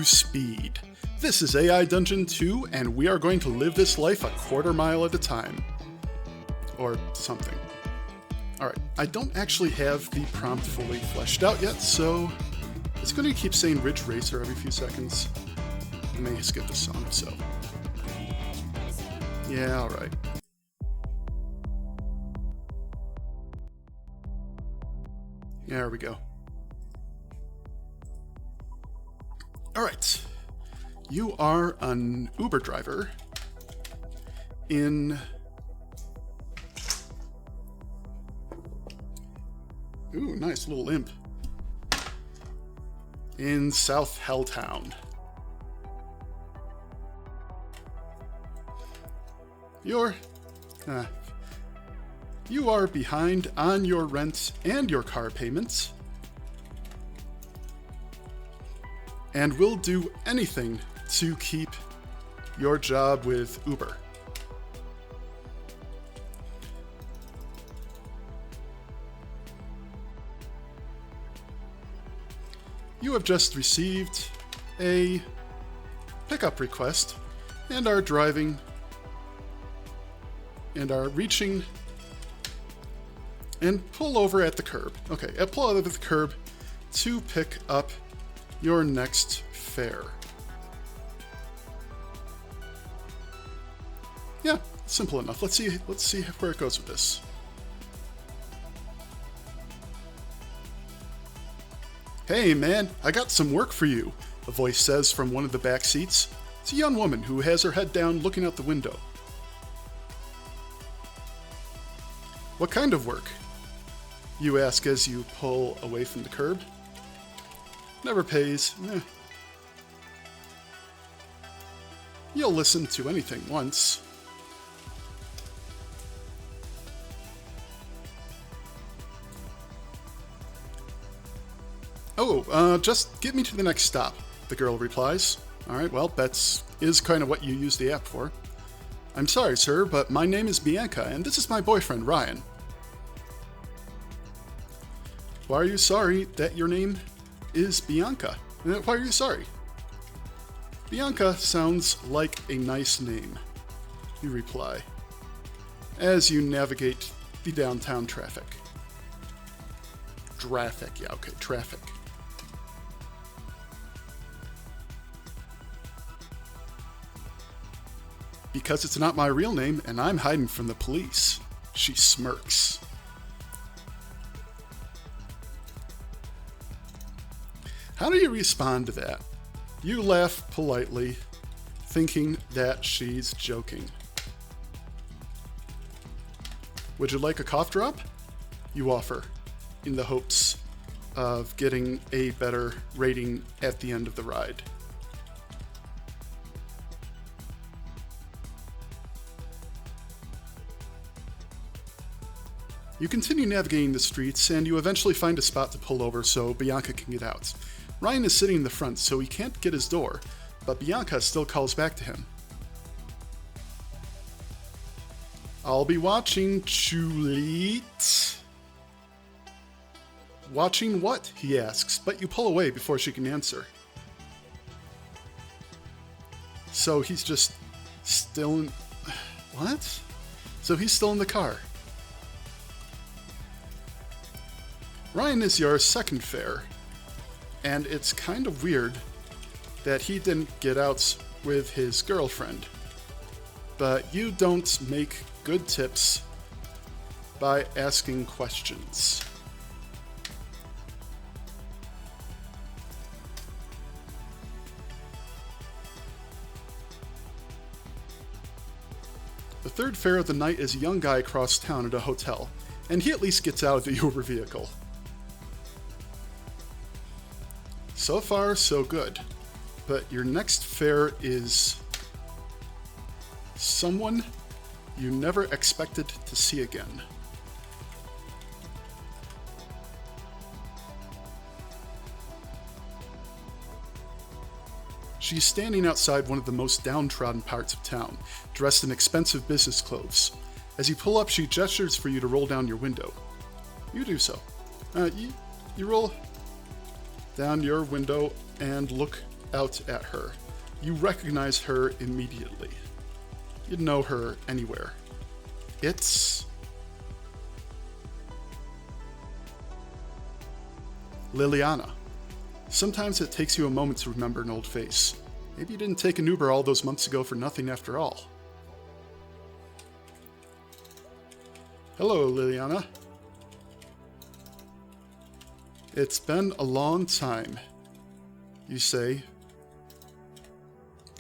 to speed. This is AI Dungeon 2, and we are going to live this life a quarter mile at a time. Or something. Alright, I don't actually have the prompt fully fleshed out yet, so it's going to keep saying Ridge Racer every few seconds. I may skip the song, so. Yeah, alright. There we go. Alright. You are an Uber driver in... Ooh, nice little imp. In South Helltown. You are behind on your rent and your car payments, and will do anything to keep your job with Uber. You have just received a pickup request and are driving and are reaching and pull over at the curb. Okay, pull over at the curb to pick up your next fare. Yeah, simple enough. Let's see where it goes with this. Hey man, I got some work for you, a voice says from one of the back seats. It's a young woman who has her head down looking out the window. What kind of work? You ask as you pull away from the curb. Never pays. You'll listen to anything once. Oh, just get me to the next stop, the girl replies. Alright, well, is kind of what you use the app for. I'm sorry, sir, but my name is Bianca, and this is my boyfriend, Ryan. Why are you sorry that your name is Bianca? Why are you sorry? Bianca sounds like a nice name, you reply, as you navigate the downtown traffic. Traffic. Because it's not my real name, and I'm hiding from the police. She smirks. How do you respond to that? You laugh politely, thinking that she's joking. Would you like a cough drop? You offer, in the hopes of getting a better rating at the end of the ride. You continue navigating the streets, and you eventually find a spot to pull over so Bianca can get out. Ryan is sitting in the front, so he can't get his door, but Bianca still calls back to him. I'll be watching, Juliet. Watching what? He asks, but you pull away before she can answer. So he's just still in... What? So he's still in the car. Ryan is your second fare, and it's kind of weird that he didn't get out with his girlfriend. But you don't make good tips by asking questions. The third fare of the night is a young guy across town at a hotel, and he at least gets out of the Uber vehicle. So far, so good. But your next fare is someone you never expected to see again. She's standing outside one of the most downtrodden parts of town, dressed in expensive business clothes. As you pull up, she gestures for you to roll down your window. You do so. You roll down your window and look out at her. You recognize her immediately. You'd know her anywhere. It's Liliana. Sometimes it takes you a moment to remember an old face. Maybe you didn't take an Uber all those months ago for nothing after all. Hello, Liliana. It's been a long time, you say,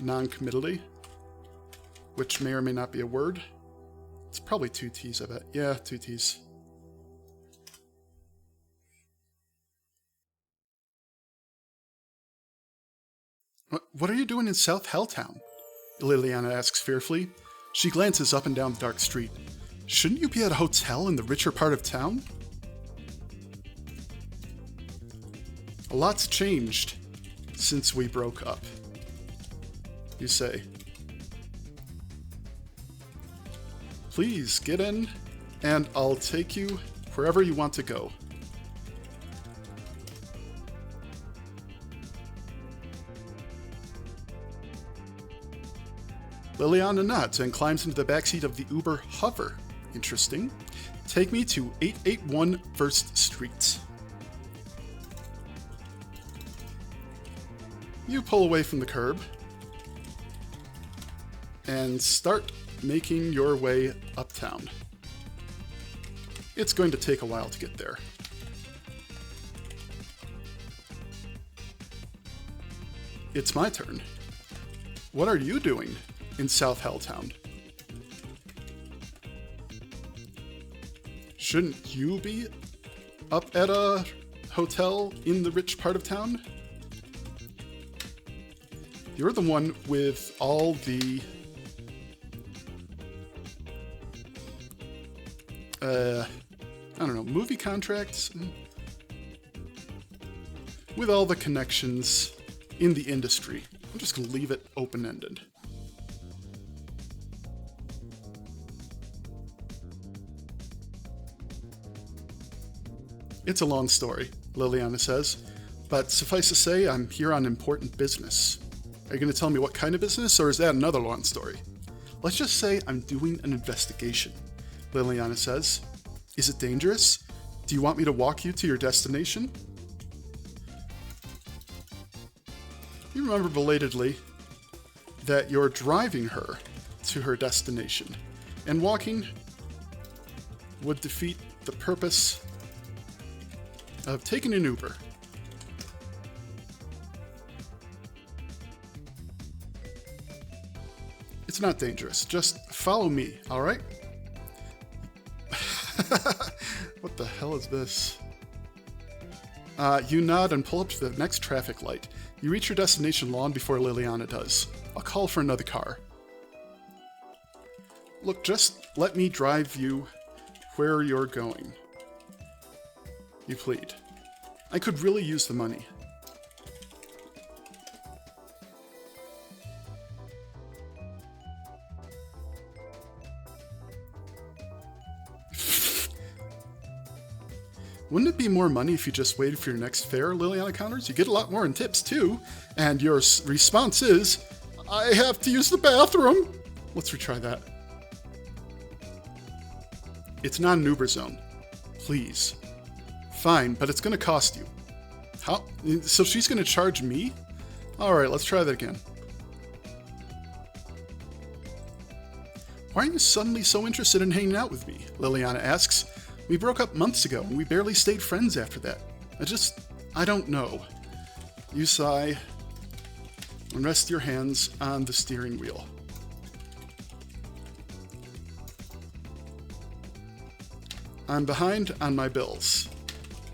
non-committally, which may or may not be a word. It's probably 2 T's, I bet. Yeah, 2 T's. What are you doing in South Helltown? Liliana asks fearfully. She glances up and down the dark street. Shouldn't you be at a hotel in the richer part of town? A lot's changed since we broke up, you say. Please get in, and I'll take you wherever you want to go. Liliana nods and climbs into the backseat of the Uber Hover. Interesting. Take me to 881 First Street. You pull away from the curb and start making your way uptown. It's going to take a while to get there. It's my turn. What are you doing in South Helltown? Shouldn't you be up at a hotel in the rich part of town? You're the one with all the I don't know, movie contracts? With all the connections in the industry. I'm just going to leave it open-ended. It's a long story, Liliana says, but suffice to say, I'm here on important business. Are you going to tell me what kind of business, or is that another long story? Let's just say I'm doing an investigation, Liliana says. Is it dangerous? Do you want me to walk you to your destination? You remember belatedly that you're driving her to her destination, and walking would defeat the purpose of taking an Uber. It's not dangerous. Just follow me, all right? What the hell is this? You nod and pull up to the next traffic light. You reach your destination long before Liliana does. I'll call for another car. Look, just let me drive you where you're going. You plead. I could really use the money. Wouldn't it be more money if you just waited for your next fare, Liliana counters? You get a lot more in tips, too. And your response is, I have to use the bathroom. Let's retry that. It's not an Uber zone. Please. Fine, but it's going to cost you. How? So she's going to charge me? All right, let's try that again. Why are you suddenly so interested in hanging out with me? Liliana asks. We broke up months ago, and we barely stayed friends after that. I don't know. You sigh and rest your hands on the steering wheel. I'm behind on my bills.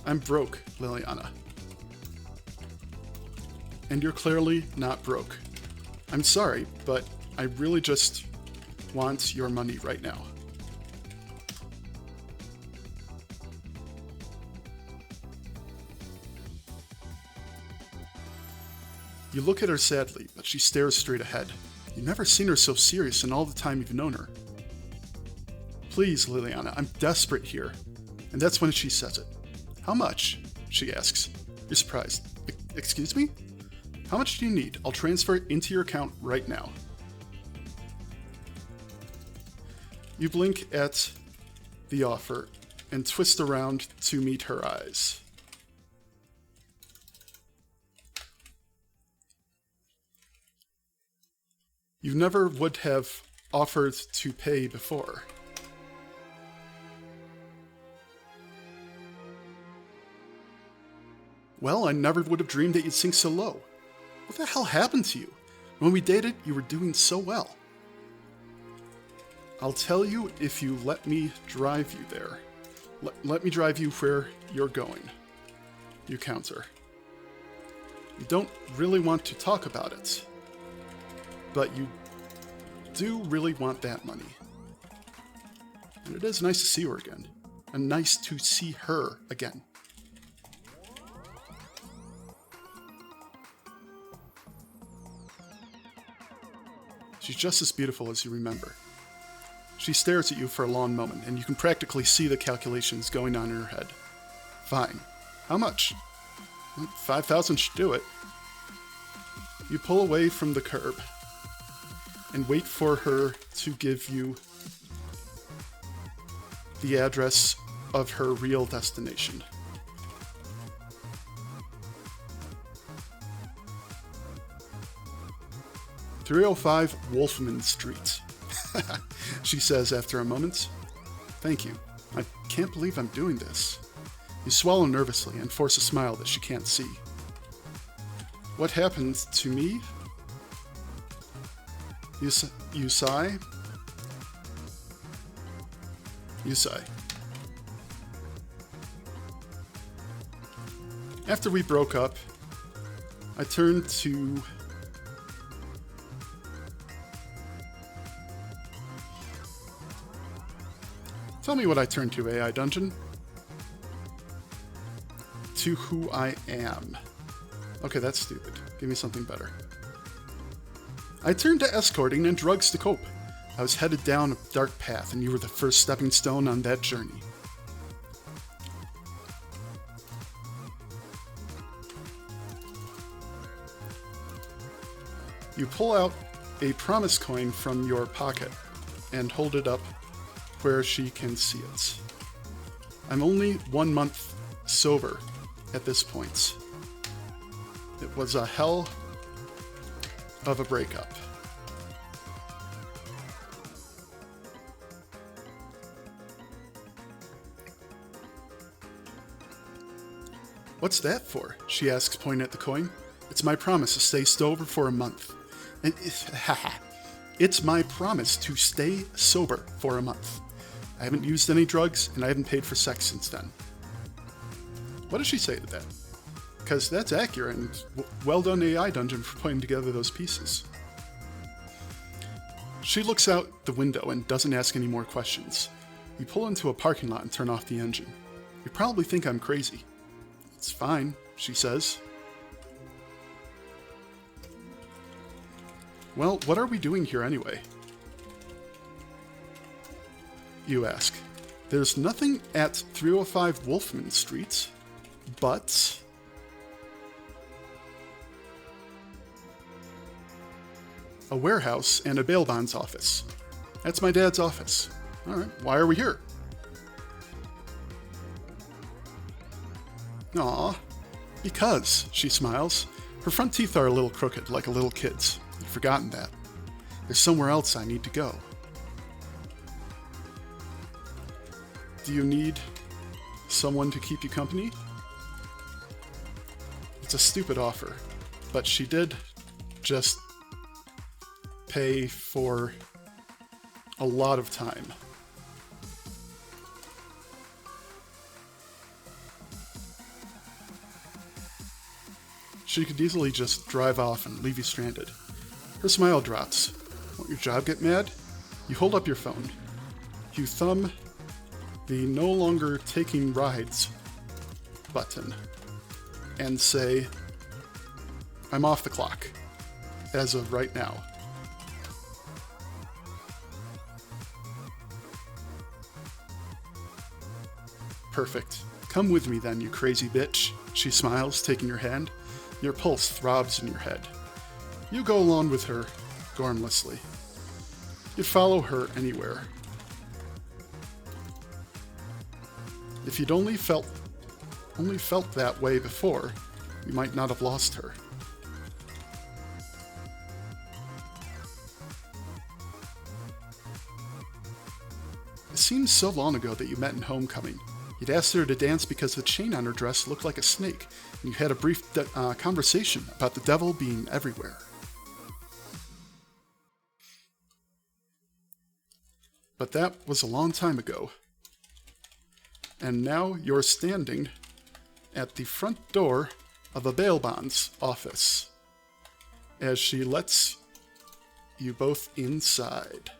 I'm broke, Liliana. And you're clearly not broke. I'm sorry, but I really just want your money right now. You look at her sadly, but she stares straight ahead. You've never seen her so serious in all the time you've known her. Please, Liliana, I'm desperate here. And that's when she says it. How much? She asks. You're surprised. Excuse me? How much do you need? I'll transfer it into your account right now. You blink at the offer and twist around to meet her eyes. You never would have offered to pay before. Well, I never would have dreamed that you'd sink so low. What the hell happened to you? When we dated, you were doing so well. I'll tell you if you let me drive you there. Let me drive you where you're going. You counter. You don't really want to talk about it, but you do really want that money. And it is nice to see her again. And nice to see her again. She's just as beautiful as you remember. She stares at you for a long moment, and you can practically see the calculations going on in her head. Fine. How much? 5,000 should do it. You pull away from the curb and wait for her to give you the address of her real destination. "305 Wolfman Street," she says after a moment. "Thank you. I can't believe I'm doing this." You swallow nervously and force a smile that she can't see. "What happened to me?" You sigh. You sigh. "After we broke up, I turned to... Tell me what I turned to, AI Dungeon." "To who I am." Okay, that's stupid. Give me something better. "I turned to escorting and drugs to cope. I was headed down a dark path, and you were the first stepping stone on that journey." You pull out a promise coin from your pocket and hold it up where she can see it. "I'm only 1 month sober at this point. It was a hell of a breakup." "What's that for?" she asks, pointing at the coin. "It's my promise to stay sober for a month." It's my promise to stay sober for a month. I haven't used any drugs, and I haven't paid for sex since then. What does she say to that? Because that's accurate, and well done, AI Dungeon, for putting together those pieces. She looks out the window and doesn't ask any more questions. You pull into a parking lot and turn off the engine. "You probably think I'm crazy." "It's fine," she says. "Well, what are we doing here anyway?" You ask. "There's nothing at 305 Wolfman Street, but..." "A warehouse and a bail bonds office." "That's my dad's office." "All right, why are we here?" "Aw, because," she smiles. Her front teeth are a little crooked, like a little kid's. I'd forgotten that. "There's somewhere else I need to go." "Do you need someone to keep you company?" It's a stupid offer, but she did just pay for a lot of time. She could easily just drive off and leave you stranded. Her smile drops. "Won't your job get mad?" You hold up your phone. You thumb the "no longer taking rides" button and say, "I'm off the clock, as of right now." "Perfect. Come with me then, you crazy bitch," she smiles, taking your hand. Your pulse throbs in your head. You go along with her, gormlessly. You'd follow her anywhere. If you'd only felt that way before, you might not have lost her. It seems so long ago that you met in homecoming. You'd asked her to dance because the chain on her dress looked like a snake, and you had a brief conversation about the devil being everywhere. But that was a long time ago. And now you're standing at the front door of a bail bonds office as she lets you both inside.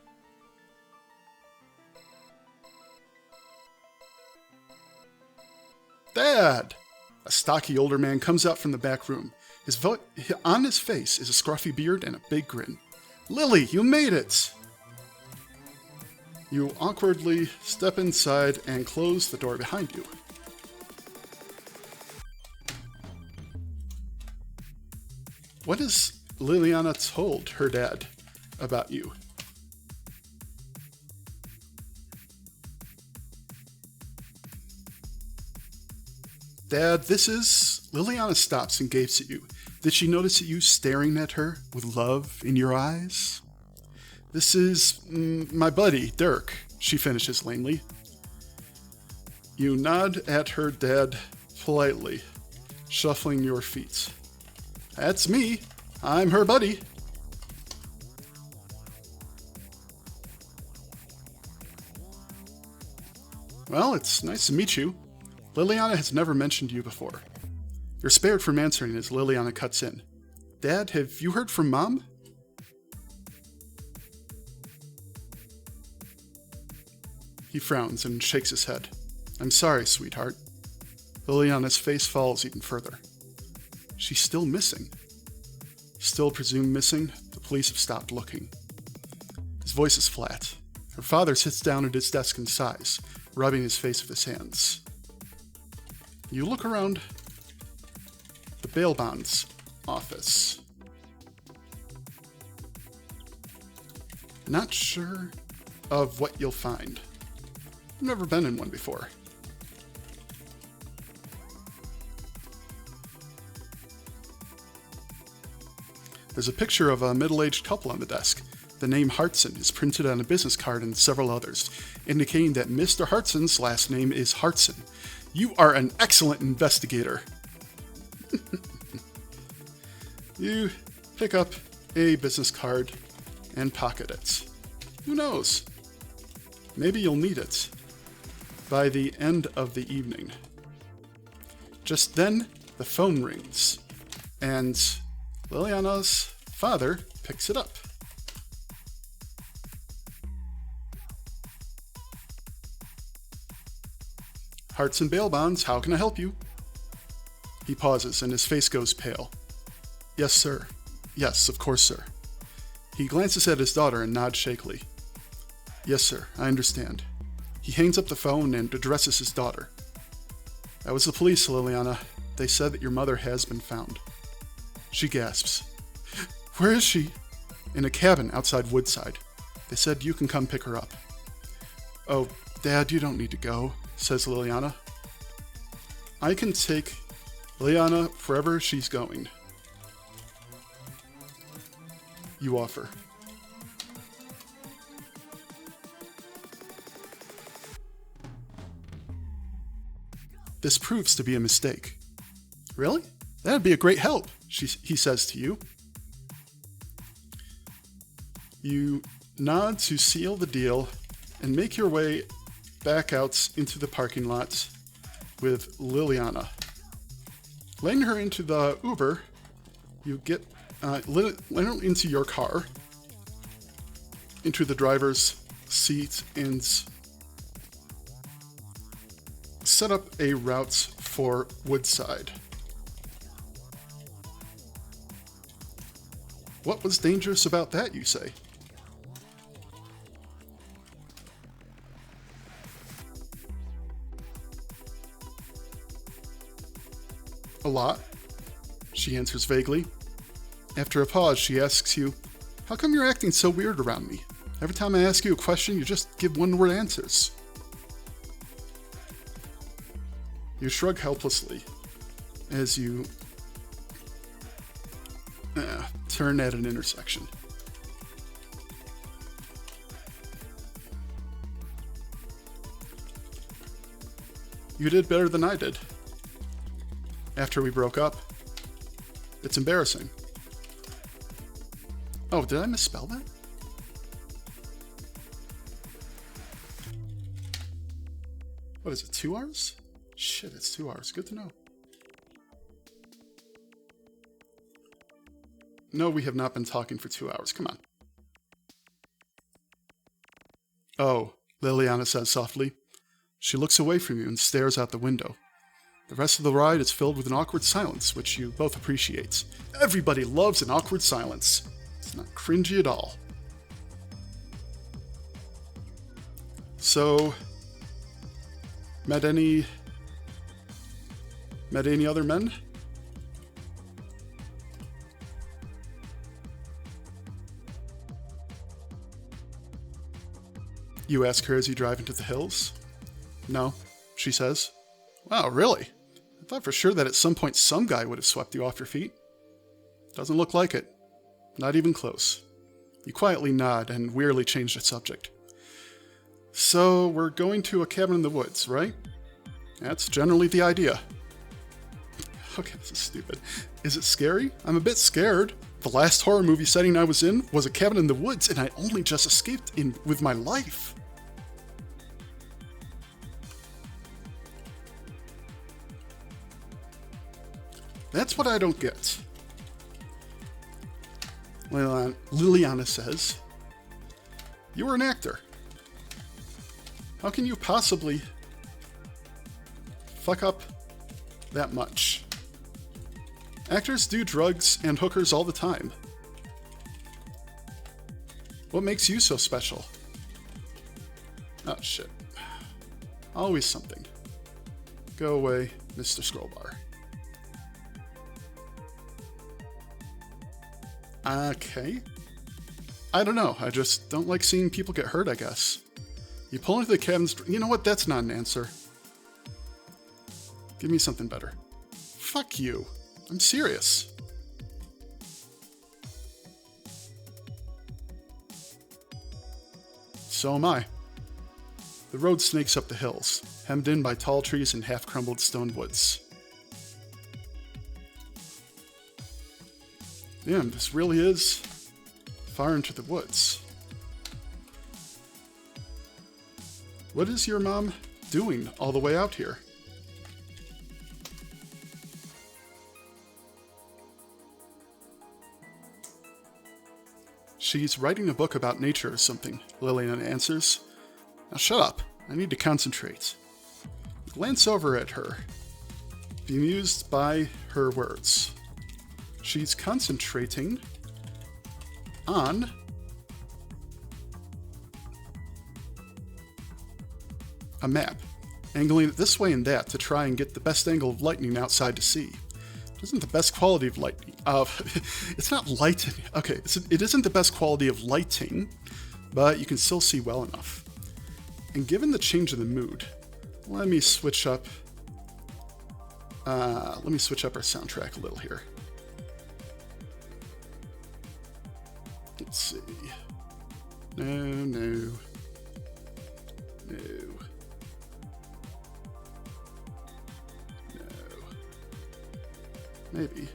Dad! A stocky older man comes out from the back room. On his face is a scruffy beard and a big grin. Lily, you made it! You awkwardly step inside and close the door behind you. What has Liliana told her dad about you? Dad, this is... Liliana stops and gapes at you. Did she notice you staring at her with love in your eyes? This is my buddy, Dirk, she finishes lamely. You nod at her dad politely, shuffling your feet. That's me. I'm her buddy. Well, it's nice to meet you. Liliana has never mentioned you before. You're spared from answering as Liliana cuts in. Dad, have you heard from Mom? He frowns and shakes his head. I'm sorry, sweetheart. Liliana's face falls even further. She's still missing. Still presumed missing, the police have stopped looking. His voice is flat. Her father sits down at his desk and sighs, rubbing his face with his hands. You look around the bail bonds office. Not sure of what you'll find. I've never been in one before. There's a picture of a middle-aged couple on the desk. The name Hartson is printed on a business card and several others, indicating that Mr. Hartson's last name is Hartson. You are an excellent investigator. You pick up a business card and pocket it. Who knows? Maybe you'll need it by the end of the evening. Just then, the phone rings, and Liliana's father picks it up. Hartson Bail Bonds, how can I help you? He pauses, and his face goes pale. Yes, sir. Yes, of course, sir. He glances at his daughter and nods shakily. Yes, sir, I understand. He hangs up the phone and addresses his daughter. That was the police, Liliana. They said that your mother has been found. She gasps. Where is she? In a cabin outside Woodside. They said you can come pick her up. Oh, Dad, you don't need to go, says Liliana. I can take Liliana wherever she's going. You offer. This proves to be a mistake. Really? That'd be a great help, he says to you. You nod to seal the deal and make your way back out into the parking lot with Liliana. Laying her into the Uber, you get Liliana into your car, into the driver's seat, and set up a route for Woodside. What was dangerous about that, you say? A lot. she answers vaguely. After a pause, she asks you, how come you're acting so weird around me? Every time I ask you a question, you just give one-word answers. You shrug helplessly as you turn at an intersection. You did better than I did. After we broke up. It's embarrassing. Oh, did I misspell that? What is it, 2 hours? Shit, it's 2 hours. Good to know. No, we have not been talking for 2 hours. Come on. Oh, Liliana says softly. She looks away from you and stares out the window. The rest of the ride is filled with an awkward silence, which you both appreciate. Everybody loves an awkward silence. It's not cringy at all. So, met any other men? You ask her as you drive into the hills. No, she says. Wow, really? I thought for sure that at some point some guy would have swept you off your feet. Doesn't look like it. Not even close. You quietly nod and wearily change the subject. So, we're going to a cabin in the woods, right? That's generally the idea. Okay, this is stupid. Is it scary? I'm a bit scared. The last horror movie setting I was in was a cabin in the woods, and I only just escaped with my life. That's what I don't get. Liliana says, you were an actor. How can you possibly fuck up that much? Actors do drugs and hookers all the time. What makes you so special? Oh, shit. Always something. Go away, Mr. Scrollbar. Okay. I don't know. I just don't like seeing people get hurt, I guess. You pull into the cabin's... You know what? That's not an answer. Give me something better. Fuck you. I'm serious. So am I. The road snakes up the hills, hemmed in by tall trees and half-crumbled stone woods. Damn, this really is far into the woods. What is your mom doing all the way out here? She's writing a book about nature or something, Liliana answers. Now shut up. I need to concentrate. Glance over at her, bemused by her words. She's concentrating on a map, angling it this way and that to try and get the best angle of lightning outside to see. It isn't the best quality of lightning. It's not lighting. Okay, it isn't the best quality of lighting, but you can still see well enough. And given the change in the mood, let me switch up our soundtrack a little here. Let's see. No. Maybe.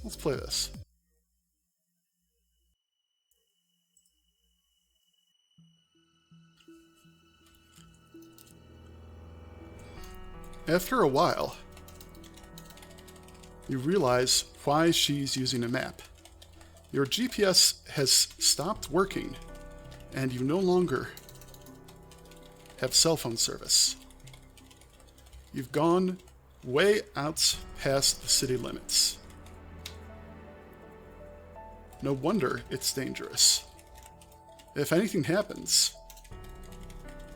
Let's play this. After a while, you realize why she's using a map. Your GPS has stopped working, and you no longer have cell phone service. You've gone way out past the city limits. No wonder it's dangerous. If anything happens,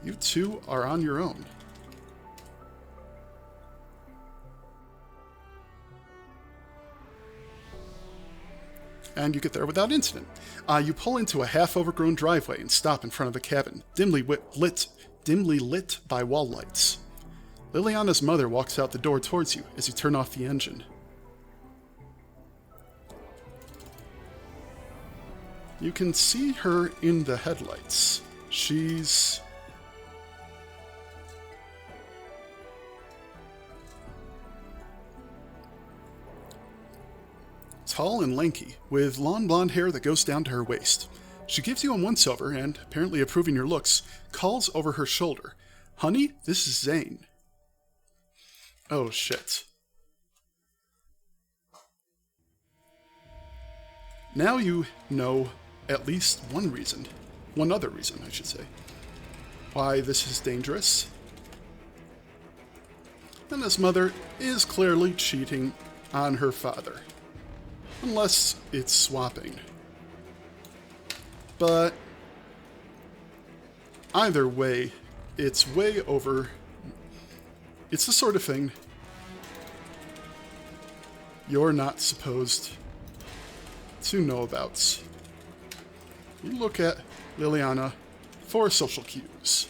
you two are on your own. and you get there without incident. You pull into a half-overgrown driveway and stop in front of a cabin, dimly lit by wall lights. Liliana's mother walks out the door towards you as you turn off the engine. You can see her in the headlights. She's tall and lanky, with long blonde hair that goes down to her waist. She gives you a once-over and, apparently approving your looks, calls over her shoulder, "Honey, this is Zane." Oh shit. Now you know at least one other reason, I should say, why this is dangerous. And his mother is clearly cheating on her father. Unless it's swapping. But either way, it's way over. It's the sort of thing you're not supposed to know about. You look at Liliana for social cues.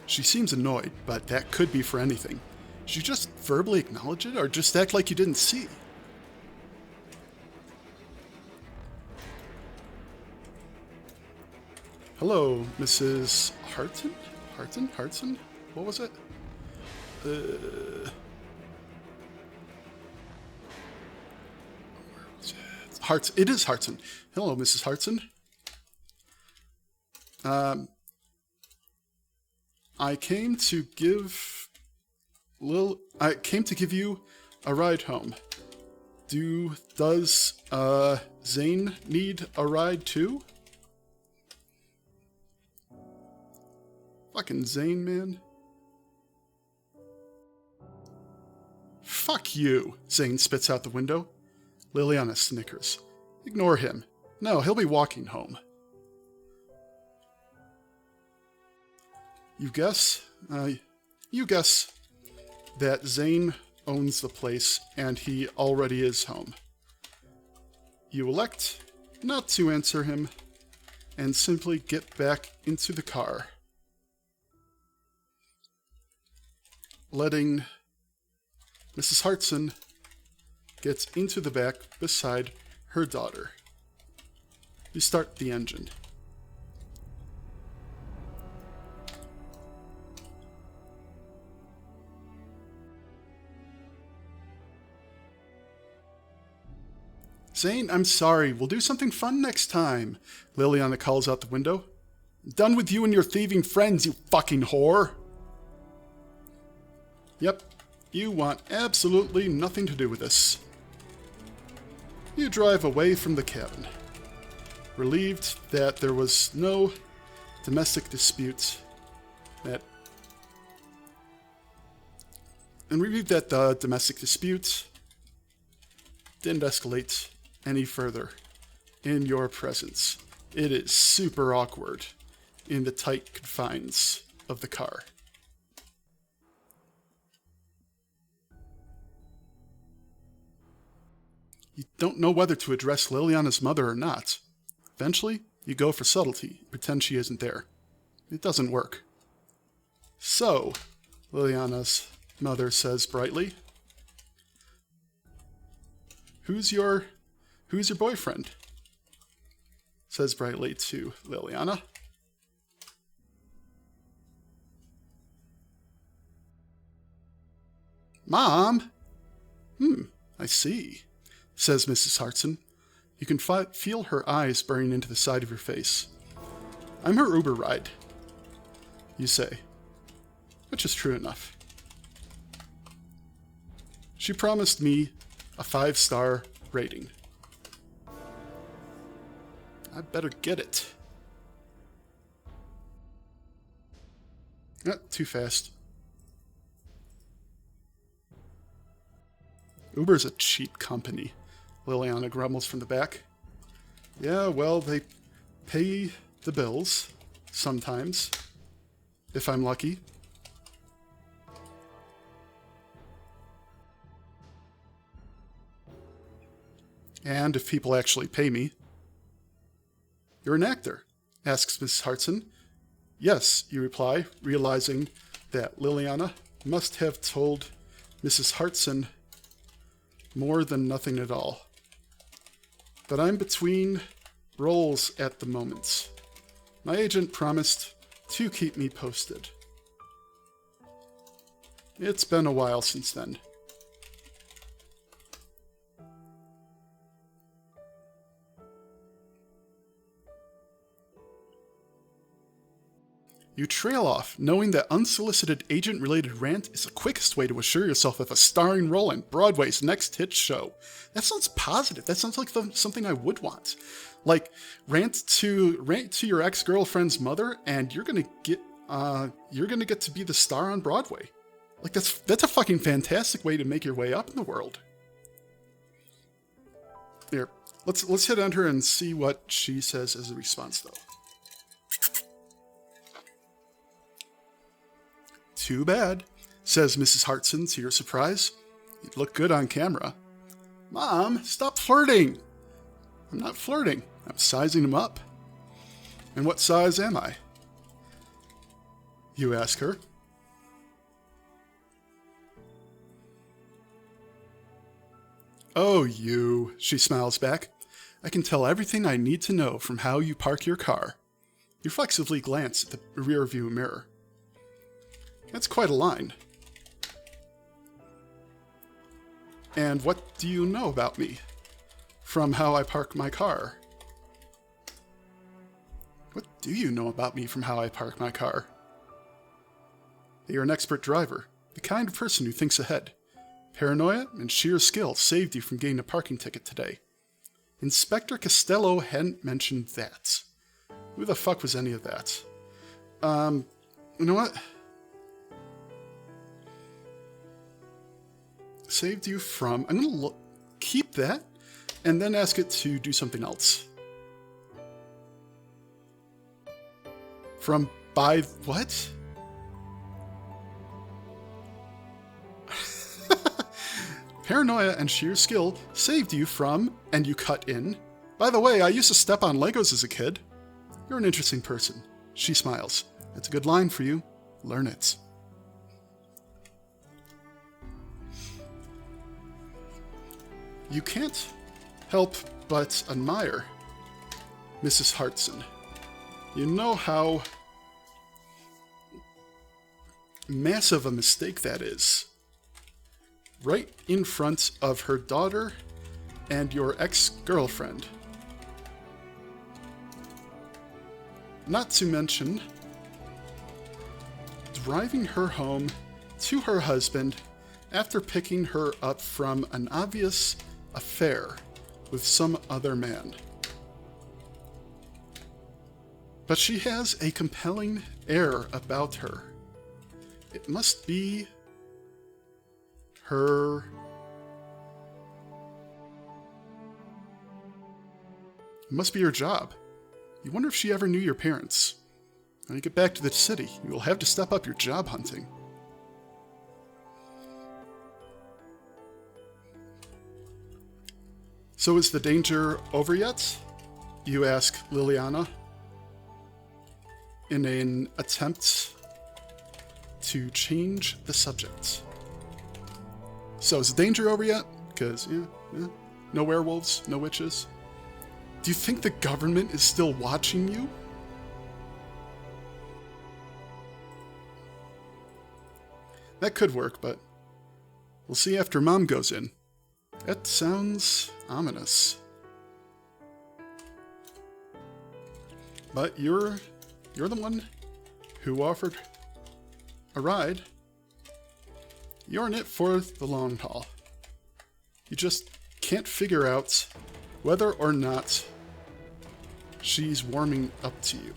She seems annoyed, but that could be for anything. Should you just verbally acknowledge it, or just act like you didn't see? Hello, Mrs. Harton? Hartson? What was it? Where was it? It is Hartson. Hello, Mrs. Hartson. I came to give you a ride home. Does Zane need a ride too? Fucking Zane, man. Fuck you, Zane spits out the window. Liliana snickers. Ignore him. No, he'll be walking home. You guess that Zane owns the place and he already is home. You elect not to answer him and simply get back into the car, letting Mrs. Hartson get into the back beside her daughter. You start the engine. Zane, I'm sorry. We'll do something fun next time. Liliana calls out the window. Done with you and your thieving friends, you fucking whore. Yep, you want absolutely nothing to do with this. You drive away from the cabin, relieved that there was no domestic dispute and relieved that the domestic dispute didn't escalate any further in your presence. It is super awkward in the tight confines of the car. You don't know whether to address Liliana's mother or not. Eventually, you go for subtlety, pretend she isn't there. It doesn't work. So, Liliana's mother says brightly, Who's your boyfriend? Says brightly to Liliana. Mom? I see, says Mrs. Hartson. You can feel her eyes burning into the side of your face. I'm her Uber ride, you say, which is true enough. She promised me a 5-star rating. I better get it. Too fast. Uber's a cheap company, Liliana grumbles from the back. Yeah, well, they pay the bills, sometimes, if I'm lucky. And if people actually pay me. You're an actor, asks Mrs. Hartson. Yes, you reply, realizing that Liliana must have told Mrs. Hartson more than nothing at all. But I'm between roles at the moment. My agent promised to keep me posted. It's been a while since then. You trail off, knowing that unsolicited agent-related rant is the quickest way to assure yourself of a starring role in Broadway's next hit show. That sounds positive. That sounds like something I would want. Like, rant to your ex-girlfriend's mother, and you're gonna get to be the star on Broadway. Like, that's a fucking fantastic way to make your way up in the world. Here, let's hit on her and see what she says as a response, though. Too bad, says Mrs. Hartson to your surprise. You'd look good on camera. Mom, stop flirting. I'm not flirting. I'm sizing him up. And what size am I? You ask her. Oh, you, she smiles back. I can tell everything I need to know from how you park your car. You reflexively glance at the rearview mirror. That's quite a line. And what do you know about me from how I park my car? What do you know about me from how I park my car? You're an expert driver, the kind of person who thinks ahead. Paranoia and sheer skill saved you from getting a parking ticket today. Inspector Costello hadn't mentioned that. Who the fuck was any of that? You know what? Saved you from... I'm going to keep that and then ask it to do something else. From by... What? Paranoia and sheer skill saved you from... And you cut in. By the way, I used to step on Legos as a kid. You're an interesting person. She smiles. It's a good line for you. Learn it. You can't help but admire Mrs. Hartson. You know how massive a mistake that is. Right in front of her daughter and your ex-girlfriend. Not to mention driving her home to her husband after picking her up from an obvious affair with some other man. But she has a compelling air about her. It must be her... It must be her job. You wonder if she ever knew your parents. When you get back to the city, you will have to step up your job hunting. So is the danger over yet? You ask Liliana in an attempt to change the subject. So is the danger over yet? Because, no werewolves, no witches. Do you think the government is still watching you? That could work, but we'll see after Mom goes in. That sounds ominous. But you're the one who offered a ride. You're in it for the long haul. You just can't figure out whether or not she's warming up to you.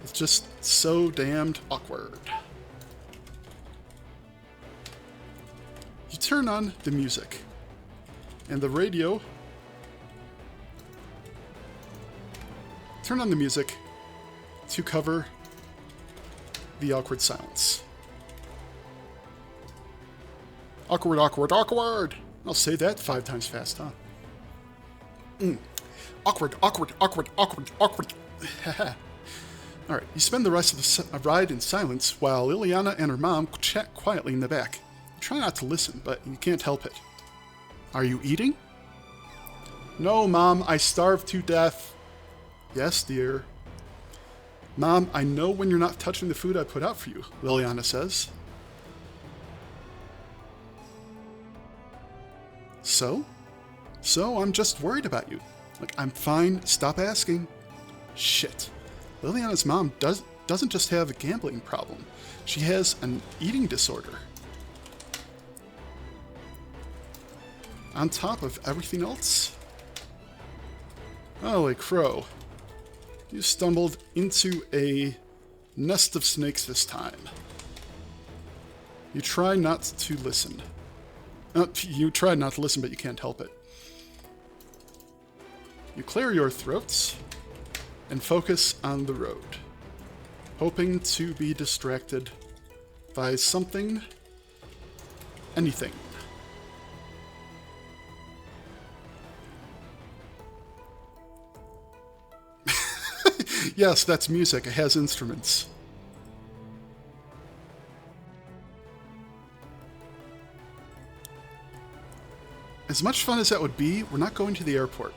It's just so damned awkward. You turn on the music, and the radio... Turn on the music to cover the awkward silence. Awkward, awkward, awkward! I'll say that 5 times fast, huh? Awkward, awkward, awkward, awkward, awkward. Alright, you spend the rest of the ride in silence while Liliana and her mom chat quietly in the back. You try not to listen, but you can't help it. Are you eating? No, Mom, I starved to death. Yes, dear. Mom, I know when you're not touching the food I put out for you, Liliana says. So? So, I'm just worried about you. Like, I'm fine, stop asking. Shit. Liliana's mom doesn't just have a gambling problem. She has an eating disorder. On top of everything else? Holy crow. You stumbled into a nest of snakes this time. You try not to listen. You try not to listen, but you can't help it. You clear your throats and focus on the road, hoping to be distracted by something, anything. Yes, that's music. It has instruments. As much fun as that would be, we're not going to the airport.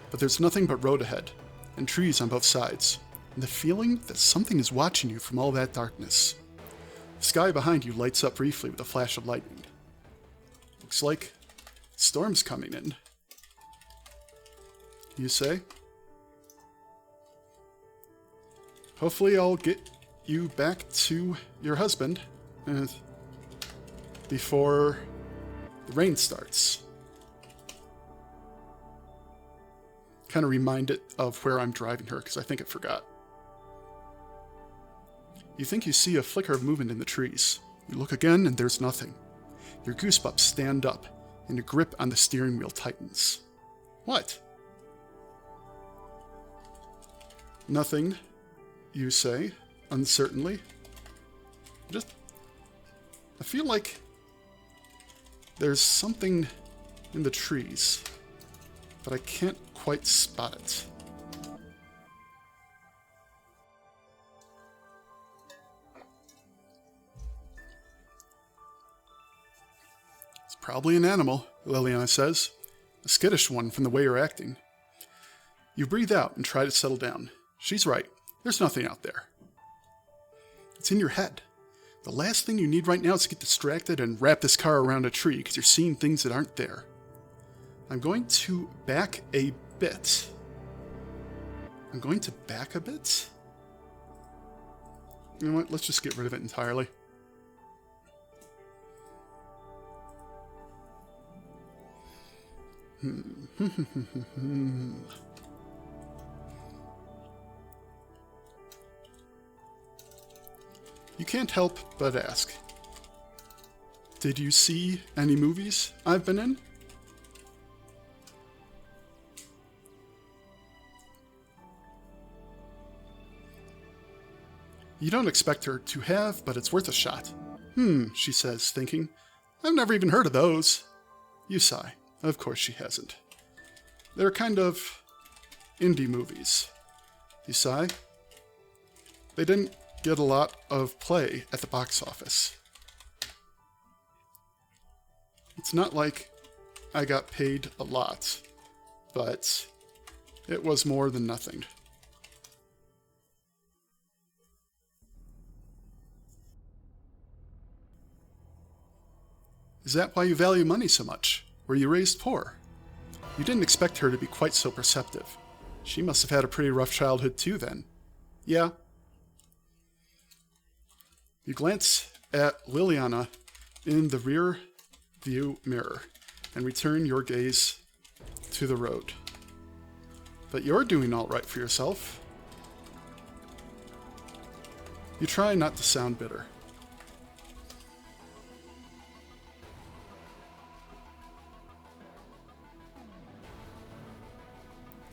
But there's nothing but road ahead, and trees on both sides, and the feeling that something is watching you from all that darkness. The sky behind you lights up briefly with a flash of lightning. Looks like storm's coming in. You say? Hopefully I'll get you back to your husband before the rain starts. Kind of remind it of where I'm driving her, because I think it forgot. You think you see a flicker of movement in the trees. You look again, and there's nothing. Your goosebumps stand up, and your grip on the steering wheel tightens. What? Nothing, you say, uncertainly. I feel like there's something in the trees, but I can't quite spot it. It's probably an animal, Liliana says. A skittish one from the way you're acting. You breathe out and try to settle down. She's right. There's nothing out there. It's in your head. The last thing you need right now is to get distracted and wrap this car around a tree because you're seeing things that aren't there. I'm going to back a bit. You know what? Let's just get rid of it entirely. You can't help but ask. Did you see any movies I've been in? You don't expect her to have, but it's worth a shot. She says, thinking. I've never even heard of those. You sigh. Of course she hasn't. They're kind of indie movies. You sigh. They didn't get a lot of play at the box office. It's not like I got paid a lot, but it was more than nothing. Is that why you value money so much? Were you raised poor? You didn't expect her to be quite so perceptive. She must have had a pretty rough childhood too then. Yeah. You glance at Liliana in the rear view mirror and return your gaze to the road. But you're doing all right for yourself. You try not to sound bitter.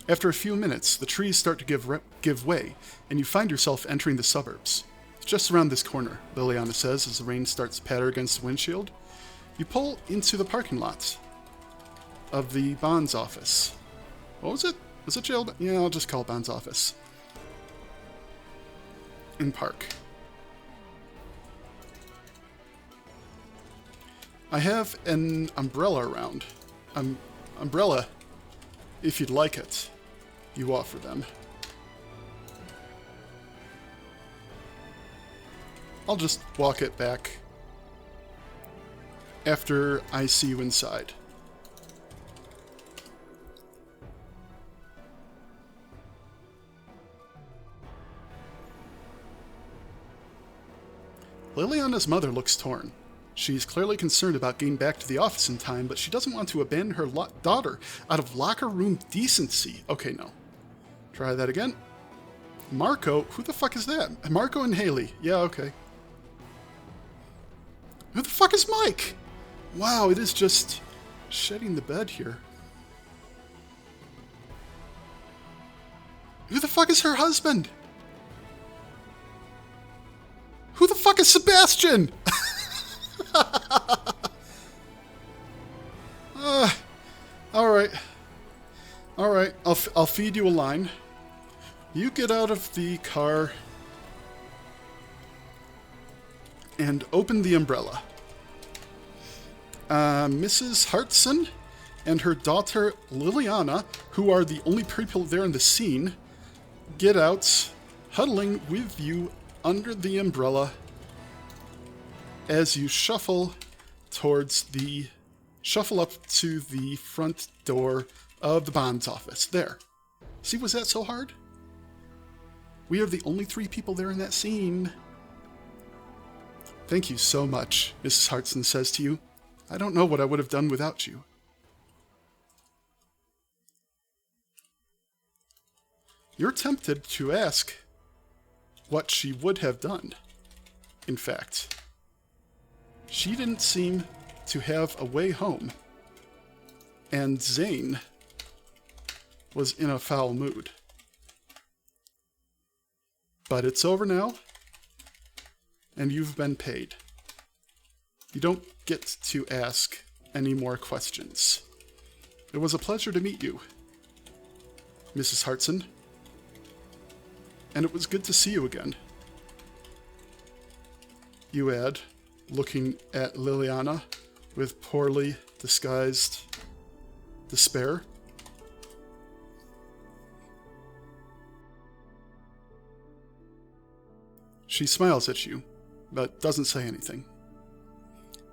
After a few minutes, the trees start to give way, and you find yourself entering the suburbs. It's just around this corner, Liliana says as the rain starts to patter against the windshield. You pull into the parking lot. of the bonds office. What was it? Was it jail? Yeah, I'll just call it bonds office. In Park. I have an umbrella around. Umbrella, if you'd like it. You offer them. I'll just walk it back after I see you inside. Liliana's mother looks torn. She's clearly concerned about getting back to the office in time, but she doesn't want to abandon her daughter out of locker room decency. Okay, no. Try that again. Marco? Who the fuck is that? Marco and Haley. Yeah, okay. Who the fuck is Mike? Wow, it is just shedding the bed here. Who the fuck is her husband? Who the fuck is Sebastian? Alright. Alright, I'll feed you a line. You get out of the car and open the umbrella. Mrs. Hartson and her daughter Liliana, who are the only people there in the scene, get out, huddling with you under the umbrella as you shuffle up to the front door of the bonds office. There. See, was that so hard? We are the only 3 people there in that scene. Thank you so much, Mrs. Hartson says to you. I don't know what I would have done without you. You're tempted to ask what she would have done. In fact, she didn't seem to have a way home, and Zane was in a foul mood. But it's over now, and you've been paid. You don't get to ask any more questions. It was a pleasure to meet you, Mrs. Hartson. And it was good to see you again. You add, looking at Liliana with poorly disguised despair. She smiles at you, but doesn't say anything.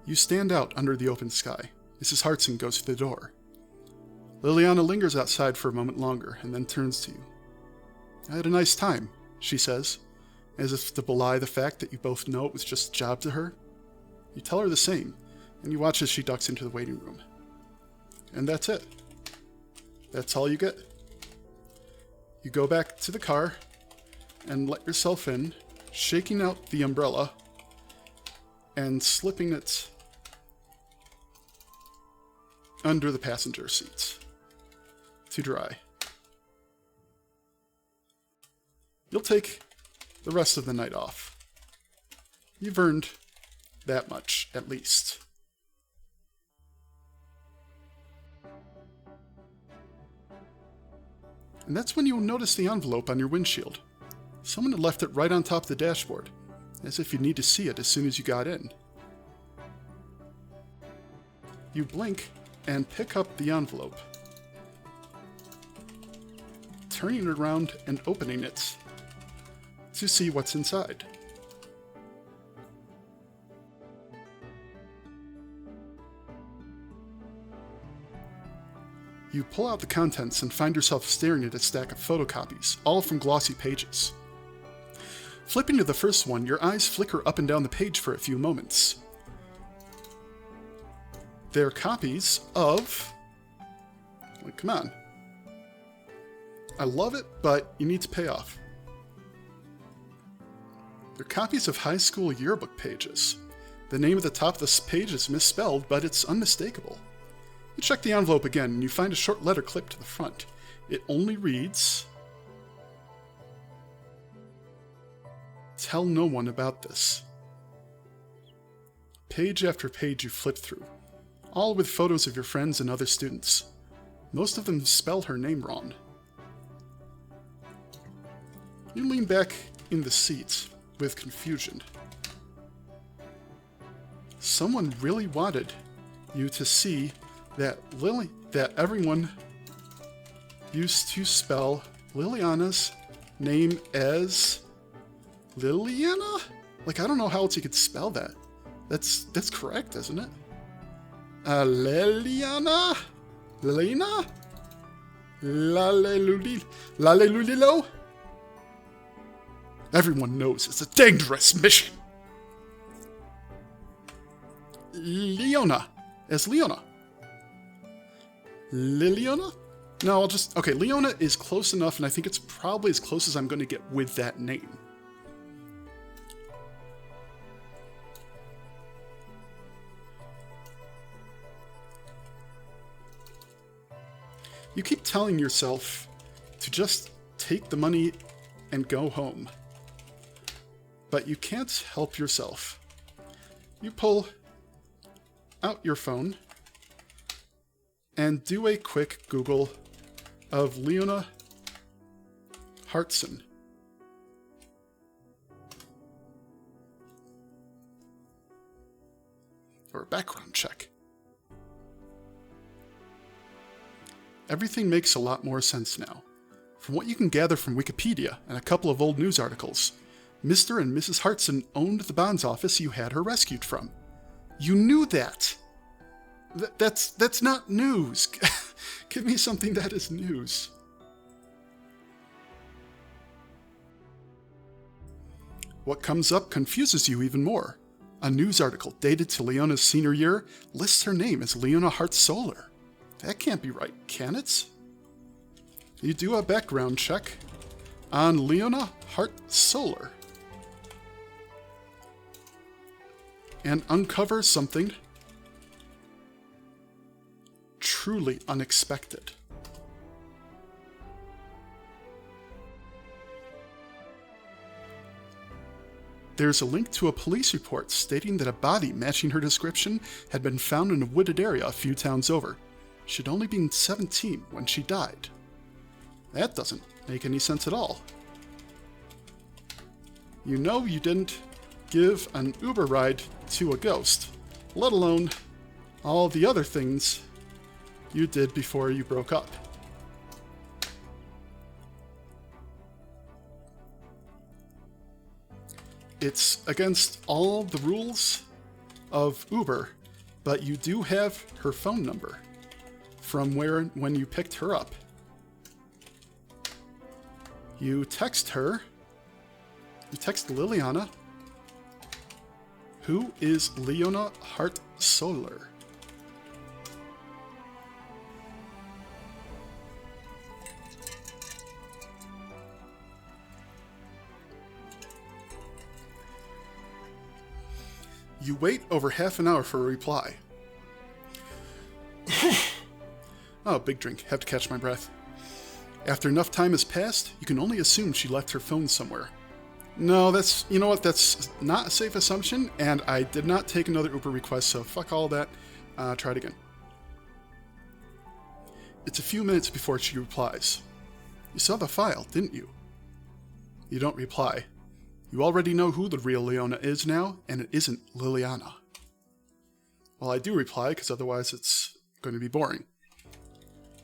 You stand out under the open sky. Mrs. Hartson goes to the door. Liliana lingers outside for a moment longer and then turns to you. I had a nice time, she says, as if to belie the fact that you both know it was just a job to her. You tell her the same, and you watch as she ducks into the waiting room. And that's it. That's all you get. You go back to the car and let yourself in, shaking out the umbrella and slipping it under the passenger seat to dry. You'll take the rest of the night off. You've earned that much, at least. And that's when you'll notice the envelope on your windshield. Someone had left it right on top of the dashboard, as if you'd need to see it as soon as you got in. You blink and pick up the envelope, turning it around and opening it to see what's inside. You pull out the contents and find yourself staring at a stack of photocopies, all from glossy pages. Flipping to the first one, your eyes flicker up and down the page for a few moments. They're copies of... Like, come on. I love it, but you need to pay off. They're copies of high school yearbook pages. The name at the top of this page is misspelled, but it's unmistakable. You check the envelope again, and you find a short letter clipped to the front. It only reads, "Tell no one about this." Page after page you flip through, all with photos of your friends and other students. Most of them spell her name wrong. You lean back in the seat with confusion. Someone really wanted you to see that everyone used to spell Liliana's name as Liliana? Like, I don't know how else you could spell that. That's correct, isn't it? Liliana? Lilina? Lalelulilo? Everyone knows it's a dangerous mission. Leona. As Leona. Liliana? No, okay, Leona is close enough, and I think it's probably as close as I'm going to get with that name. You keep telling yourself to just take the money and go home. But you can't help yourself. You pull out your phone and do a quick Google of Leona Hartson. Or a background check. Everything makes a lot more sense now. From what you can gather from Wikipedia and a couple of old news articles, Mr. and Mrs. Hartson owned the bonds office you had her rescued from. You knew that! That's not news. Give me something that is news. What comes up confuses you even more. A news article dated to Leona's senior year lists her name as Leona Hart Solar. That can't be right, can it? You do a background check on Leona Hart Solar and uncover something truly unexpected. There's a link to a police report stating that a body matching her description had been found in a wooded area a few towns over. She'd only been 17 when she died. That doesn't make any sense at all. You know you didn't give an Uber ride to a ghost, let alone all the other things you did before you broke up. It's against all the rules of Uber, but you do have her phone number from when you picked her up. You text her. You text Liliana. Who is Leona Hart Solar? You wait over half an hour for a reply. Oh, big drink. Have to catch my breath. After enough time has passed, you can only assume she left her phone somewhere. No, you know what, that's not a safe assumption, and I did not take another Uber request, so fuck all that. Try it again. It's a few minutes before she replies. You saw the file, didn't you? You don't reply. You already know who the real Leona is now, and it isn't Liliana. Well, I do reply, because otherwise it's going to be boring.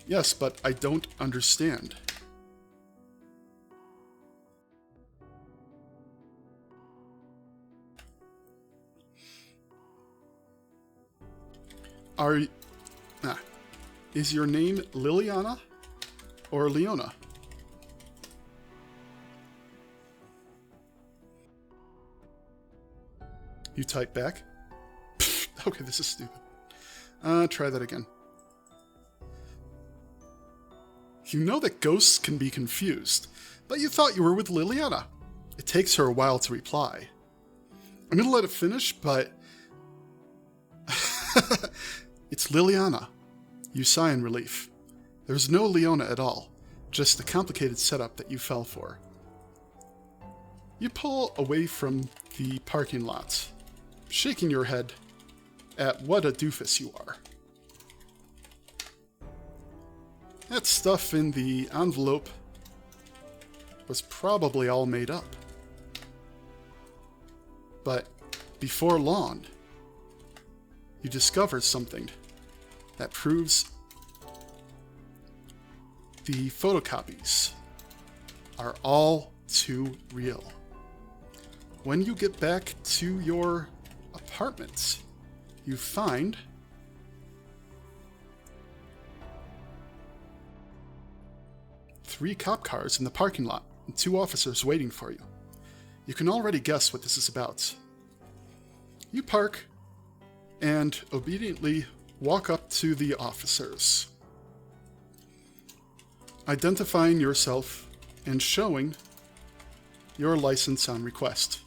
Yes, but I don't understand. Is your name Liliana or Leona? You type back. Okay, this is stupid. Try that again. You know that ghosts can be confused, but you thought you were with Liliana. It takes her a while to reply. I'm gonna let it finish, but... It's Liliana. You sigh in relief. There's no Leona at all, just the complicated setup that you fell for. You pull away from the parking lot, shaking your head at what a doofus you are. That stuff in the envelope was probably all made up. But before long, you discover something that proves the photocopies are all too real. When you get back to your apartment, you find three cop cars in the parking lot and two officers waiting for you. You can already guess what this is about. You park and obediently walk up to the officers, identifying yourself and showing your license on request.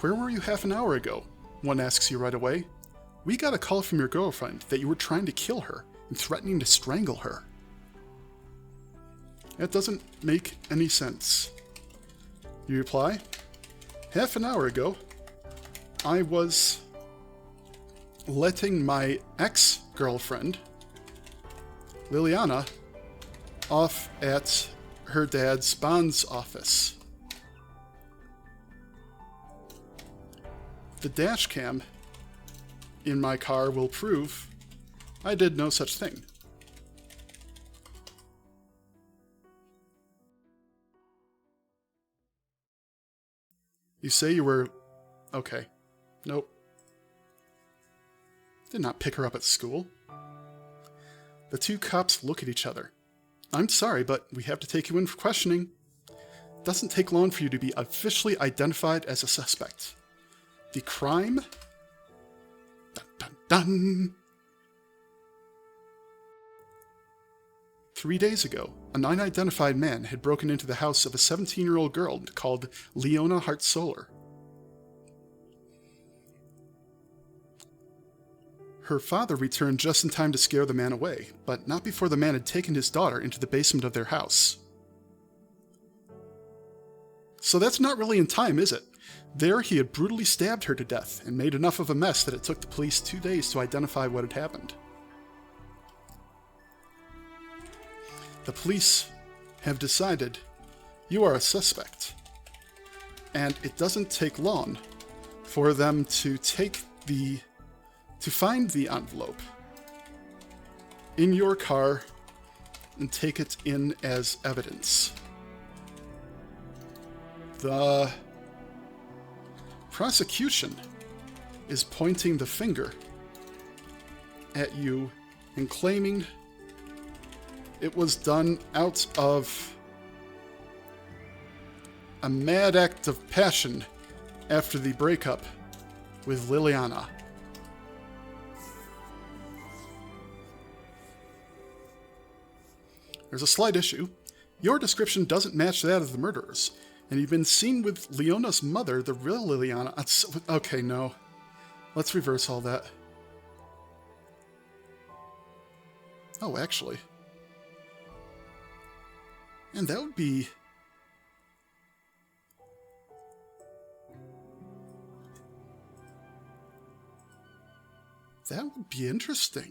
Where were you half an hour ago? One asks you right away. We got a call from your girlfriend that you were trying to kill her and threatening to strangle her. That doesn't make any sense. You reply, half an hour ago, I was letting my ex-girlfriend, Liliana, off at her dad's bonds office. The dash cam in my car will prove I did no such thing. You say you were... Okay. Nope. Did not pick her up at school. The two cops look at each other. I'm sorry, but we have to take you in for questioning. It doesn't take long for you to be officially identified as a suspect. The crime... Dun, dun, dun. 3 days ago, an unidentified man had broken into the house of a 17-year-old girl called Leona Hart-Solar. Her father returned just in time to scare the man away, but not before the man had taken his daughter into the basement of their house. So that's not really in time, is it? There he had brutally stabbed her to death and made enough of a mess that it took the police 2 days to identify what had happened. The police have decided you are a suspect, and it doesn't take long for them to find the envelope in your car and take it in as evidence. The prosecution is pointing the finger at you and claiming it was done out of a mad act of passion after the breakup with Liliana. There's a slight issue. Your description doesn't match that of the murderers, and you've been seen with Leona's mother, the real Liliana. Okay, no. Let's reverse all that. Oh, actually. And that would be... That would be interesting.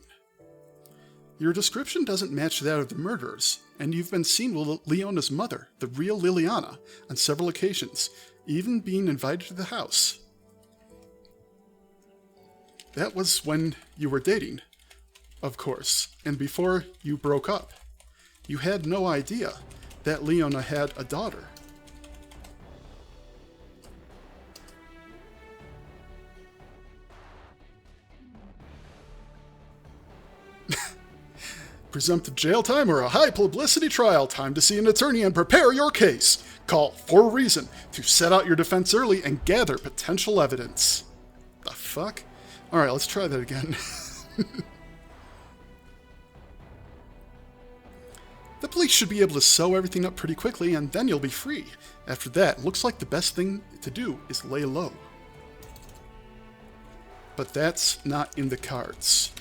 Your description doesn't match that of the murderers, and you've been seen with Leona's mother, the real Liliana, on several occasions, even being invited to the house. That was when you were dating, of course, and before you broke up. You had no idea that Leona had a daughter. Presumptive jail time or a high publicity trial? Time to see an attorney and prepare your case. Call for a reason to set out your defense early and gather potential evidence. The fuck? Alright, let's try that again. The police should be able to sew everything up pretty quickly, and then you'll be free. After that, looks like the best thing to do is lay low. But that's not in the cards.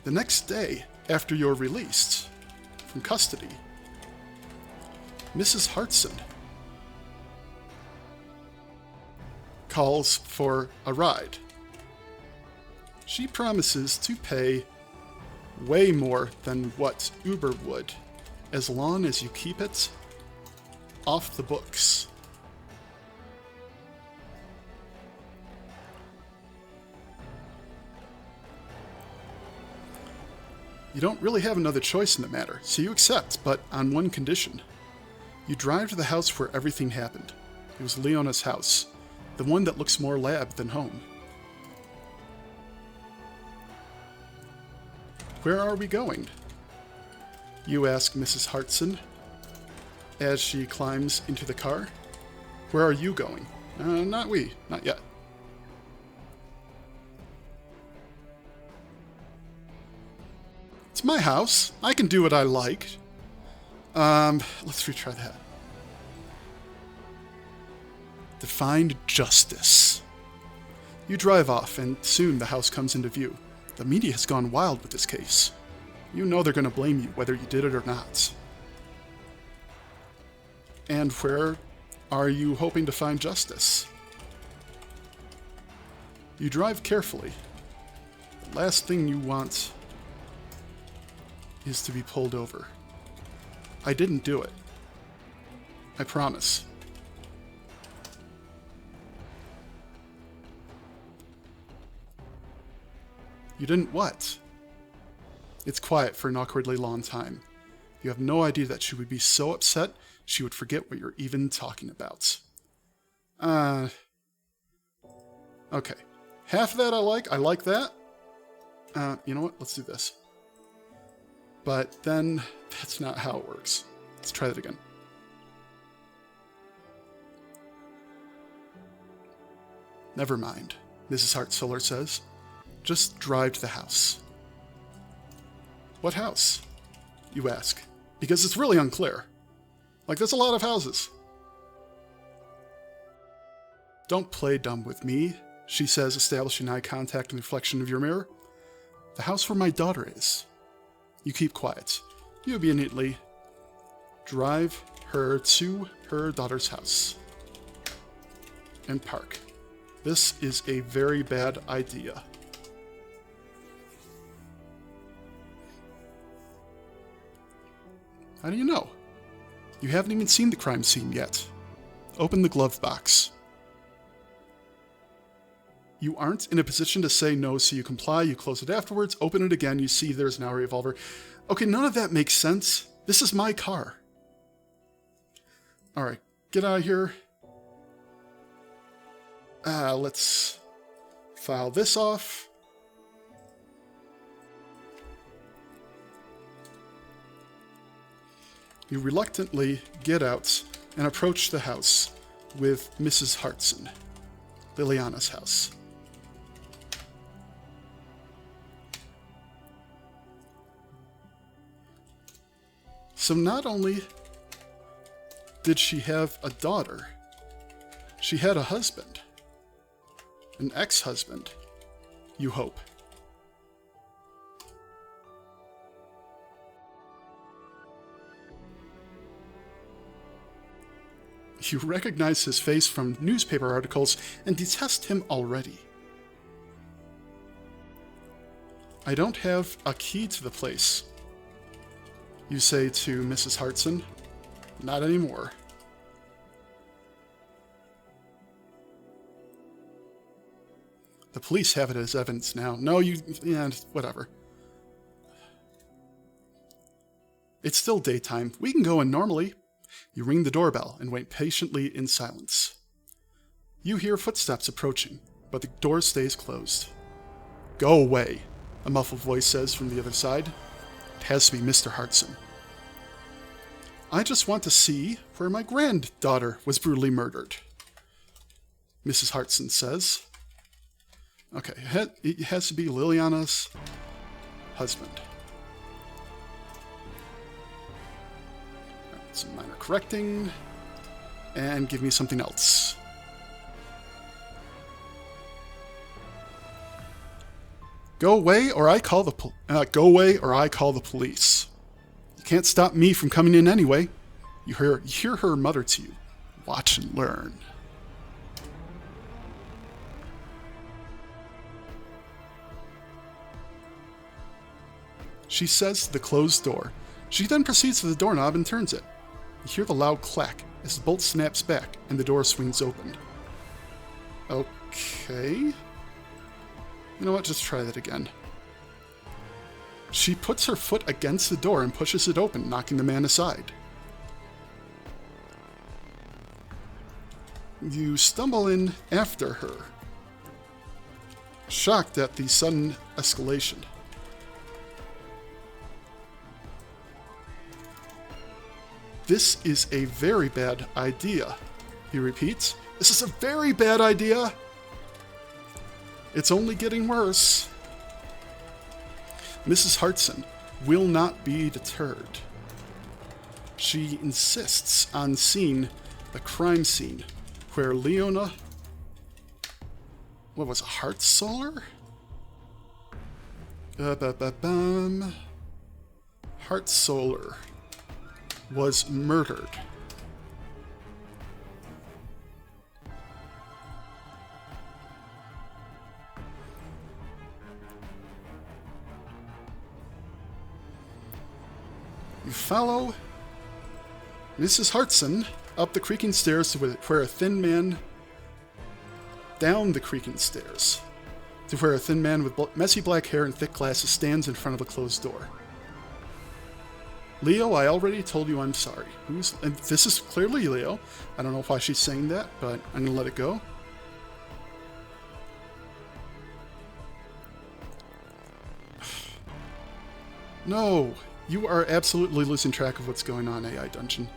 The next day, after you're released from custody, Mrs. Hartson calls for a ride. She promises to pay way more than what Uber would, as long as you keep it off the books. You don't really have another choice in the matter, so you accept, but on one condition. You drive to the house where everything happened. It was Leona's house, the one that looks more lab than home. Where are we going? You ask Mrs. Hartson as she climbs into the car. Where are you going? Not we. Not yet. It's my house. I can do what I like. Let's retry that. Define justice. You drive off, and soon the house comes into view. The media has gone wild with this case. You know they're going to blame you, whether you did it or not. And where are you hoping to find justice? You drive carefully. The last thing you want is to be pulled over. I didn't do it. I promise. You didn't what? It's quiet for an awkwardly long time. You have no idea that she would be so upset she would forget what you're even talking about. Okay. Half of that I like. I like that. You know what? Let's do this. But then, that's not how it works. Let's try that again. Never mind, Mrs. Hartsolar says. Just drive to the house. What house? You ask. Because it's really unclear. Like, there's a lot of houses. Don't play dumb with me, she says, establishing eye contact in the reflection of your mirror. The house where my daughter is. You keep quiet. You obediently drive her to her daughter's house and park. This is a very bad idea. How do you know? You haven't even seen the crime scene yet. Open the glove box. You aren't in a position to say no, so you comply, you close it afterwards, open it again, you see there's now a revolver. Okay, none of that makes sense. This is my car. Alright, get out of here. Let's file this off. You reluctantly get out and approach the house with Mrs. Hartson, Liliana's house. So not only did she have a daughter, she had a husband. An ex-husband, you hope. You recognize his face from newspaper articles and detest him already. I don't have a key to the place, you say to Mrs. Hartson. Not anymore. The police have it as evidence now. No, whatever. It's still daytime. We can go in normally. You ring the doorbell and wait patiently in silence. You hear footsteps approaching, but the door stays closed. Go away, a muffled voice says from the other side. It has to be Mr. Hartson. I just want to see where my granddaughter was brutally murdered, Mrs. Hartson says. Okay, it has to be Liliana's husband. Right, some minor correcting, and give me something else. Go away, or I call the police. You can't stop me from coming in anyway. You hear her mutter to you. Watch and learn. She says the closed door. She then proceeds to the doorknob and turns it. You hear the loud clack as the bolt snaps back and the door swings open. Okay. You know what? Just try that again. She puts her foot against the door and pushes it open, knocking the man aside. You stumble in after her, shocked at the sudden escalation. This is a very bad idea, he repeats. This is a very bad idea. It's only getting worse. Mrs. Hartson will not be deterred. She insists on seeing the crime scene where Leona, what was it, Heart Solar? Heart Solar was murdered. You follow Mrs. Hartson up the creaking stairs to where a thin man, down the creaking stairs to where a thin man with messy black hair and thick glasses stands in front of a closed door. Leo, I already told you I'm sorry. And this is clearly Leo. I don't know why she's saying that, but I'm going to let it go. No, you are absolutely losing track of what's going on, AI Dungeon.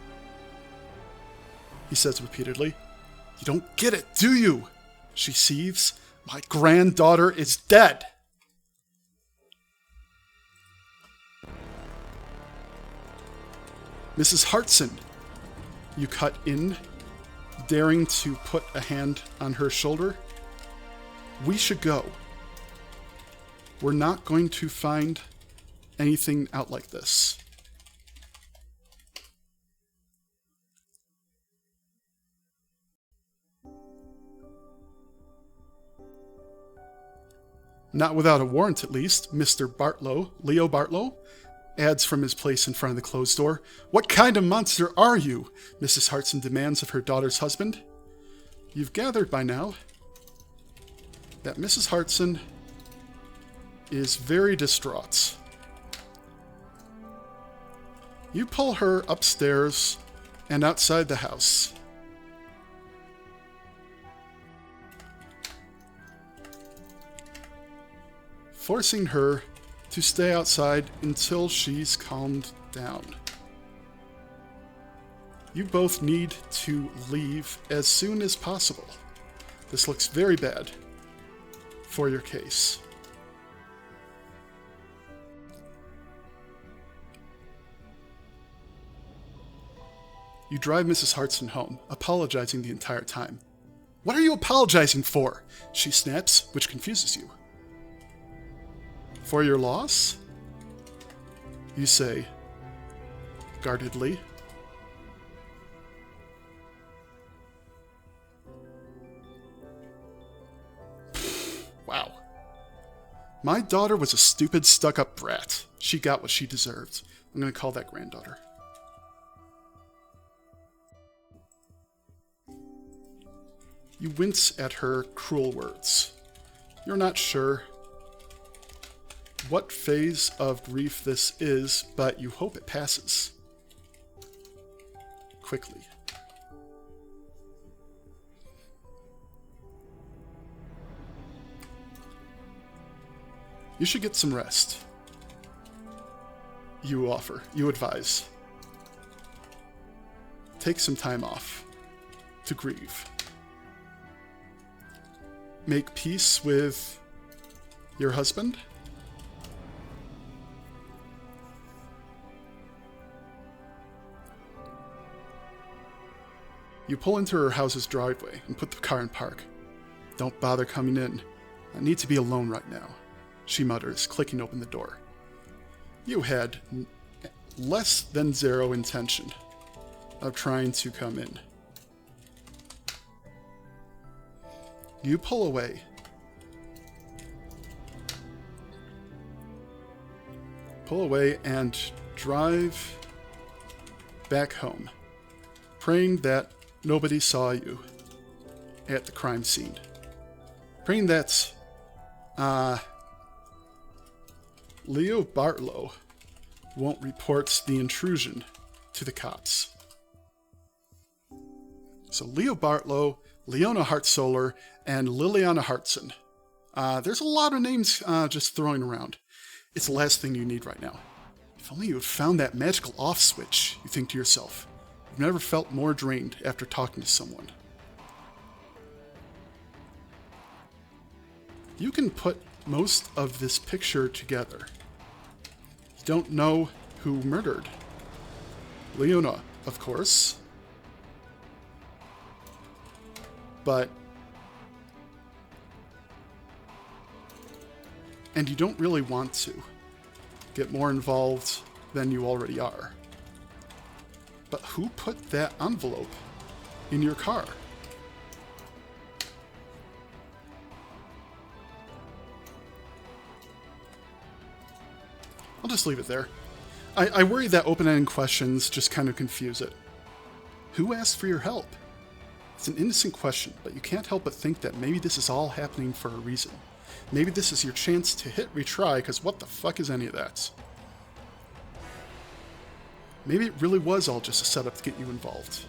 He says repeatedly. You don't get it, do you? She seethes. My granddaughter is dead. Mrs. Hartson, you cut in, daring to put a hand on her shoulder. We should go. We're not going to find anything out like this. Not without a warrant, at least, Mr. Bartlow, Leo Bartlow, adds from his place in front of the closed door. What kind of monster are you? Mrs. Hartson demands of her daughter's husband. You've gathered by now that Mrs. Hartson is very distraught. You pull her upstairs and outside the house. Forcing her to stay outside until she's calmed down. You both need to leave as soon as possible. This looks very bad for your case. You drive Mrs. Hartson home, apologizing the entire time. What are you apologizing for? She snaps, which confuses you. For your loss? You say, guardedly. Wow. My daughter was a stupid, stuck-up brat. She got what she deserved. I'm going to call that granddaughter. You wince at her cruel words. You're not sure what phase of grief this is, but you hope it passes quickly. You should get some rest. You advise. Take some time off to grieve. Make peace with your husband. You pull into her house's driveway and put the car in park. Don't bother coming in. I need to be alone right now, she mutters, clicking open the door. You had less than zero intention of trying to come in. You pull away. pull away and drive back home, praying that nobody saw you at the crime scene. Praying that Leo Bartlow won't report the intrusion to the cops. So Leo Bartlow, Leona Hartsolar, and Liliana Hartson. There's a lot of names just throwing around. It's the last thing you need right now. If only you had found that magical off switch, you think to yourself. You've never felt more drained after talking to someone. You can put most of this picture together. You don't know who murdered Leona, of course. And you don't really want to get more involved than you already are. But who put that envelope in your car? I'll just leave it there. I worry that open-ended questions just kind of confuse it. Who asked for your help? It's an innocent question, but you can't help but think that maybe this is all happening for a reason. Maybe this is your chance to hit retry, because what the fuck is any of that? Maybe it really was all just a setup to get you involved.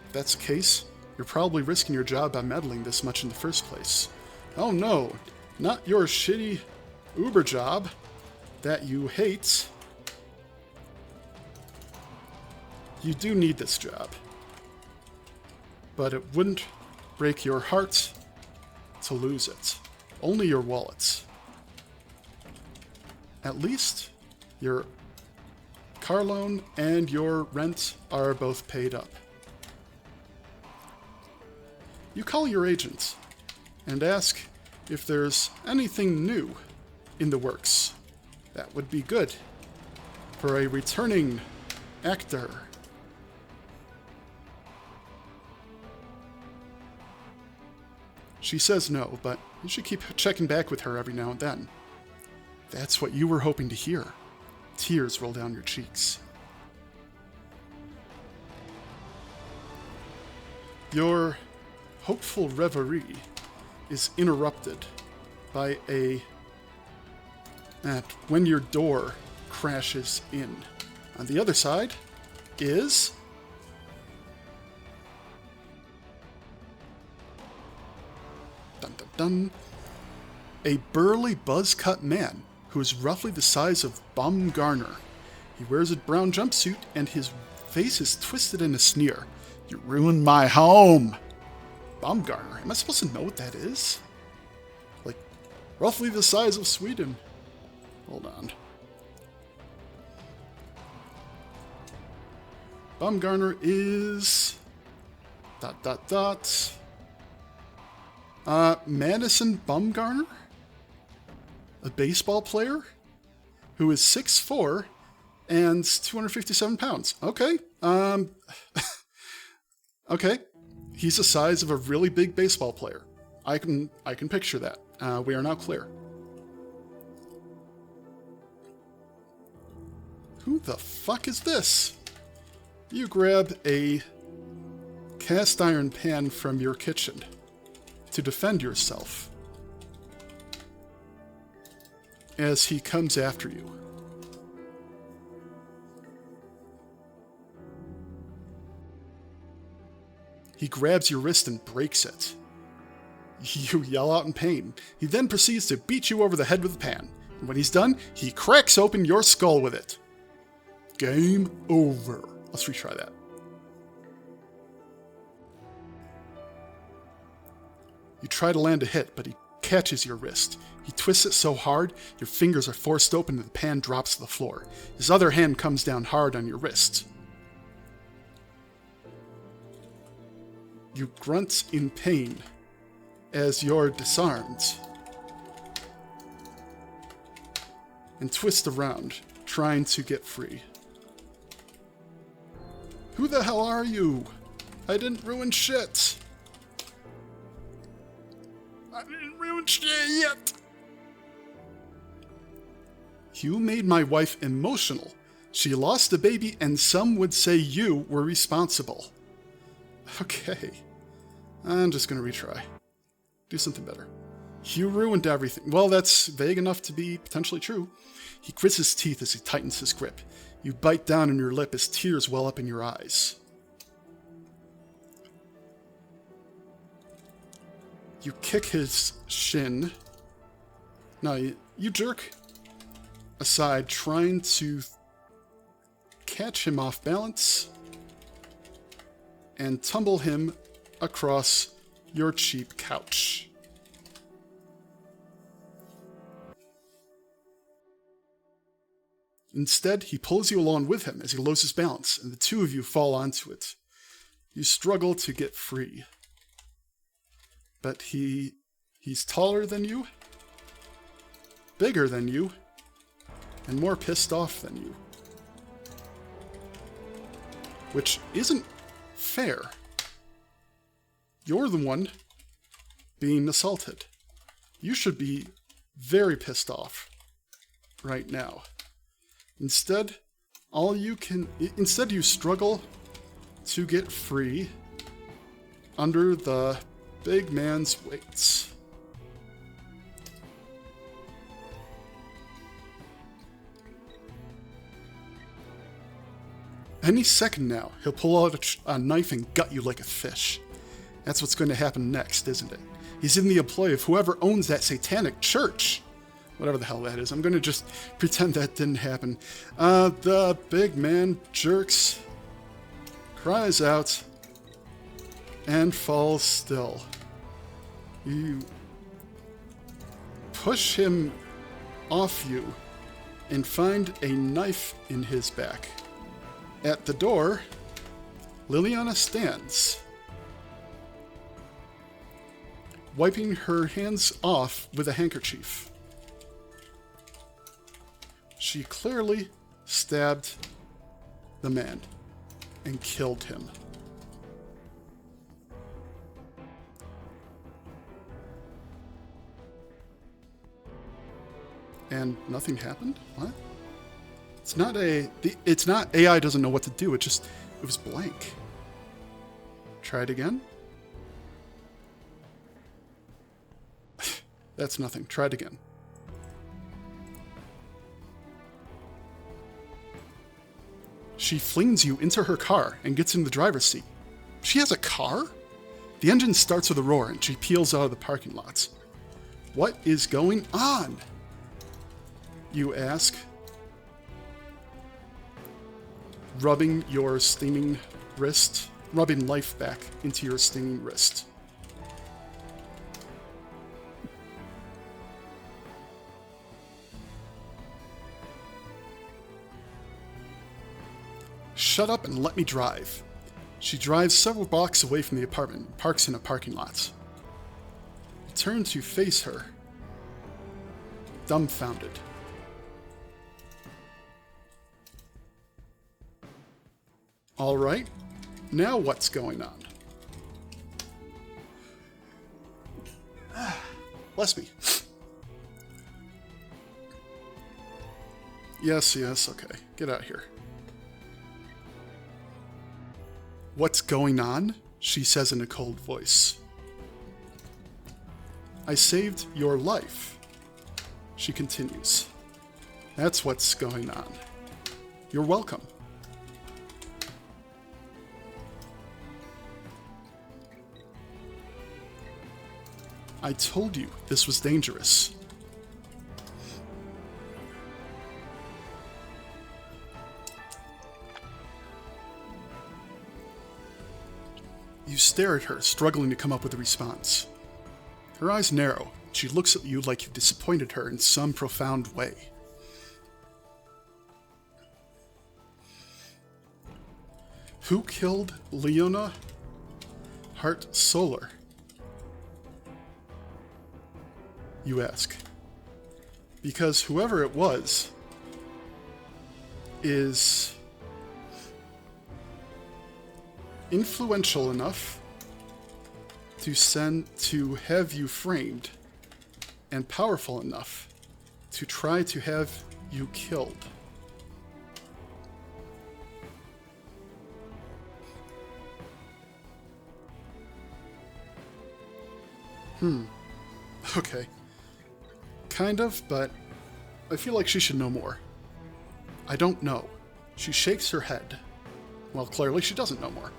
If that's the case, you're probably risking your job by meddling this much in the first place. Oh no, not your shitty Uber job that you hate. You do need this job. But it wouldn't break your heart to lose it. Only your wallet. At least your car loan and your rent are both paid up. You call your agent and ask if there's anything new in the works. That would be good for a returning actor. She says no, but you should keep checking back with her every now and then. That's what you were hoping to hear. Tears roll down your cheeks. Your hopeful reverie is interrupted by when your door crashes in. On the other side is a burly, buzz-cut man who is roughly the size of Baumgartner. He wears a brown jumpsuit and his face is twisted in a sneer. You ruined my home! Baumgartner? Am I supposed to know what that is? Like, roughly the size of Sweden. Hold on. Baumgartner is... ... Madison Bumgarner? A baseball player who is 6'4" and 257 pounds. Okay. Okay. He's the size of a really big baseball player. I can picture that. We are now clear. Who the fuck is this? You grab a cast iron pan from your kitchen to defend yourself as he comes after you. He grabs your wrist and breaks it. You yell out in pain. He then proceeds to beat you over the head with the pan. And when he's done, he cracks open your skull with it. Game over. Let's retry that. You try to land a hit, but he catches your wrist. He twists it so hard, your fingers are forced open and the pan drops to the floor. His other hand comes down hard on your wrist. You grunt in pain as you're disarmed and twist around, trying to get free. Who the hell are you? I didn't ruin shit. I didn't ruin shit yet. You made my wife emotional. She lost a baby, and some would say you were responsible. Okay. I'm just going to retry. Do something better. You ruined everything. Well, that's vague enough to be potentially true. He grits his teeth as he tightens his grip. You bite down on your lip as tears well up in your eyes. You kick his shin. No, you jerk aside, trying to catch him off balance and tumble him across your cheap couch. Instead, he pulls you along with him as he loses balance, and the two of you fall onto it. You struggle to get free. But he's taller than you, bigger than you, and more pissed off than you. Which isn't fair. You're the one being assaulted. You should be very pissed off right now. Instead, you struggle to get free under the big man's weights. Any second now, he'll pull out a knife and gut you like a fish. That's what's going to happen next, isn't it? He's in the employ of whoever owns that satanic church. Whatever the hell that is. I'm going to just pretend that didn't happen. The big man jerks, cries out, and falls still. You push him off you and find a knife in his back. At the door, Liliana stands, wiping her hands off with a handkerchief. She clearly stabbed the man and killed him. And nothing happened? What? It's not AI doesn't know what to do. It was blank. Try it again. That's nothing. Try it again. She flings you into her car and gets in the driver's seat. She has a car? The engine starts with a roar and she peels out of the parking lot. What is going on? You ask, rubbing your stinging wrist, rubbing life back into your stinging wrist. Shut up and let me drive. She drives several blocks away from the apartment and parks in a parking lot. You turn to face her, dumbfounded. All right, now what's going on? Bless me. Yes, okay. Get out of here. What's going on? She says in a cold voice. I saved your life. She continues. That's what's going on. You're welcome. I told you this was dangerous. You stare at her, struggling to come up with a response. Her eyes narrow. She looks at you like you've disappointed her in some profound way. Who killed Leona Hart Solar? You ask. Because whoever it was is influential enough to have you framed and powerful enough to try to have you killed. Okay. Kind of, but I feel like she should know more. I don't know. She shakes her head. Well, clearly she doesn't know more.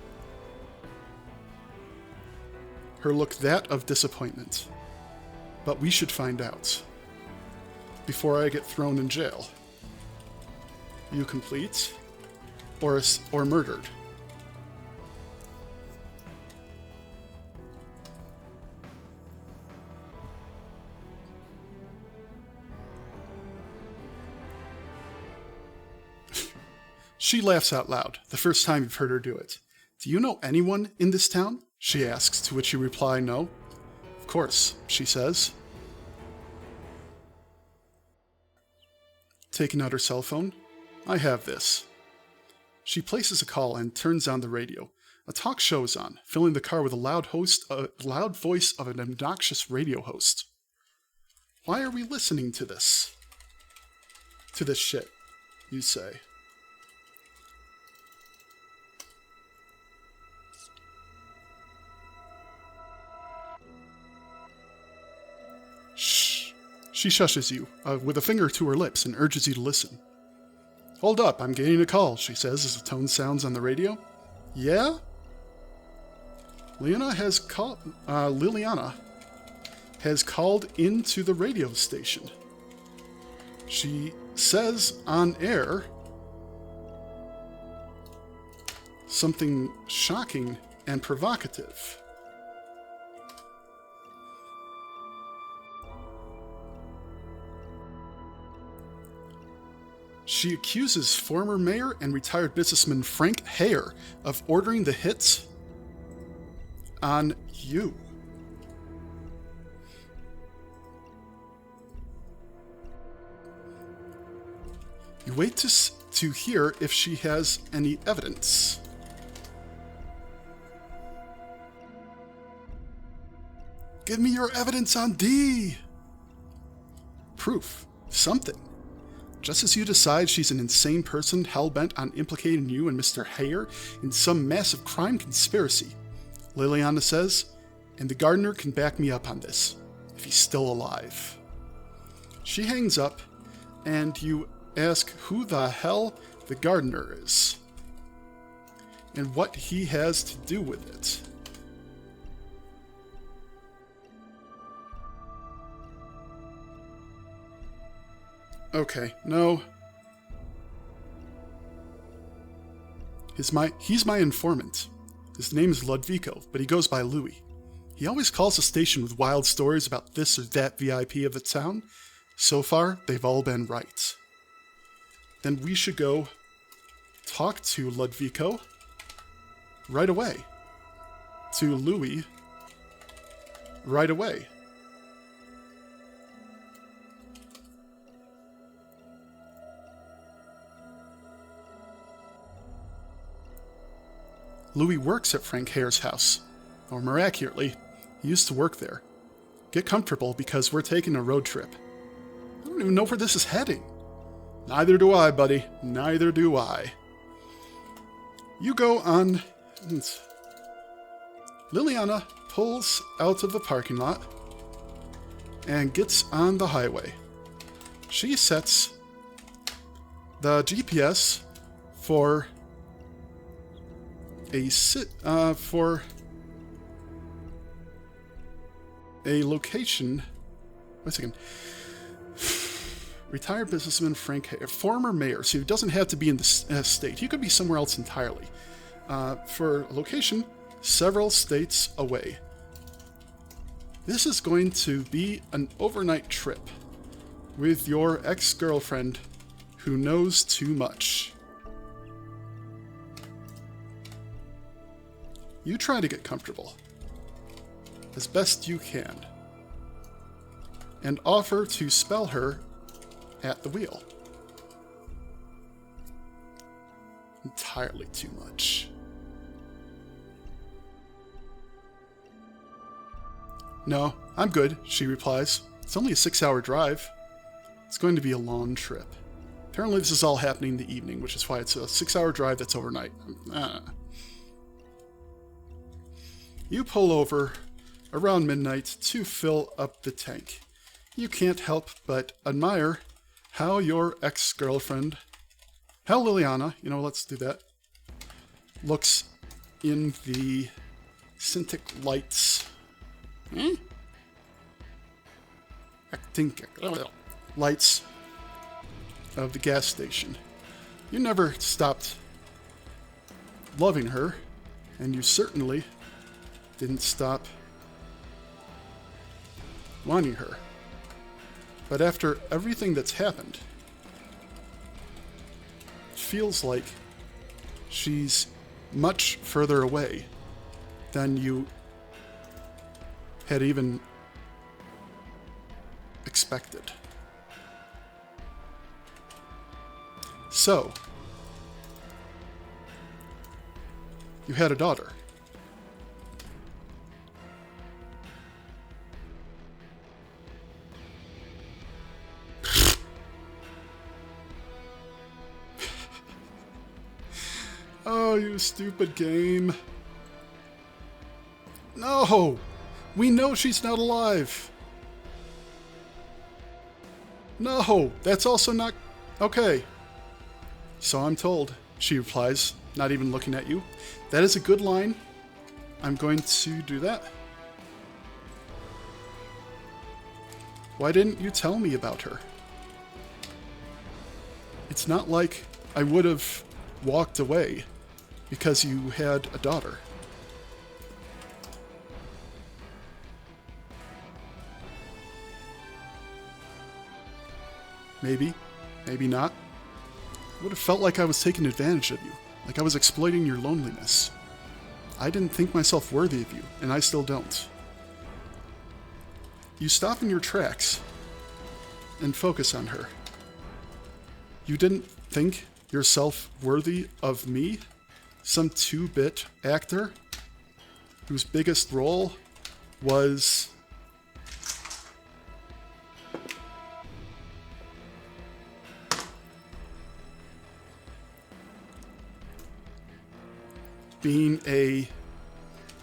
Her look that of disappointment. But we should find out. Before I get thrown in jail. You complete? Or murdered? She laughs out loud, the first time you've heard her do it. Do you know anyone in this town? She asks, to which you reply no. Of course, she says. Taking out her cell phone. I have this. She places a call and turns on the radio. A talk show is on, filling the car with a loud voice of an obnoxious radio host. Why are we listening to this? To this shit, you say. Shh. She shushes you, with a finger to her lips, and urges you to listen. Hold up, I'm getting a call, she says as the tone sounds on the radio. Yeah? Liliana has called into the radio station. She says on air something shocking and provocative. She accuses former mayor and retired businessman Frank Hare of ordering the hits on you. You wait to hear if she has any evidence. Give me your evidence on D. Proof. Something. Just as you decide she's an insane person hell-bent on implicating you and Mr. Hare in some massive crime conspiracy, Liliana says, and the gardener can back me up on this, if he's still alive. She hangs up, and you ask who the hell the gardener is, and what he has to do with it. Okay, no. He's my informant. His name is Ludvico, but he goes by Louis. He always calls the station with wild stories about this or that VIP of the town. So far, they've all been right. Then we should go talk to Ludvico right away. To Louis right away. Louis works at Frank Hare's house. Or more accurately, he used to work there. Get comfortable because we're taking a road trip. I don't even know where this is heading. Neither do I, buddy. Neither do I. You go on. Liliana pulls out of the parking lot and gets on the highway. She sets the GPS for for a location. Wait a second. Retired businessman Frank Hare, former mayor, so he doesn't have to be in the state. He could be somewhere else entirely. For a location several states away. This is going to be an overnight trip with your ex-girlfriend who knows too much. You try to get comfortable as best you can and offer to spell her at the wheel. Entirely too much. No, I'm good, she replies. It's only a 6-hour drive. It's going to be a long trip. Apparently this is all happening in the evening, which is why it's a 6-hour drive that's overnight. You pull over around midnight to fill up the tank. You can't help but admire how your ex-girlfriend, how Liliana, let's do that, looks in the Cintiq lights. Lights of the gas station. You never stopped loving her, and you certainly didn't stop wanting her. But after everything that's happened, it feels like she's much further away than you had even expected. So, you had a daughter. Oh, you stupid game. No! We know she's not alive. No, that's also not... Okay. So I'm told, she replies, not even looking at you. That is a good line. I'm going to do that. Why didn't you tell me about her? It's not like I would have walked away because you had a daughter. Maybe, maybe not. It would have felt like I was taking advantage of you, like I was exploiting your loneliness. I didn't think myself worthy of you, and I still don't. You stop in your tracks and focus on her. You didn't think yourself worthy of me, some 2-bit actor whose biggest role was being a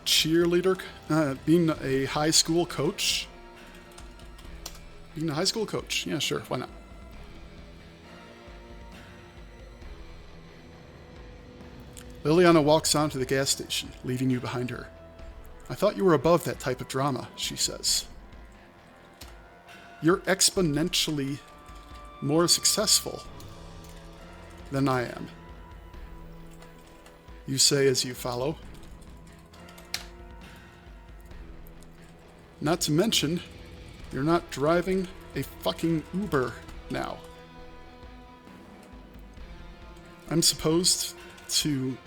cheerleader, being a high school coach. Being a high school coach. Yeah, sure, why not? Liliana walks onto the gas station, leaving you behind her. I thought you were above that type of drama, she says. You're exponentially more successful than I am, you say as you follow. Not to mention, you're not driving a fucking Uber now. I'm supposed to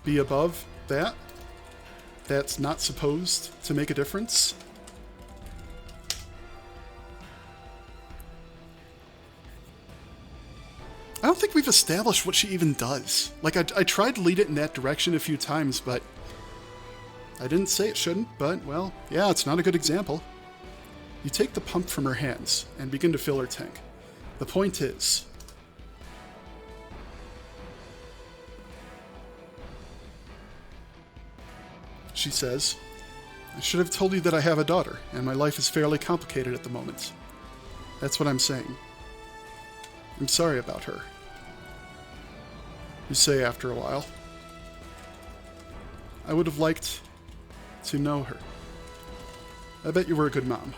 be above that? That's not supposed to make a difference? I don't think we've established what she even does. Like, I tried to lead it in that direction a few times, but I didn't say it shouldn't, but, well, yeah, it's not a good example. You take the pump from her hands and begin to fill her tank. The point is, she says, I should have told you that I have a daughter, and my life is fairly complicated at the moment. That's what I'm saying. I'm sorry about her. You say after a while. I would have liked to know her. I bet you were a good mom.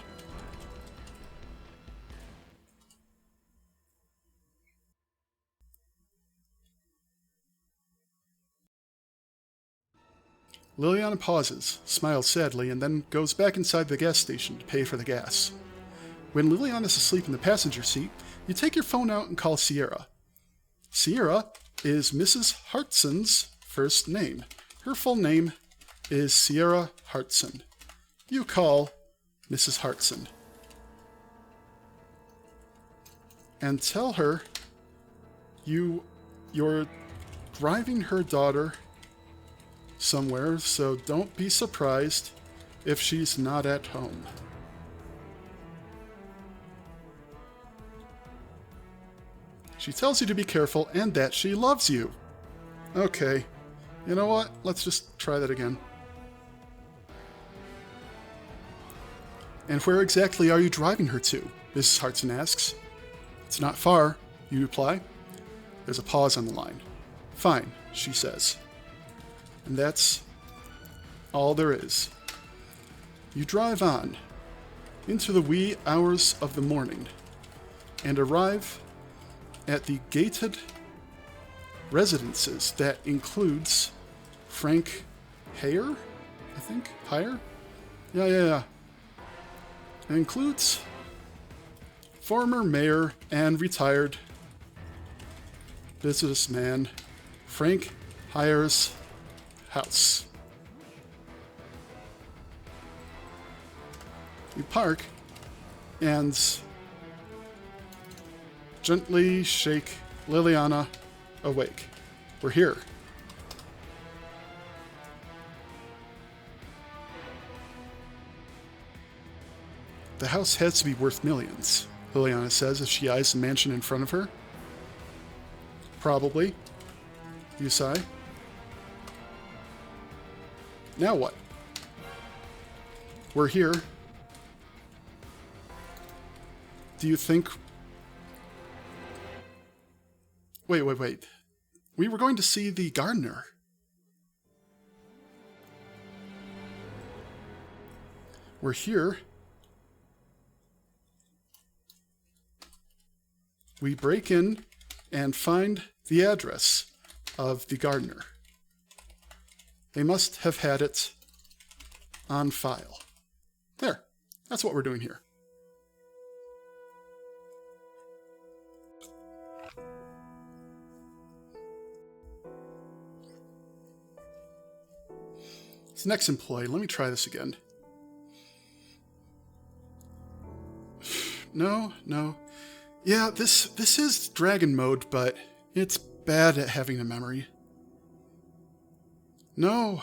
Liliana pauses, smiles sadly, and then goes back inside the gas station to pay for the gas. When Liliana's asleep in the passenger seat, you take your phone out and call Sierra. Sierra is Mrs. Hartson's first name. Her full name is Sierra Hartson. You call Mrs. Hartson and tell her you're driving her daughter somewhere, so don't be surprised if she's not at home. She tells you to be careful and that she loves you. Okay. You know what? Let's just try that again. And where exactly are you driving her to? Mrs. Hartson asks. It's not far, you reply. There's a pause on the line. Fine, she says. And that's all there is. You drive on into the wee hours of the morning and arrive at the gated residences that includes Frank Hayer, I think? Hayer? Yeah. It includes former mayor and retired businessman Frank Hayer's house. You park and gently shake Liliana awake. We're here. The house has to be worth millions, Liliana says as she eyes the mansion in front of her. Probably. You sigh. Now what? We're here. Do you think... Wait. We were going to see the gardener. We're here. We break in and find the address of the gardener. They must have had it on file. There. That's what we're doing here. This next employee, let me try this again. No. Yeah, this is dragon mode, but it's bad at having a memory. No.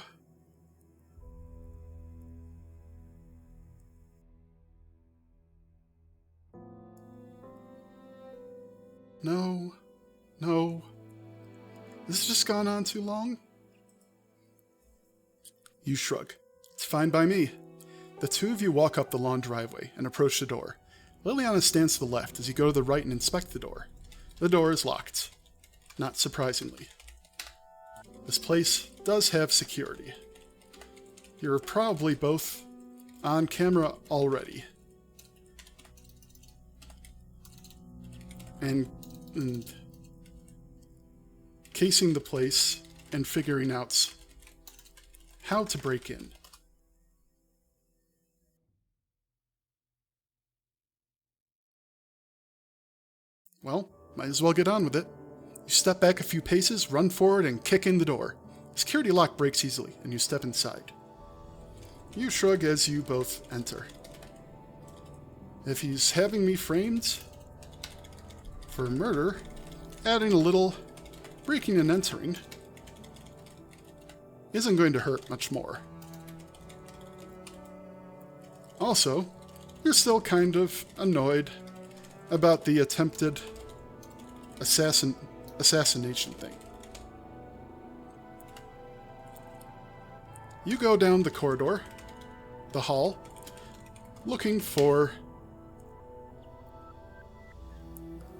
This has just gone on too long? You shrug. It's fine by me. The two of you walk up the long driveway and approach the door. Liliana stands to the left as you go to the right and inspect the door. The door is locked. Not surprisingly. This place does have security. You're probably both on camera already. And casing the place and figuring out how to break in. Well, might as well get on with it. You step back a few paces, run forward, and kick in the door. The security lock breaks easily, and you step inside. You shrug as you both enter. If he's having me framed for murder, adding a little breaking and entering isn't going to hurt much more. Also, you're still kind of annoyed about the attempted assassination thing. You go down the corridor, the hall, looking for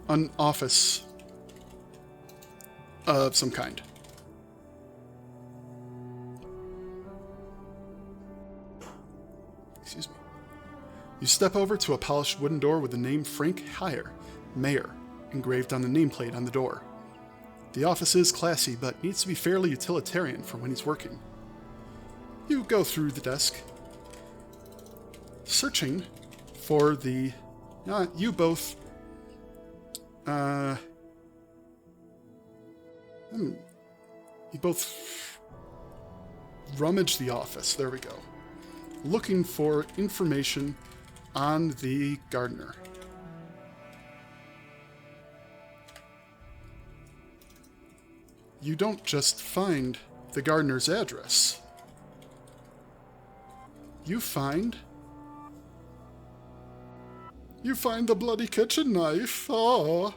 an office of some kind. Excuse me. You step over to a polished wooden door with the name Frank Hayer, Mayor, engraved on the nameplate on the door. The office is classy, but needs to be fairly utilitarian for when he's working. You go through the desk, searching for the... you both... You both rummage the office. There we go. Looking for information on the gardener. You don't just find the gardener's address. You find the bloody kitchen knife. Oh,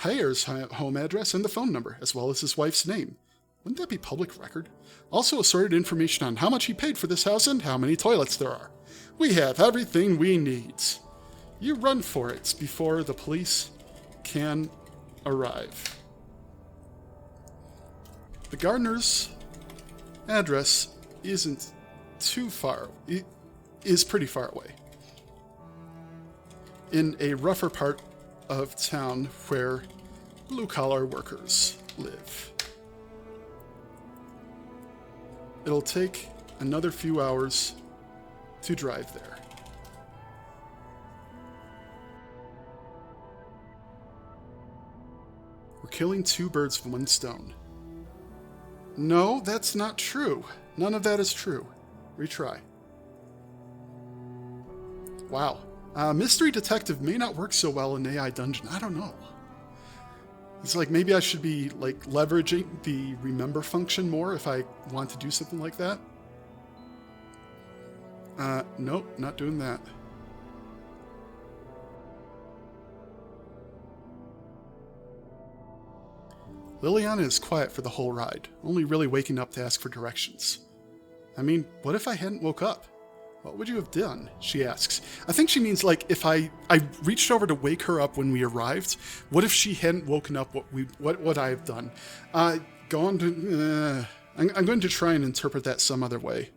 Hayer's home address and the phone number, as well as his wife's name. Wouldn't that be public record? Also assorted information on how much he paid for this house and how many toilets there are. We have everything we need. You run for it before the police can arrive. The gardener's address isn't too far. It is pretty far away. In a rougher part of town where blue-collar workers live. It'll take another few hours to drive there. We're killing two birds with one stone. No, that's not true. None of that is true. Retry. Wow. Mystery detective may not work so well in AI dungeon. I don't know. It's like maybe I should be like leveraging the remember function more if I want to do something like that. Nope, not doing that. Liliana is quiet for the whole ride, only really waking up to ask for directions. I mean, what if I hadn't woke up? What would you have done? She asks. I think she means like if I reached over to wake her up when we arrived. What if she hadn't woken up? What would I have done? I'm going to try and interpret that some other way.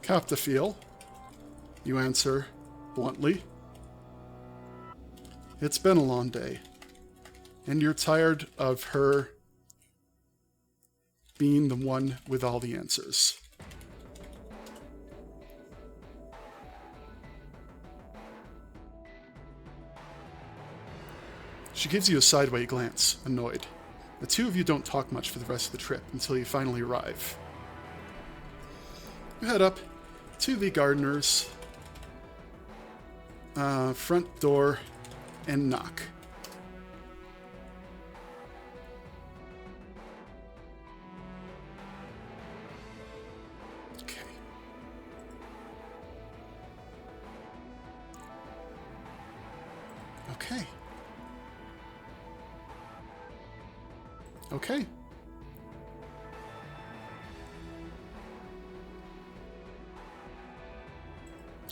Capta feel. You answer bluntly. It's been a long day, and you're tired of her being the one with all the answers. She gives you a sideway glance, annoyed. The two of you don't talk much for the rest of the trip until you finally arrive. You head up to the gardener's front door and knock. Okay. Okay. Okay.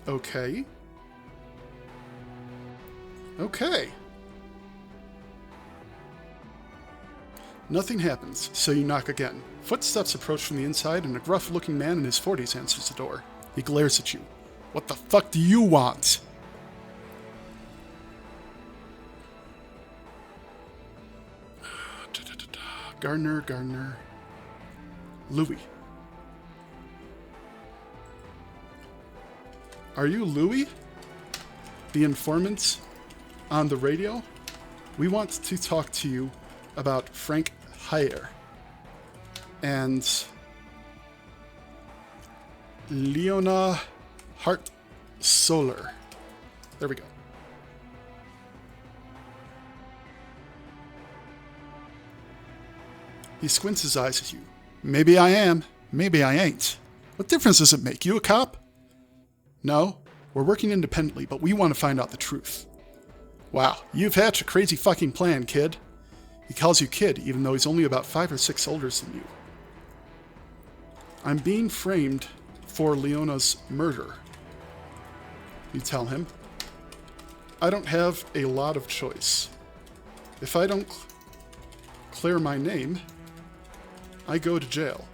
Okay. Okay. Nothing happens, so you knock again. Footsteps approach from the inside, and a gruff-looking man in his 40s answers the door. He glares at you. What the fuck do you want? Gardner. Louis. Are you Louis? The informant on the radio? We want to talk to you about Frank Hayer and Leona Hart Solar. There we go. He squints his eyes at you. Maybe I am, maybe I ain't. What difference does it make? You a cop? No, we're working independently, but we want to find out the truth. Wow, you've hatched a crazy fucking plan, kid. He calls you kid, even though he's only about 5 or 6 older than you. I'm being framed for Leona's murder. You tell him. I don't have a lot of choice. If I don't clear my name, I go to jail.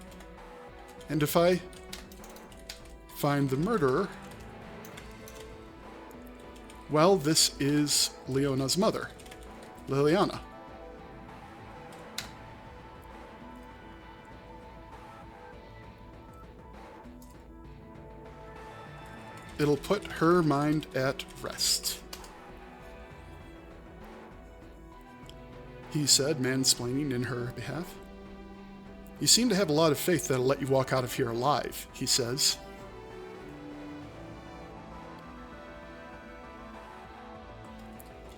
And if I find the murderer, well, this is Leona's mother, Liliana. It'll put her mind at rest. He said, mansplaining in her behalf. You seem to have a lot of faith that'll let you walk out of here alive, he says.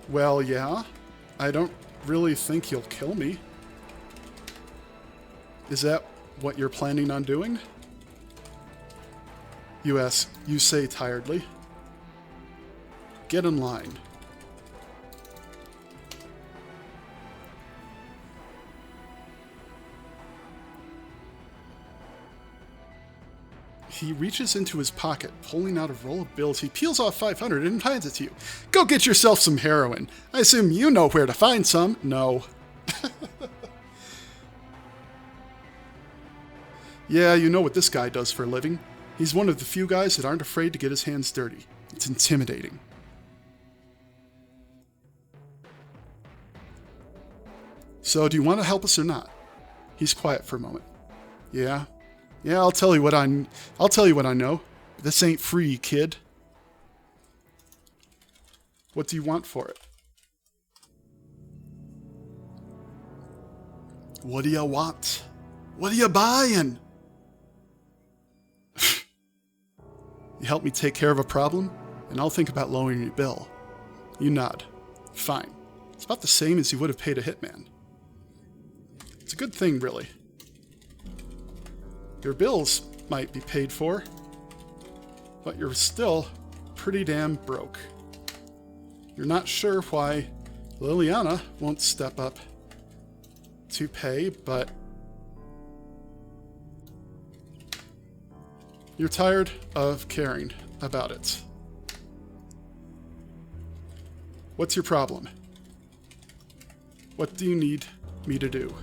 Well, yeah. I don't really think you'll kill me. Is that what you're planning on doing? You say tiredly. get in line. He reaches into his pocket, pulling out a roll of bills. He peels off 500 and hands it to you. Go get yourself some heroin. I assume you know where to find some. No. Yeah, you know what this guy does for a living. He's one of the few guys that aren't afraid to get his hands dirty. It's intimidating. So, do you want to help us or not? He's quiet for a moment. Yeah, I'll tell you what I know. This ain't free, kid. What do you want for it? What do you want? What are you buying? You help me take care of a problem, and I'll think about lowering your bill. You nod. Fine. It's about the same as you would have paid a hitman. It's a good thing, really. Your bills might be paid for, but you're still pretty damn broke. You're not sure why Liliana won't step up to pay, but you're tired of caring about it. What's your problem? What do you need me to do?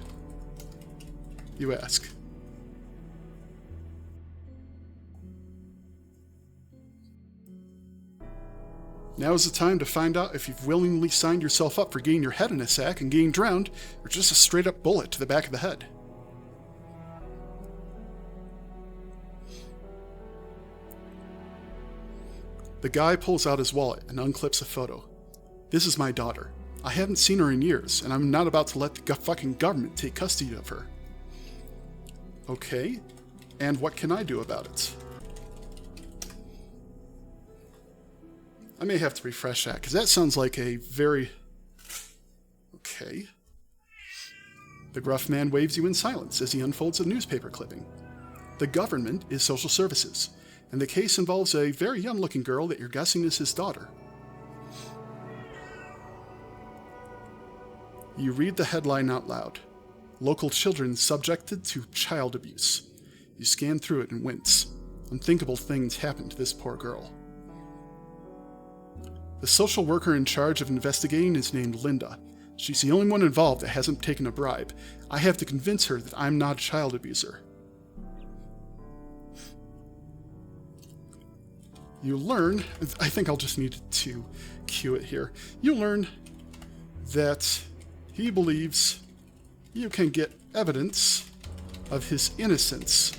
You ask. Now is the time to find out if you've willingly signed yourself up for getting your head in a sack and getting drowned, or just a straight-up bullet to the back of the head. The guy pulls out his wallet and unclips a photo. This is my daughter. I haven't seen her in years, and I'm not about to let the fucking government take custody of her. Okay, and what can I do about it? I may have to refresh that, because that sounds like a very... Okay. The gruff man waves you in silence as he unfolds a newspaper clipping. The government is social services, and the case involves a very young-looking girl that you're guessing is his daughter. You read the headline out loud. Local children subjected to child abuse. You scan through it and wince. Unthinkable things happen to this poor girl. The social worker in charge of investigating is named Linda. She's the only one involved that hasn't taken a bribe. I have to convince her that I'm not a child abuser. You learn, I think I'll just need to cue it here. You learn that he believes you can get evidence of his innocence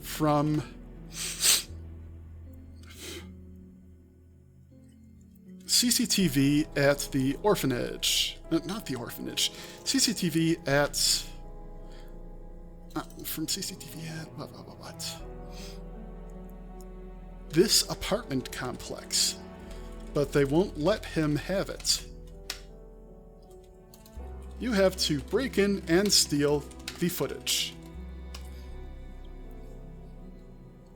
from CCTV at the orphanage. Not the orphanage. CCTV at... from CCTV at... What? This apartment complex. But they won't let him have it. You have to break in and steal the footage.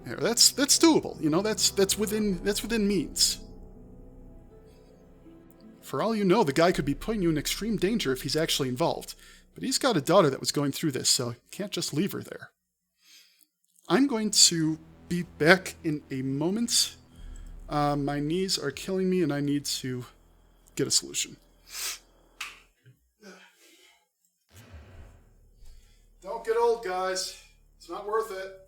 Yeah, that's doable. You know, that's within means. For all you know, the guy could be putting you in extreme danger if he's actually involved. But he's got a daughter that was going through this, so you can't just leave her there. I'm going to be back in a moment. My knees are killing me, and I need to get a solution. Don't get old, guys. It's not worth it.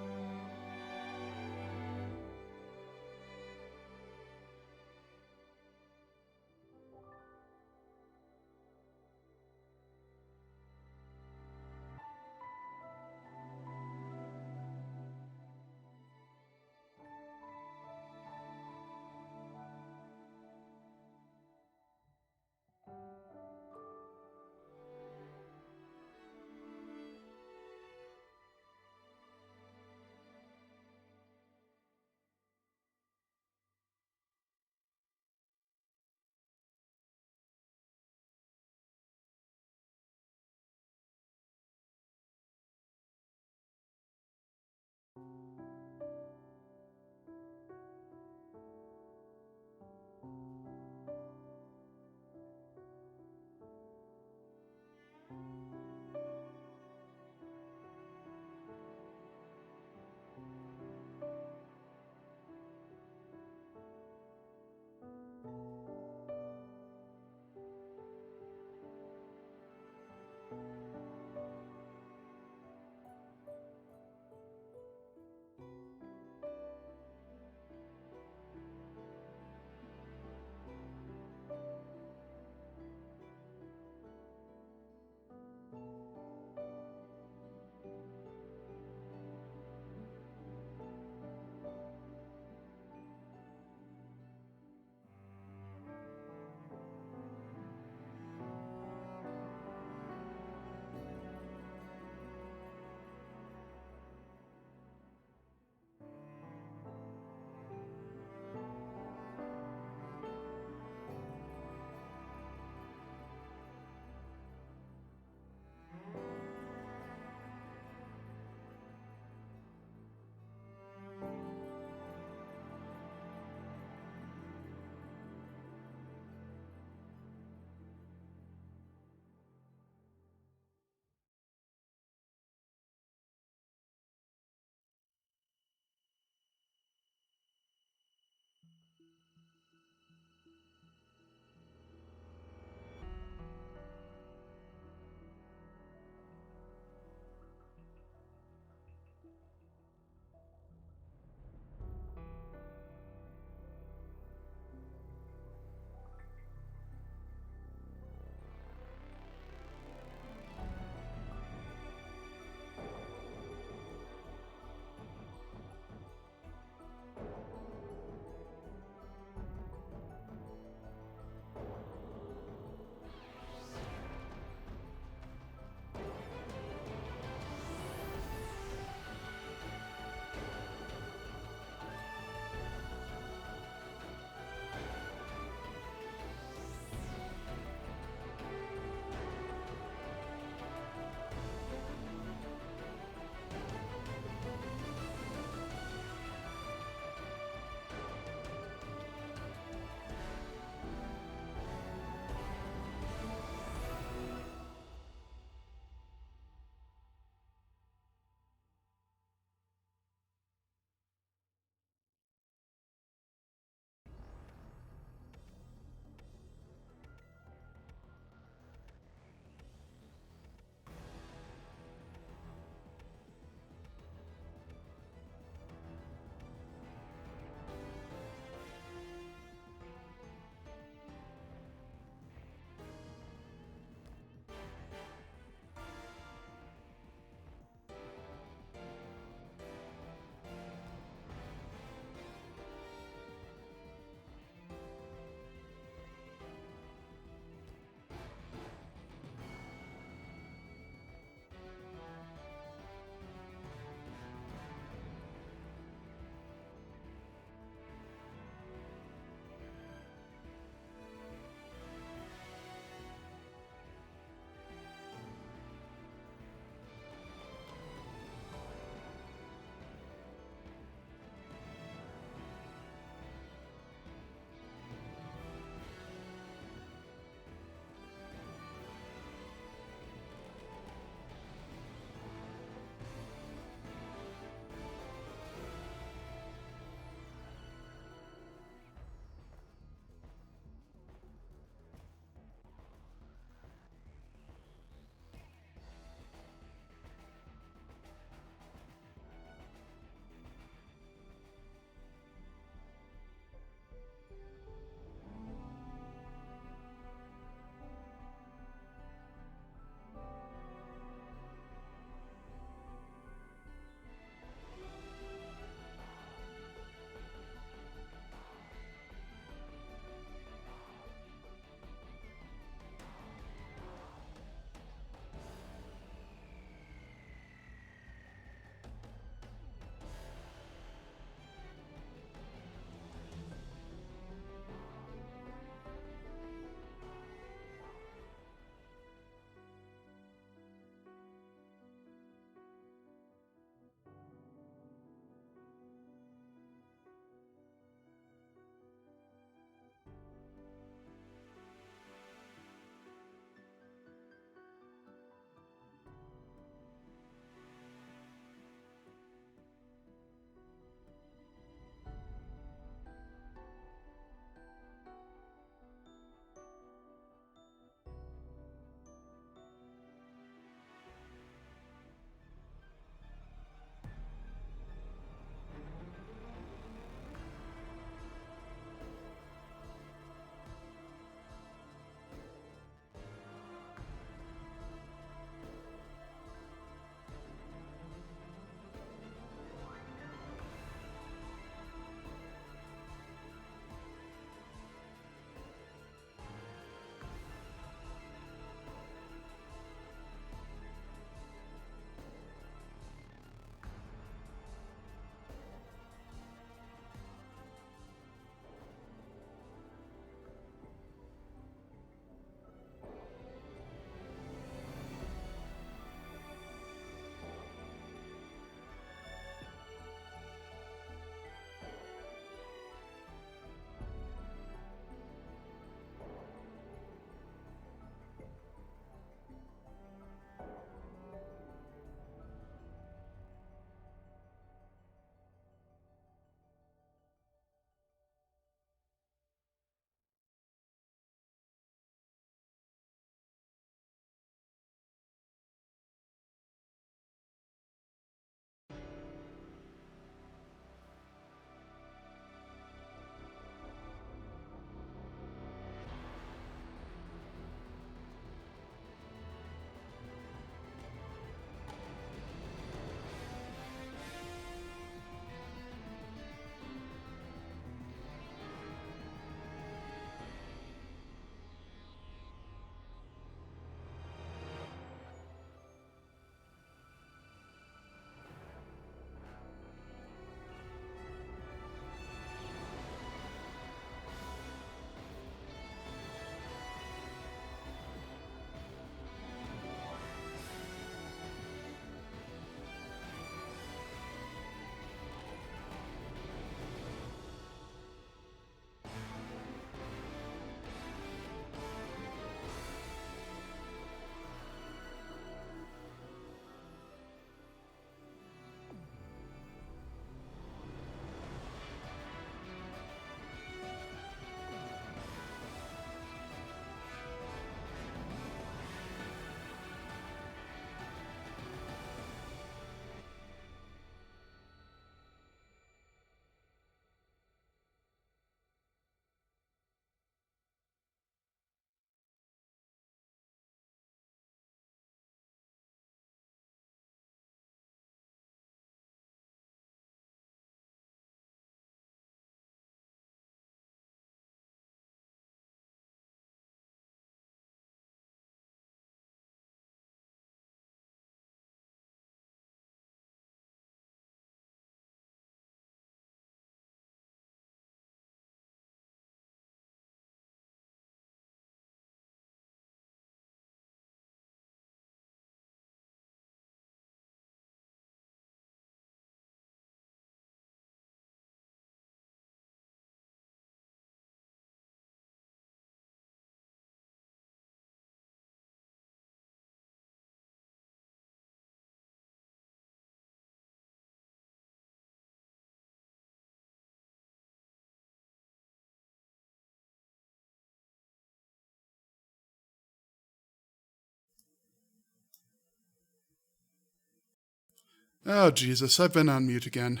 Oh, Jesus, I've been on mute again.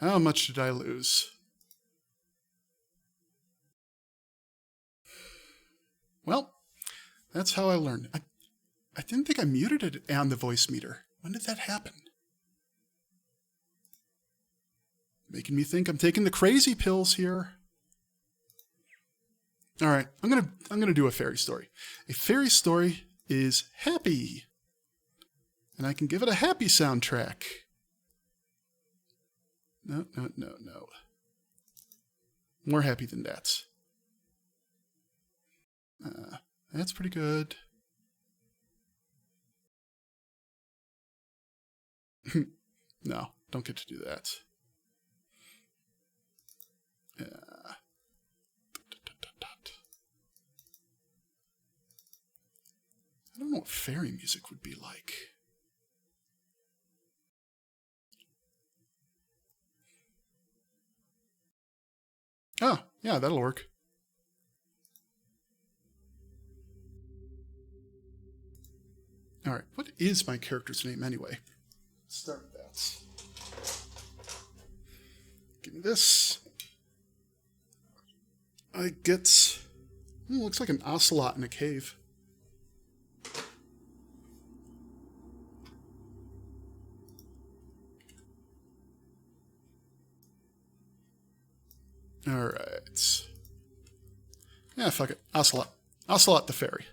How much did I lose? Well, that's how I learned. I didn't think I muted it on the voice meter. When did that happen? Making me think I'm taking the crazy pills here. All right, I'm gonna do a fairy story. A fairy story is happy, and I can give it a happy soundtrack. No. More happy than that. That's pretty good. No, don't get to do that. I don't know what fairy music would be like. Oh, yeah, that'll work. Alright, what is my character's name anyway? Let's start with that. Give me this. I get... looks like an ocelot in a cave. Alright. Yeah, fuck it. Ocelot. Ocelot the fairy.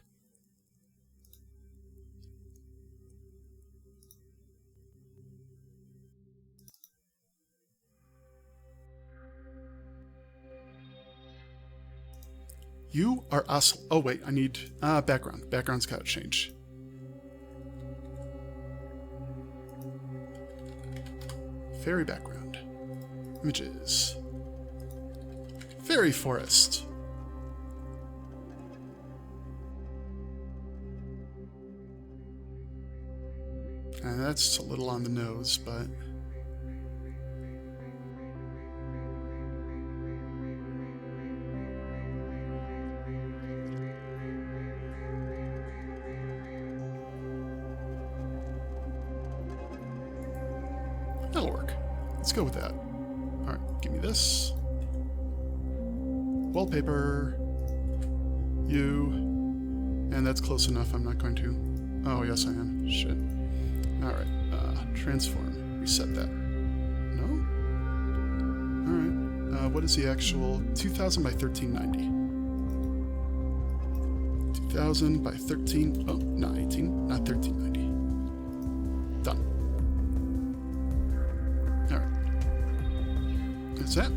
You are Ocelot. Oh, wait. I need background. Background's gotta change. Fairy background. Images. Fairy forest. And that's a little on the nose, but... that'll work. Let's go with that. Alright, give me this. Wallpaper. You. And that's close enough. I'm not going to. Oh, yes, I am. Shit. Alright. Transform. Reset that. No? Alright. What is the actual? 2000 by 1390. 2000 by 13. Oh, not 18. Not 1390. Done. Alright. That's that.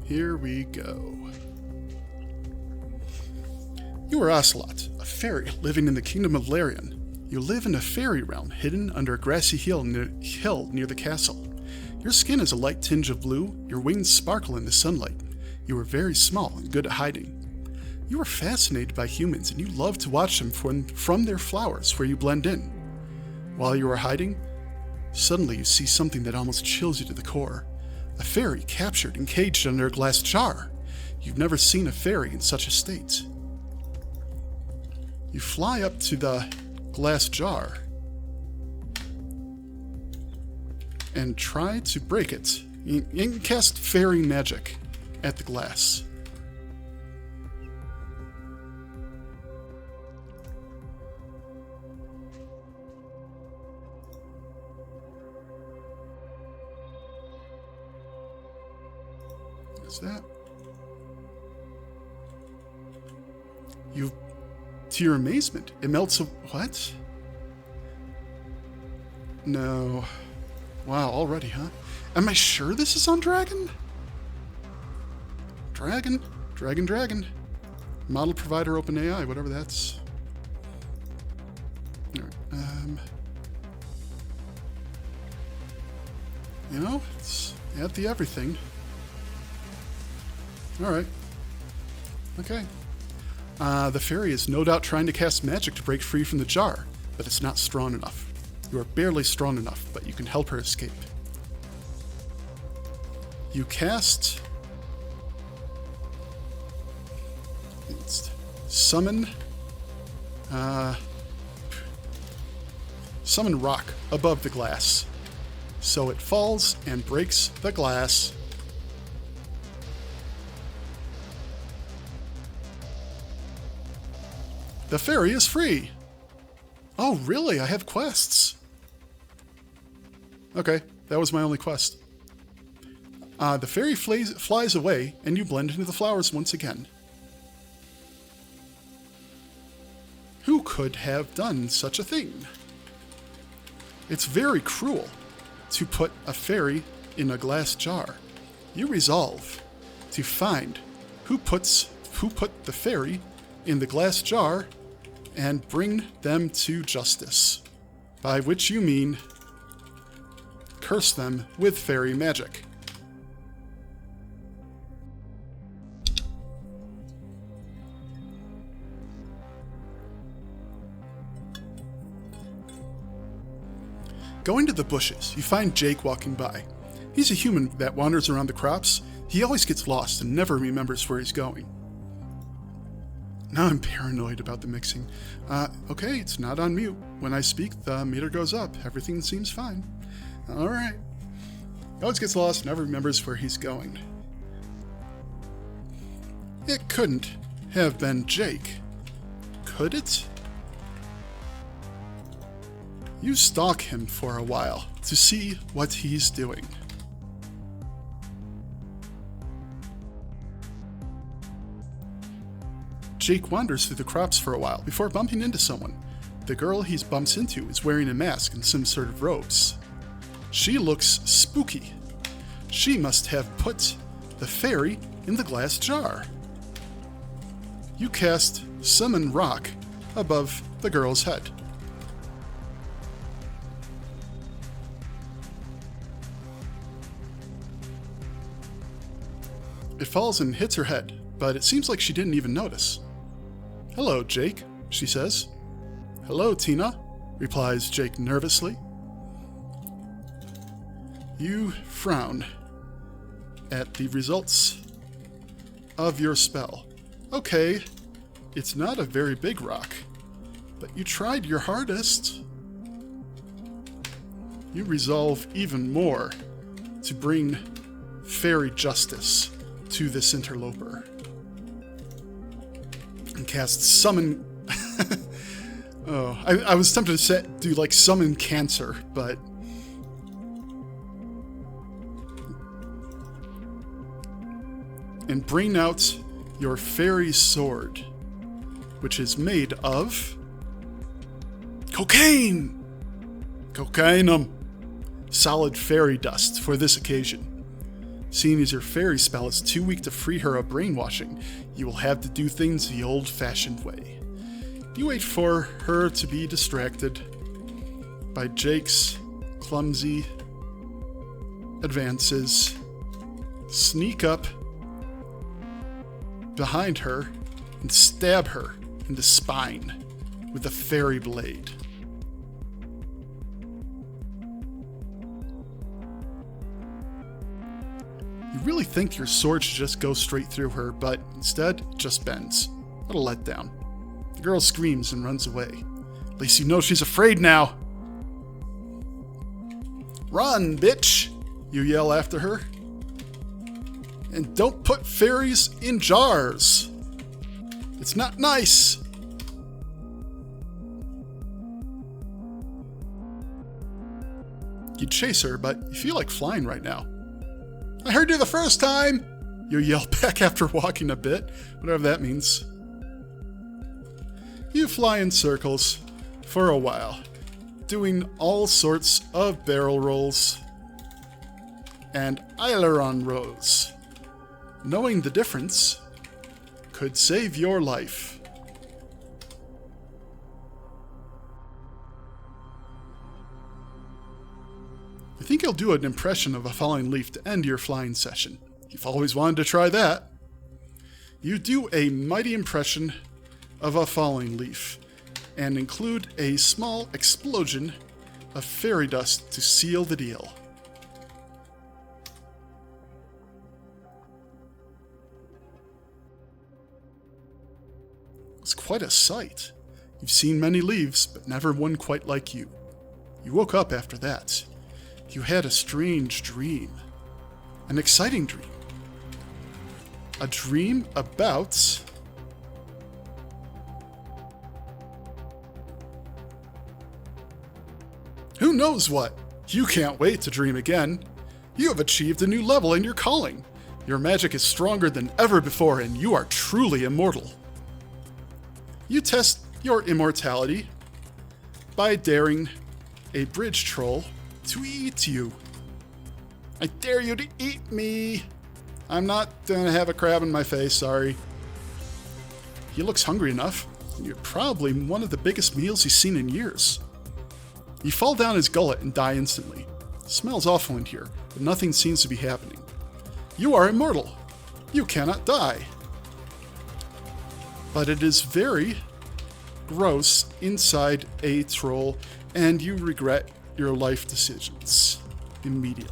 Here we go. You are Ocelot, a fairy living in the kingdom of Larian. You live in a fairy realm hidden under a grassy hill near the castle. Your skin is a light tinge of blue, your wings sparkle in the sunlight. You are very small and good at hiding. You are fascinated by humans and you love to watch them from their flowers where you blend in. While you are hiding, suddenly you see something that almost chills you to the core. A fairy captured and caged under a glass jar. You've never seen a fairy in such a state. You fly up to the glass jar and try to break it. You can cast fairy magic at the glass. That to your amazement, it melts a what? No. Wow, already, huh? Am I sure this is on Dragon? Dragon. Model provider OpenAI, whatever that's. Alright, you know, it's at the everything. Alright. Okay. The fairy is no doubt trying to cast magic to break free from the jar, but it's not strong enough. You are barely strong enough, but you can help her escape. You cast summon rock above the glass, so it falls and breaks the glass. The fairy is free. Oh, really? I have quests. Okay, that was my only quest. The fairy flies away, and you blend into the flowers once again. Who could have done such a thing? It's very cruel to put a fairy in a glass jar. You resolve to find who put the fairy in the glass jar and bring them to justice, by which you mean curse them with fairy magic. Going to the bushes, you find Jake walking by. He's a human that wanders around the crops. He always gets lost and never remembers where he's going. Now I'm paranoid about the mixing. Okay, it's not on mute. When I speak, the meter goes up. Everything seems fine. Alright. He always gets lost, never remembers where he's going. It couldn't have been Jake, could it? You stalk him for a while to see what he's doing. Jake wanders through the crops for a while before bumping into someone. The girl he bumps into is wearing a mask and some sort of robes. She looks spooky. She must have put the fairy in the glass jar. You cast Summon Rock above the girl's head. It falls and hits her head, but it seems like she didn't even notice. "Hello, Jake," she says. "Hello, Tina," replies Jake nervously. You frown at the results of your spell. Okay, it's not a very big rock, but you tried your hardest. You resolve even more to bring fairy justice to this interloper. And cast Summon... Oh, I was tempted to do like Summon Cancer, but... And bring out your fairy sword, which is made of... cocaine! Cocainum! Solid fairy dust for this occasion. Seeing as your fairy spell is too weak to free her of brainwashing, you will have to do things the old-fashioned way. You wait for her to be distracted by Jake's clumsy advances, sneak up behind her, and stab her in the spine with a fairy blade. You really think your sword should just go straight through her, but instead, it just bends. What a letdown. The girl screams and runs away. At least you know she's afraid now. "Run, bitch!" you yell after her. "And don't put fairies in jars. It's not nice." You chase her, but you feel like flying right now. "I heard you the first time!" you yell back after walking a bit, whatever that means. You fly in circles for a while, doing all sorts of barrel rolls and aileron rolls. Knowing the difference could save your life. I think you'll do an impression of a falling leaf to end your flying session. You've always wanted to try that. You do a mighty impression of a falling leaf and include a small explosion of fairy dust to seal the deal. quite a sight. You've seen many leaves, but never one quite like you. You woke up after that. You had a strange dream. An exciting dream. A dream about... who knows what? You can't wait to dream again. You have achieved a new level in your calling. Your magic is stronger than ever before, and you are truly immortal. You test your immortality by daring a bridge troll to eat you. I dare you to eat me. I'm not gonna have a crab in my face, sorry. He looks hungry enough, and you're probably one of the biggest meals he's seen in years. You fall down his gullet and die instantly. It smells awful in here, but nothing seems to be happening. You are immortal. You cannot die. But it is very gross inside a troll, and you regret your life decisions immediately.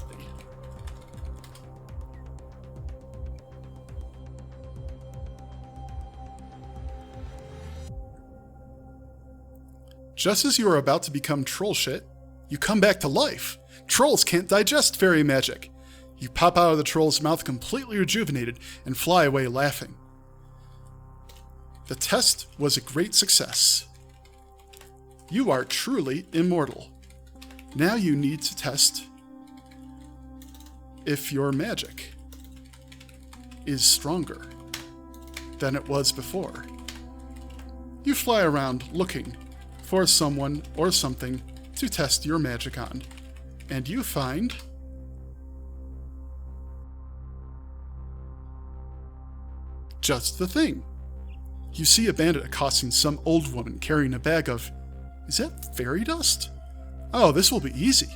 Just as you are about to become troll shit, you come back to life. Trolls can't digest fairy magic. You pop out of the troll's mouth completely rejuvenated and fly away laughing. The test was a great success. You are truly immortal. Now you need to test if your magic is stronger than it was before. You fly around looking for someone or something to test your magic on, and you find just the thing. You see a bandit accosting some old woman carrying a bag of, is that fairy dust? Oh, this will be easy.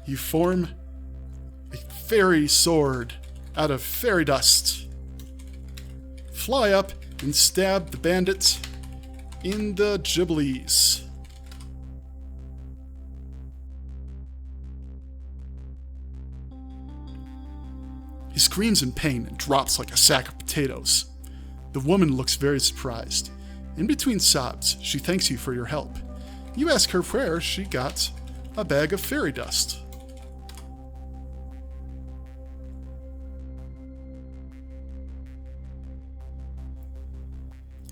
You form a fairy sword out of fairy dust. Fly up and stab the bandit in the gibblies. He screams in pain and drops like a sack of potatoes. The woman looks very surprised. In between sobs, she thanks you for your help. You ask her where she got a bag of fairy dust.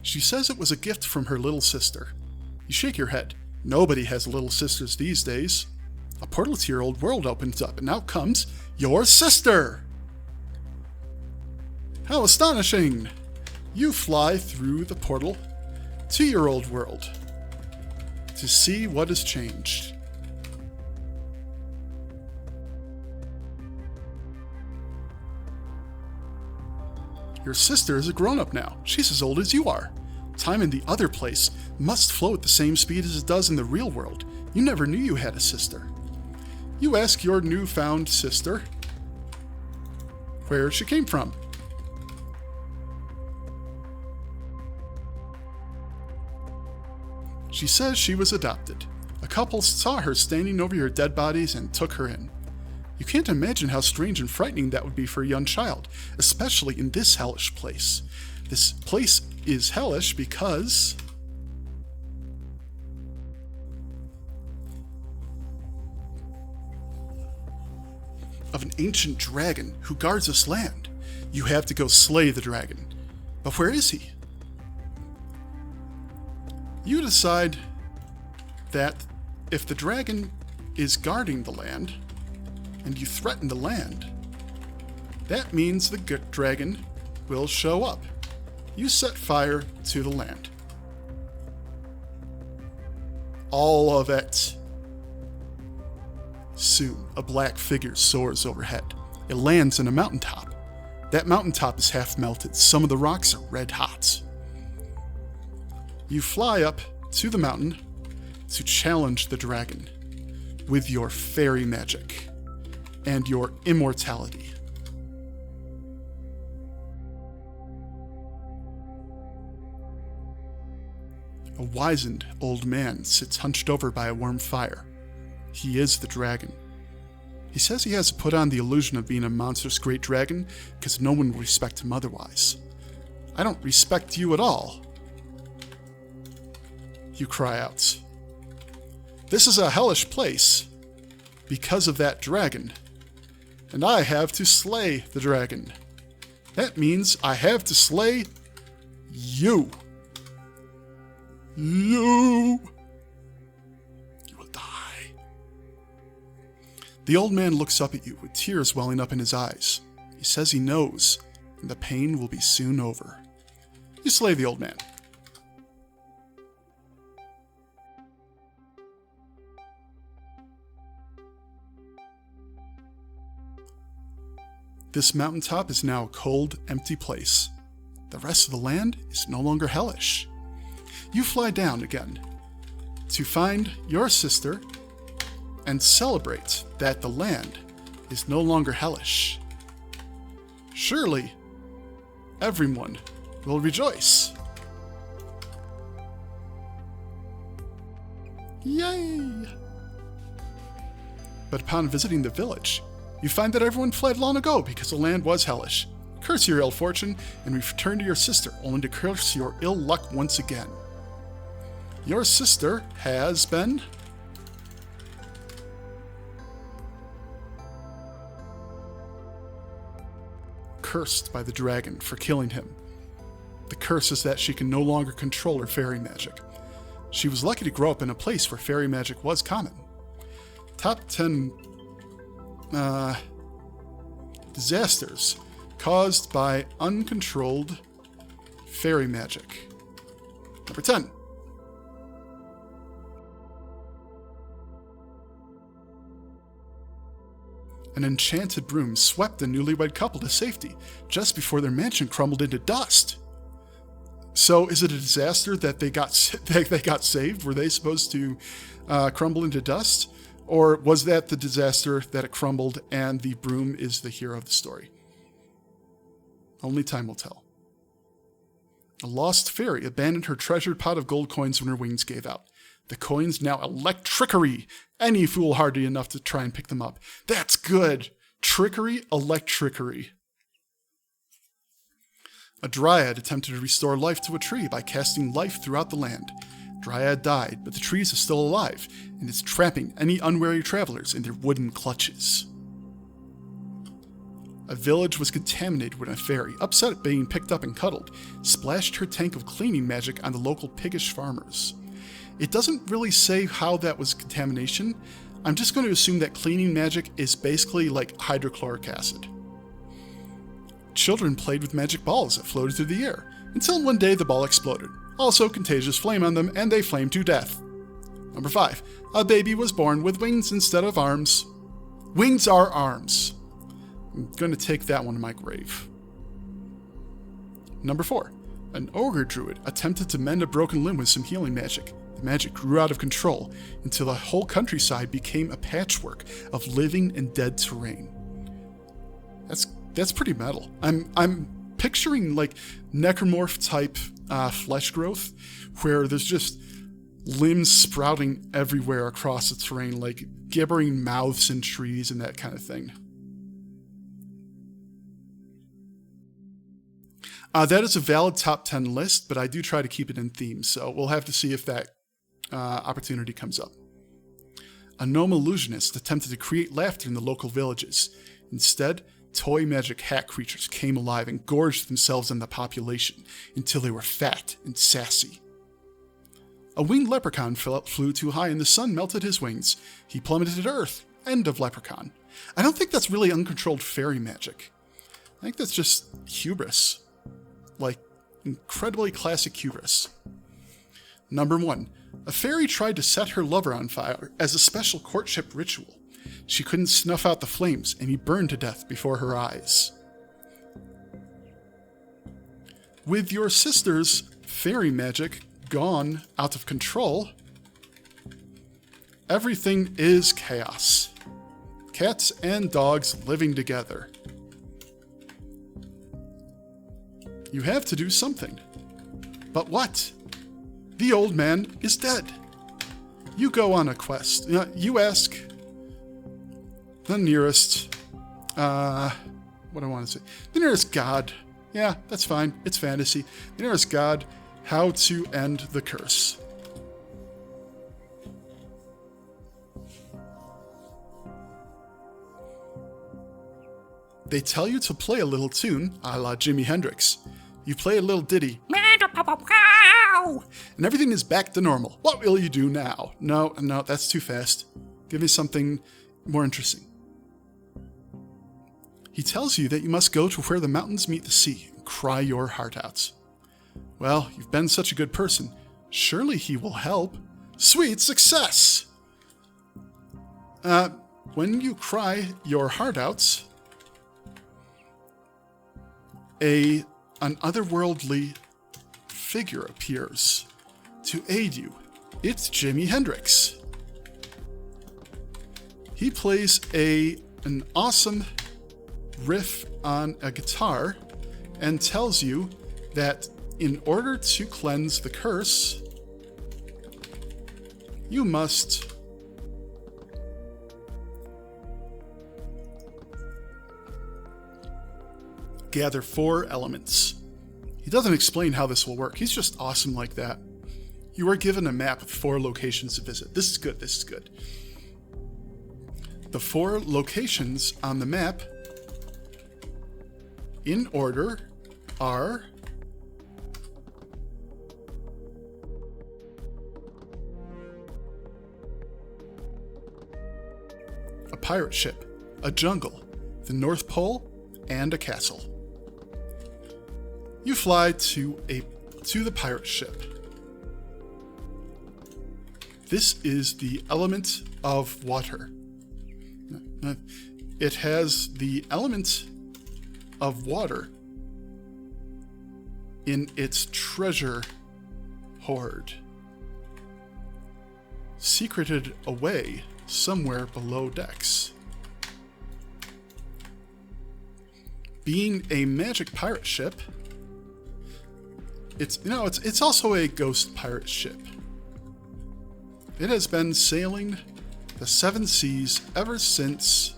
She says it was a gift from her little sister. You shake your head. Nobody has little sisters these days. A portal to your old world opens up, and out comes your sister! How astonishing! You fly through the portal to your old world to see what has changed. Your sister is a grown-up now. She's as old as you are. Time in the other place must flow at the same speed as it does in the real world. You never knew you had a sister. You ask your newfound sister where she came from. She says she was adopted. A couple saw her standing over your dead bodies and took her in. You can't imagine how strange and frightening that would be for a young child, especially in this hellish place. This place is hellish because of an ancient dragon who guards this land. You have to go slay the dragon. But where is he? You decide that if the dragon is guarding the land, and you threaten the land, that means the dragon will show up. You set fire to the land. All of it. Soon, a black figure soars overhead. It lands in a mountaintop. That mountaintop is half melted. Some of the rocks are red hot. You fly up to the mountain to challenge the dragon with your fairy magic and your immortality. A wizened old man sits hunched over by a warm fire. He is the dragon. He says he has to put on the illusion of being a monstrous great dragon because no one will respect him otherwise. I don't respect you at all. you cry out. This is a hellish place because of that dragon, and I have to slay the dragon. That means I have to slay you. You will die. The old man looks up at you with tears welling up in his eyes. He says he knows, and the pain will be soon over. You slay the old man. This mountaintop is now a cold, empty place. The rest of the land is no longer hellish. You fly down again to find your sister and celebrate that the land is no longer hellish. Surely, everyone will rejoice. Yay! But upon visiting the village, you find that everyone fled long ago because the land was hellish. Curse your ill fortune and return to your sister, only to curse your ill luck once again. Your sister has been cursed by the dragon for killing him. The curse is that she can no longer control her fairy magic. She was lucky to grow up in a place where fairy magic was common. Top 10 disasters caused by uncontrolled fairy magic. Number 10. An enchanted broom swept the newlywed couple to safety just before their mansion crumbled into dust. So, is it a disaster that they got saved? Were they supposed to crumble into dust? Or was that the disaster that it crumbled and the broom is the hero of the story? Only time will tell. A lost fairy abandoned her treasured pot of gold coins when her wings gave out. The coins now electrickery. Any foolhardy enough to try and pick them up. That's good. Trickery, electrickery. A dryad attempted to restore life to a tree by casting life throughout the land. Dryad died, but the trees are still alive, and is trapping any unwary travelers in their wooden clutches. A village was contaminated when a fairy, upset at being picked up and cuddled, splashed her tank of cleaning magic on the local piggish farmers. It doesn't really say how that was contamination. I'm just going to assume that cleaning magic is basically like hydrochloric acid. Children played with magic balls that floated through the air, until one day the ball exploded. Also contagious flame on them, and they flamed to death. Number 5. A baby was born with wings instead of arms. Wings are arms. I'm going to take that one to my grave. Number 4. An ogre druid attempted to mend a broken limb with some healing magic. The magic grew out of control until the whole countryside became a patchwork of living and dead terrain. That's pretty metal. I'm picturing like necromorph type flesh growth, where there's just limbs sprouting everywhere across the terrain, like gibbering mouths in trees and that kind of thing. That is a valid top 10 list, but I do try to keep it in theme, so we'll have to see if that opportunity comes up. A gnome illusionist attempted to create laughter in the local villages. Instead, toy magic hat creatures came alive and gorged themselves on the population until they were fat and sassy. A winged leprechaun flew too high and the sun melted his wings. He plummeted to earth. End of leprechaun. I don't think that's really uncontrolled fairy magic. I think that's just hubris. Like, incredibly classic hubris. Number 1. A fairy tried to set her lover on fire as a special courtship ritual. She couldn't snuff out the flames, and he burned to death before her eyes. With your sister's fairy magic gone out of control, everything is chaos. Cats and dogs living together. You have to do something. But what? The old man is dead. You go on a quest. You ask the nearest, what do I want to say? The nearest god. Yeah, that's fine. It's fantasy. The nearest god, how to end the curse. They tell you to play a little tune a la Jimi Hendrix. You play a little ditty, and everything is back to normal. What will you do now? No, that's too fast. Give me something more interesting. He tells you that you must go to where the mountains meet the sea and cry your heart out. Well, you've been such a good person. Surely he will help. Sweet success! When you cry your heart out, an otherworldly figure appears to aid you. It's Jimi Hendrix. He plays an awesome riff on a guitar and tells you that in order to cleanse the curse, you must gather 4 elements. He doesn't explain how this will work. He's just awesome like that. You are given a map with 4 locations to visit. This is good. The 4 locations on the map in order are a pirate ship, a jungle, the North Pole, and a castle. You fly to the pirate ship. This is the element of water. It has the element of water in its treasure hoard, secreted away somewhere below decks. Being a magic pirate ship, it's also a ghost pirate ship. It has been sailing the 7 seas ever since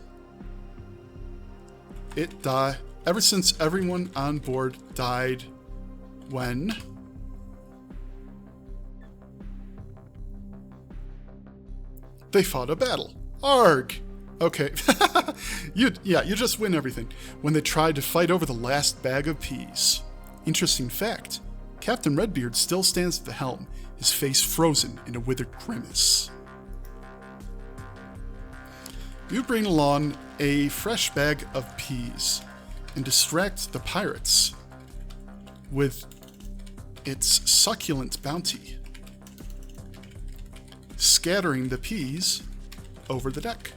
everyone on board died when they fought a battle. Arg! Okay. You just win everything. When they tried to fight over the last bag of peas. Interesting fact, Captain Redbeard still stands at the helm, his face frozen in a withered grimace. You bring along a fresh bag of peas and distract the pirates with its succulent bounty, scattering the peas over the deck.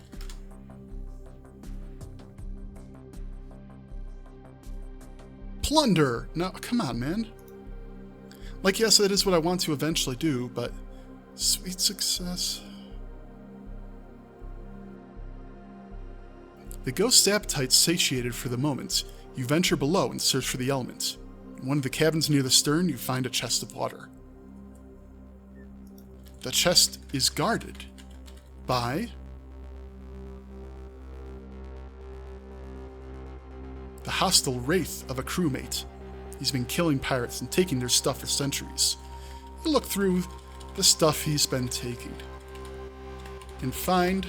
Plunder! No, come on, man. Like, yes, that is what I want to eventually do, but sweet success. The ghost's appetite satiated for the moment, you venture below and search for the element. In one of the cabins near the stern, you find a chest of water. The chest is guarded by the hostile wraith of a crewmate. He's been killing pirates and taking their stuff for centuries. You look through the stuff he's been taking and find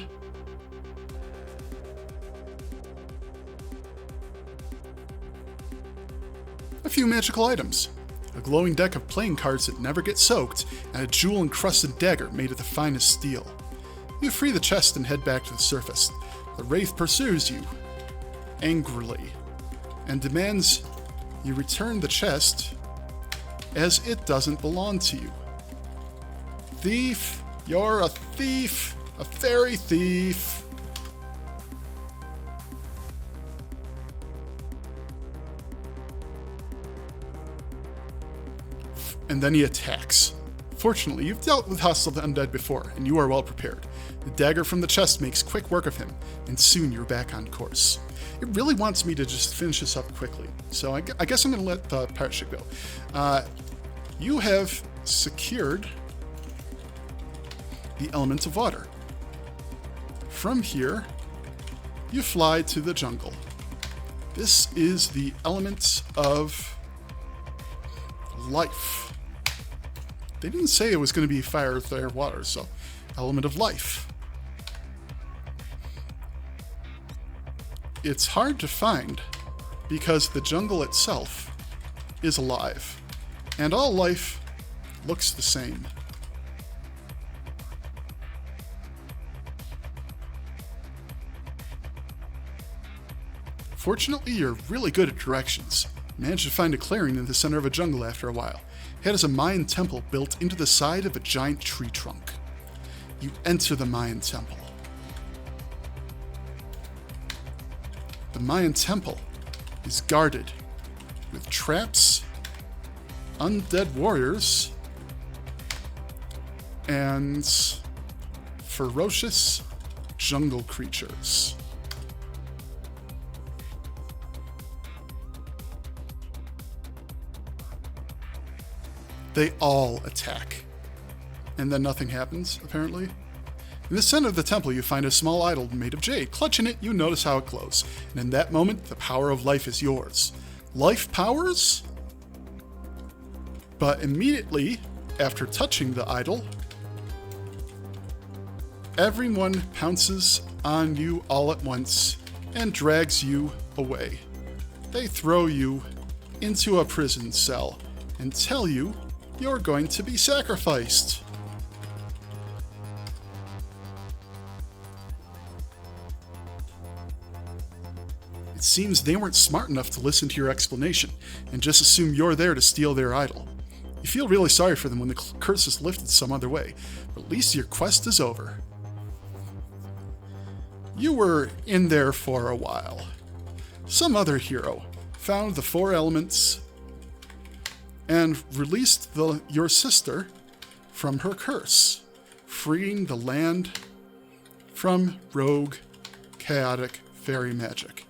a few magical items. A glowing deck of playing cards that never get soaked, and a jewel-encrusted dagger made of the finest steel. You free the chest and head back to the surface. The wraith pursues you angrily and demands you return the chest as it doesn't belong to you. Thief! You're a thief! A fairy thief! And then he attacks. Fortunately, you've dealt with hostile undead before, and you are well prepared. The dagger from the chest makes quick work of him, and soon you're back on course. It really wants me to just finish this up quickly, so I guess I'm going to let the pirate ship go. You have secured the element of water. From here, you fly to the jungle. This is the element of life. They didn't say it was going to be fire, earth, air, water, so element of life. it's hard to find because the jungle itself is alive, and all life looks the same. Fortunately, you're really good at directions. You managed to find a clearing in the center of a jungle after a while. It has a Mayan temple built into the side of a giant tree trunk. You enter the Mayan temple. The Mayan temple is guarded with traps, undead warriors, and ferocious jungle creatures. They all attack. And then nothing happens, apparently. In the center of the temple, you find a small idol made of jade. Clutching it, you notice how it glows. And in that moment, the power of life is yours. Life powers? But immediately after touching the idol, everyone pounces on you all at once and drags you away. They throw you into a prison cell and tell you you're going to be sacrificed. It seems they weren't smart enough to listen to your explanation and just assume you're there to steal their idol. You feel really sorry for them when the curse is lifted some other way, but at least your quest is over. You were in there for a while. Some other hero found the 4 elements and released your sister from her curse, freeing the land from rogue, chaotic fairy magic.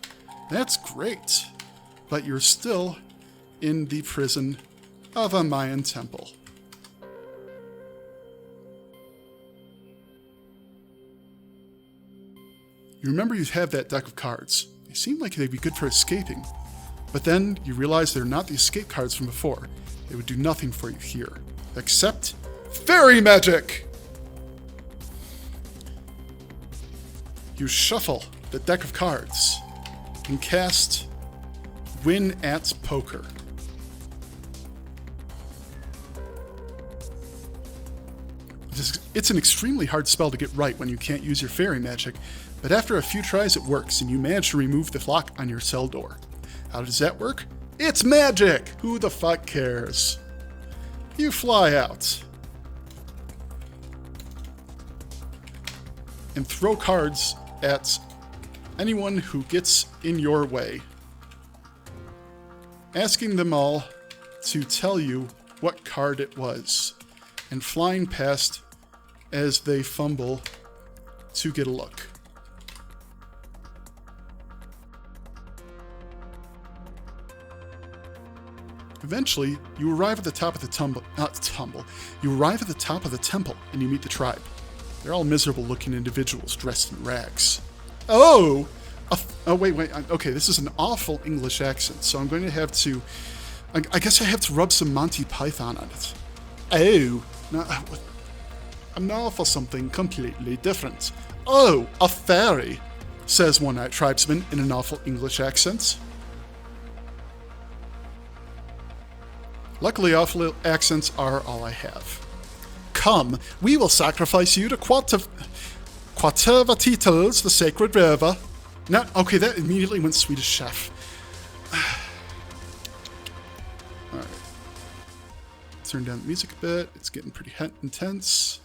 That's great, but you're still in the prison of a Mayan temple. You remember you have that deck of cards. They seem like they'd be good for escaping, but then you realize they're not the escape cards from before. They would do nothing for you here, except fairy magic! You shuffle the deck of cards and cast Win at Poker. It's an extremely hard spell to get right when you can't use your fairy magic, but after a few tries it works and you manage to remove the lock on your cell door. How does that work? It's magic! Who the fuck cares? You fly out and throw cards at anyone who gets in your way, asking them all to tell you what card it was, and flying past as they fumble to get a look. Eventually, you arrive at the top of the You arrive at the top of the temple and you meet the tribe. They're all miserable-looking individuals dressed in rags. Oh! Wait. Okay, this is an awful English accent, so I'm going to have to... I guess I have to rub some Monty Python on it. Oh! No, I'm now for something completely different. Oh, a fairy, says one tribesman in an awful English accent. Luckily, awful accents are all I have. Come, we will sacrifice you to Quatervatitals, the sacred river. No, okay, that immediately went Swedish chef. Alright. Turn down the music a bit. It's getting pretty intense.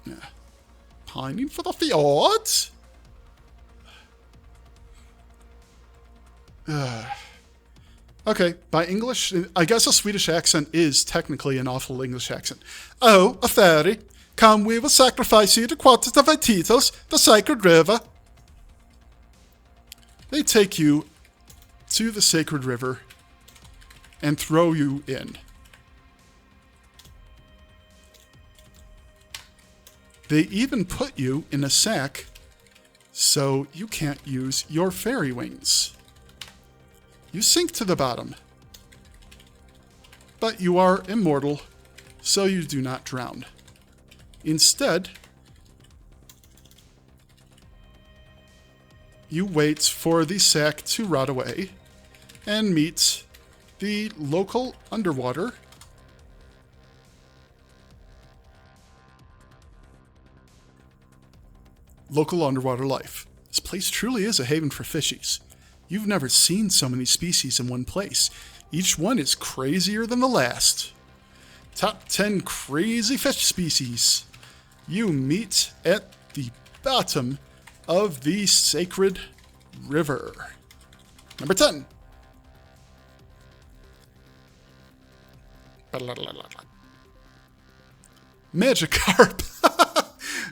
Yeah. Pining for the fjord? Okay, by English, I guess a Swedish accent is technically an awful English accent. Oh, a fairy. Come, we will sacrifice you to Quatervatitals, the sacred river. They take you to the sacred river and throw you in. They even put you in a sack so you can't use your fairy wings. You sink to the bottom, but you are immortal, so you do not drown. Instead, you wait for the sack to rot away and meet the local underwater life. This place truly is a haven for fishies. You've never seen so many species in one place. Each one is crazier than the last. Top 10 crazy fish species you meet at the bottom of the sacred river. Number 10. Magikarp.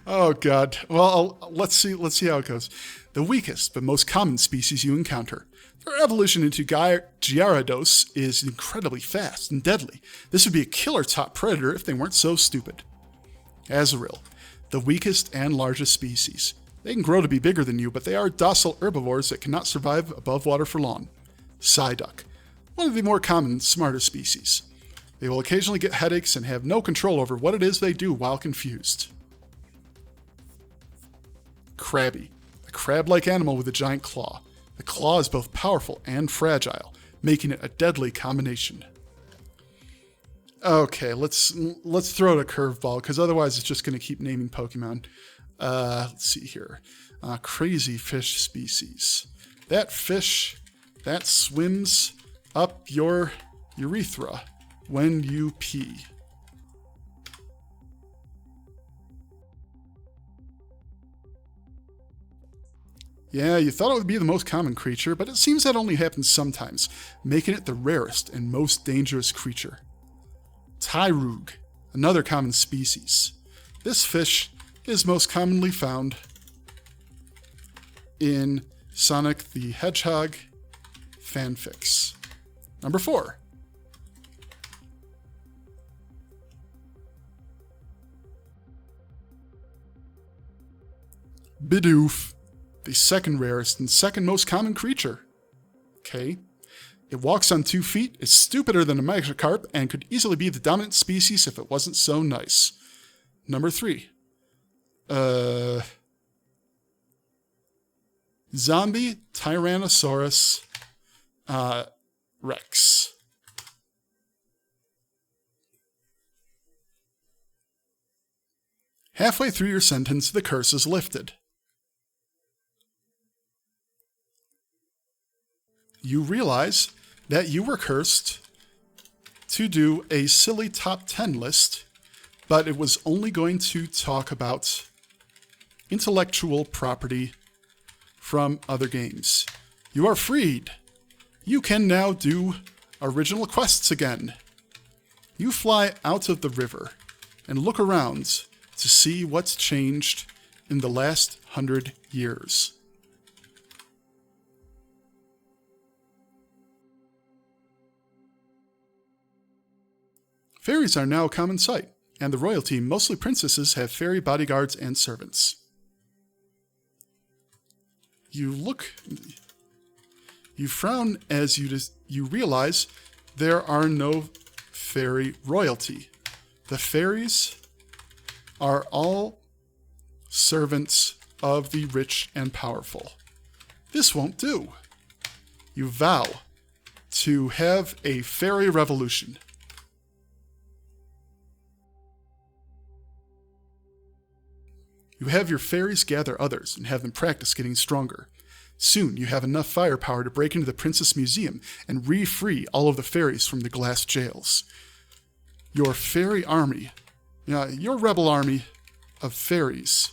Oh god. Well, let's see how it goes. The weakest but most common species you encounter. Their evolution into Gyarados is incredibly fast and deadly. This would be a killer top predator if they weren't so stupid. Azurill, the weakest and largest species. They can grow to be bigger than you, but they are docile herbivores that cannot survive above water for long. Psyduck, one of the more common, smarter species. They will occasionally get headaches and have no control over what it is they do while confused. Crabby, a crab-like animal with a giant claw. The claw is both powerful and fragile, making it a deadly combination. Okay, let's throw it a curveball, because otherwise it's just going to keep naming Pokemon. Let's see here. Crazy fish species. That fish that swims up your urethra when you pee. Yeah, you thought it would be the most common creature, but it seems that only happens sometimes, making it the rarest and most dangerous creature. Tyroog, another common species. This fish is most commonly found in Sonic the Hedgehog fanfics. Number 4. Bidoof, the second rarest and second most common creature. Okay. It walks on 2 feet, is stupider than a Magikarp, and could easily be the dominant species if it wasn't so nice. Number 3. Zombie Tyrannosaurus Rex. Halfway through your sentence, the curse is lifted. You realize that you were cursed to do a silly top 10 list, but it was only going to talk about intellectual property from other games. You are freed. You can now do original quests again. You fly out of the river and look around to see what's changed in the last 100 years. Fairies are now a common sight, and the royalty, mostly princesses, have fairy bodyguards and servants. You frown as you realize there are no fairy royalty. The fairies are all servants of the rich and powerful. This won't do. You vow to have a fairy revolution. You have your fairies gather others and have them practice getting stronger. Soon you have enough firepower to break into the Princess Museum and re-free all of the fairies from the glass jails. Your fairy army, your rebel army of fairies,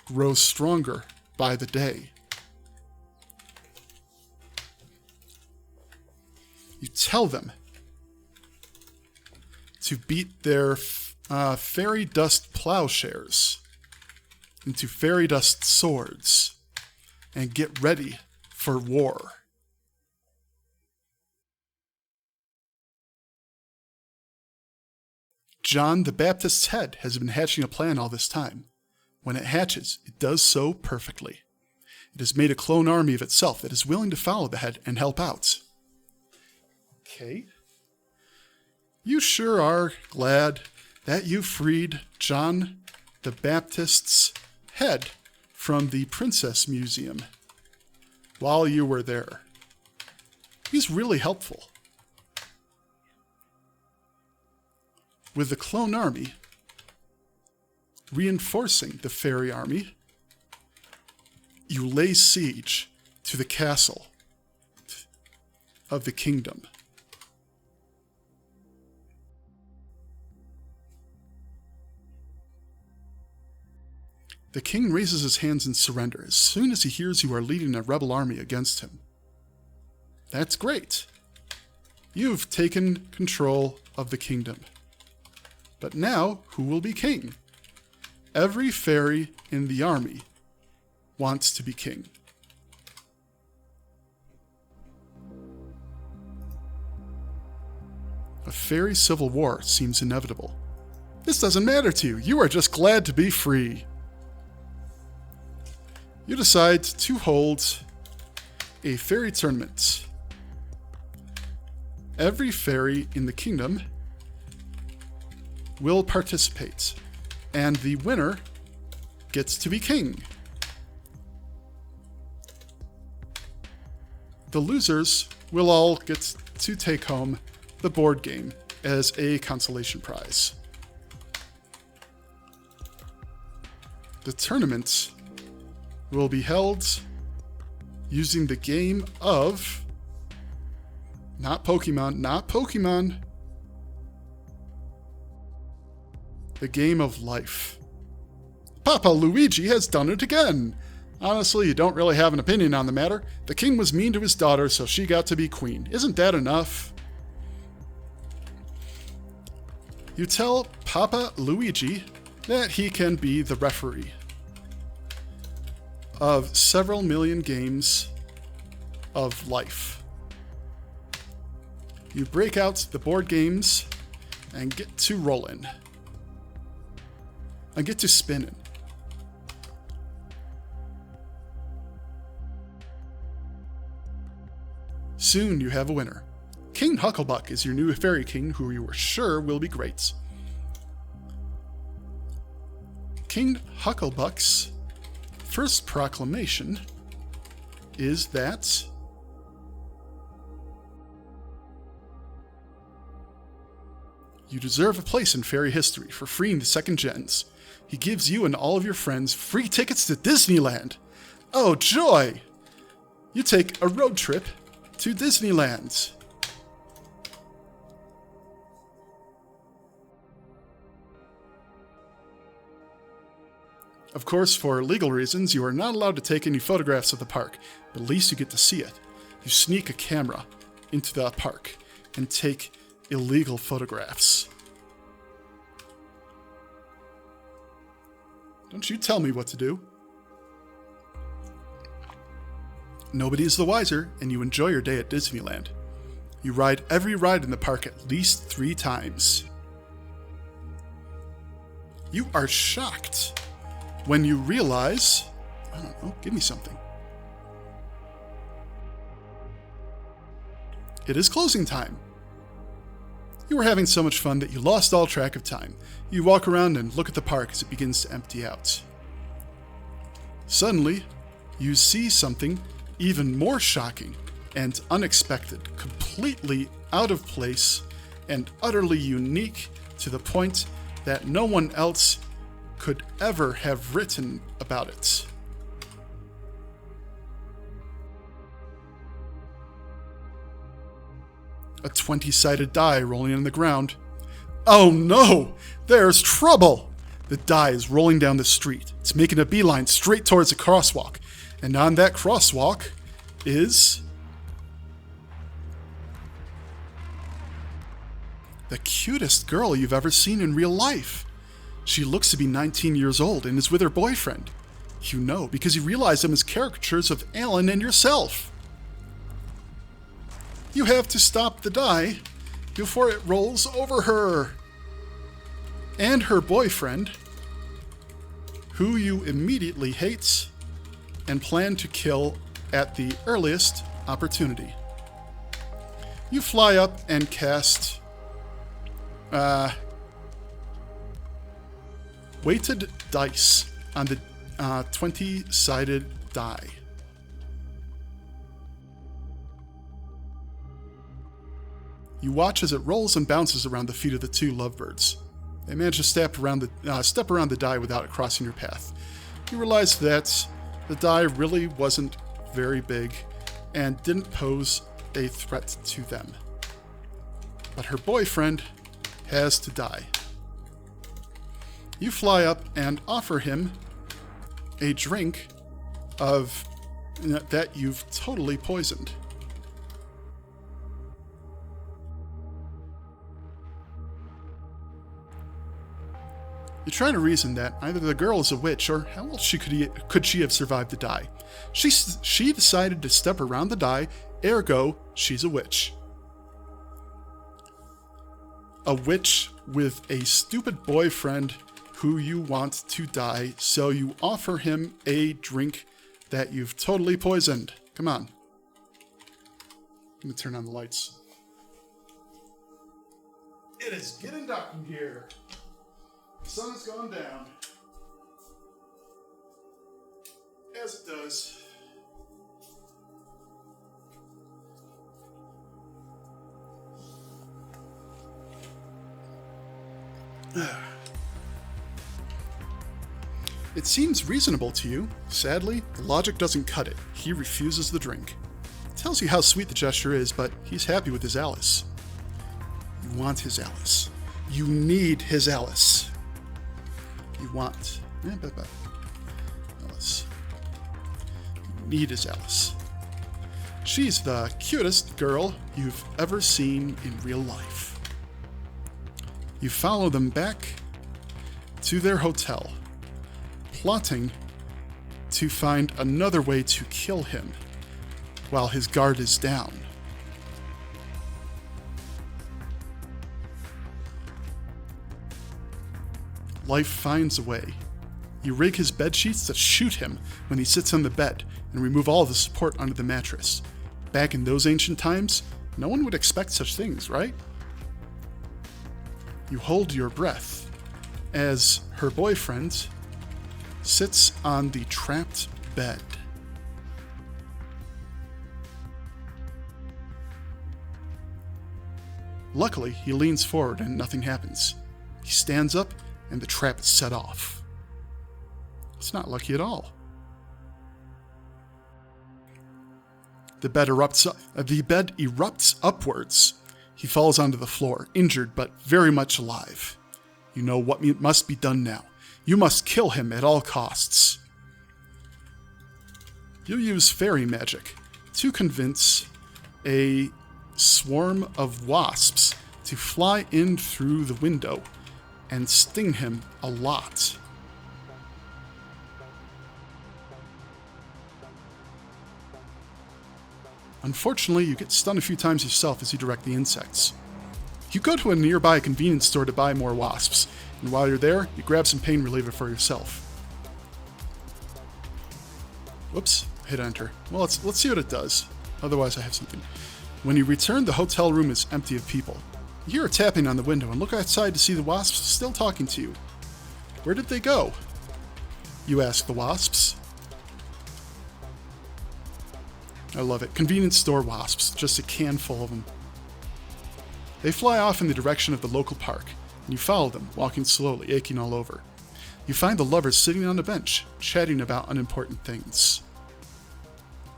grows stronger by the day. You tell them to beat their fairy dust plowshares into fairy dust swords and get ready for war. John the Baptist's head has been hatching a plan all this time. When it hatches, it does so perfectly. It has made a clone army of itself that is willing to follow the head and help out. Okay. You sure are glad that you freed John the Baptist's head from the Princess Museum. while you were there. He's really helpful. With the clone army reinforcing the fairy army, you lay siege to the castle of the kingdom. The king raises his hands in surrender as soon as he hears you are leading a rebel army against him. That's great. You've taken control of the kingdom. But now, who will be king? Every fairy in the army wants to be king. A fairy civil war seems inevitable. This doesn't matter to you. You are just glad to be free. You decide to hold a fairy tournament. Every fairy in the kingdom will participate, and the winner gets to be king. The losers will all get to take home the board game as a consolation prize. The tournament will be held using the game of... not Pokemon. The game of life. Papa Luigi has done it again! Honestly, you don't really have an opinion on the matter. The king was mean to his daughter, so she got to be queen. Isn't that enough? You tell Papa Luigi that he can be the referee of several million games of life. You break out the board games and get to rolling. And get to spinning. Soon you have a winner. King Hucklebuck is your new fairy king, who you are sure will be great. King Hucklebuck's first proclamation is that you deserve a place in fairy history for freeing the second gens. He gives you and all of your friends free tickets to Disneyland. Oh, joy! You take a road trip to Disneyland. Of course, for legal reasons, you are not allowed to take any photographs of the park, but at least you get to see it. You sneak a camera into the park and take illegal photographs. Don't you tell me what to do. Nobody is the wiser, and you enjoy your day at Disneyland. You ride every ride in the park at least 3 times. You are shocked when you realize, I don't know, give me something. It is closing time. You were having so much fun that you lost all track of time. You walk around and look at the park as it begins to empty out. Suddenly, you see something even more shocking and unexpected, completely out of place and utterly unique to the point that no one else could ever have written about it. A 20-sided die rolling on the ground. Oh no! There's trouble! The die is rolling down the street. It's making a beeline straight towards a crosswalk. And on that crosswalk is the cutest girl you've ever seen in real life. She looks to be 19 years old and is with her boyfriend. You know, because you realize them as caricatures of Alan and yourself. You have to stop the die before it rolls over her. And her boyfriend, who you immediately hate and plan to kill at the earliest opportunity. You fly up and cast weighted dice on the 20-sided die. You watch as it rolls and bounces around the feet of the two lovebirds. They manage to step around the die without it crossing your path. You realize that the die really wasn't very big and didn't pose a threat to them. But her boyfriend has to die. You fly up and offer him a drink that you've totally poisoned. You're trying to reason that either the girl is a witch, or how else could she have survived the die? She decided to step around the die, ergo, she's a witch. A witch with a stupid boyfriend who you want to die, so you offer him a drink that you've totally poisoned. Come on. Let me turn on the lights. It is getting dark in here. The sun has gone down. As it does. It seems reasonable to you. Sadly, the logic doesn't cut it. He refuses the drink. It tells you how sweet the gesture is, but he's happy with his Alice. You want his Alice. You need his Alice. You want Alice. You need his Alice. She's the cutest girl you've ever seen in real life. You follow them back to their hotel, plotting to find another way to kill him while his guard is down. Life finds a way. You rig his bed sheets to shoot him when he sits on the bed and remove all of the support under the mattress. Back in those ancient times, no one would expect such things, right? You hold your breath as her boyfriend sits on the trapped bed. Luckily, he leans forward and nothing happens. He stands up and the trap is set off. It's not lucky at all. The bed erupts upwards. He falls onto the floor, injured but very much alive. You know what must be done now. You must kill him at all costs. You use fairy magic to convince a swarm of wasps to fly in through the window and sting him a lot. Unfortunately, you get stung a few times yourself as you direct the insects. You go to a nearby convenience store to buy more wasps, and while you're there, you grab some pain reliever for yourself. Whoops, hit enter. Well, let's see what it does. Otherwise, I have something. When you return, the hotel room is empty of people. You hear a tapping on the window and look outside to see the wasps still talking to you. Where did they go? You ask the wasps. I love it. Convenience store wasps, just a can full of them. They fly off in the direction of the local park, and you follow them, walking slowly, aching all over. You find the lovers sitting on a bench, chatting about unimportant things.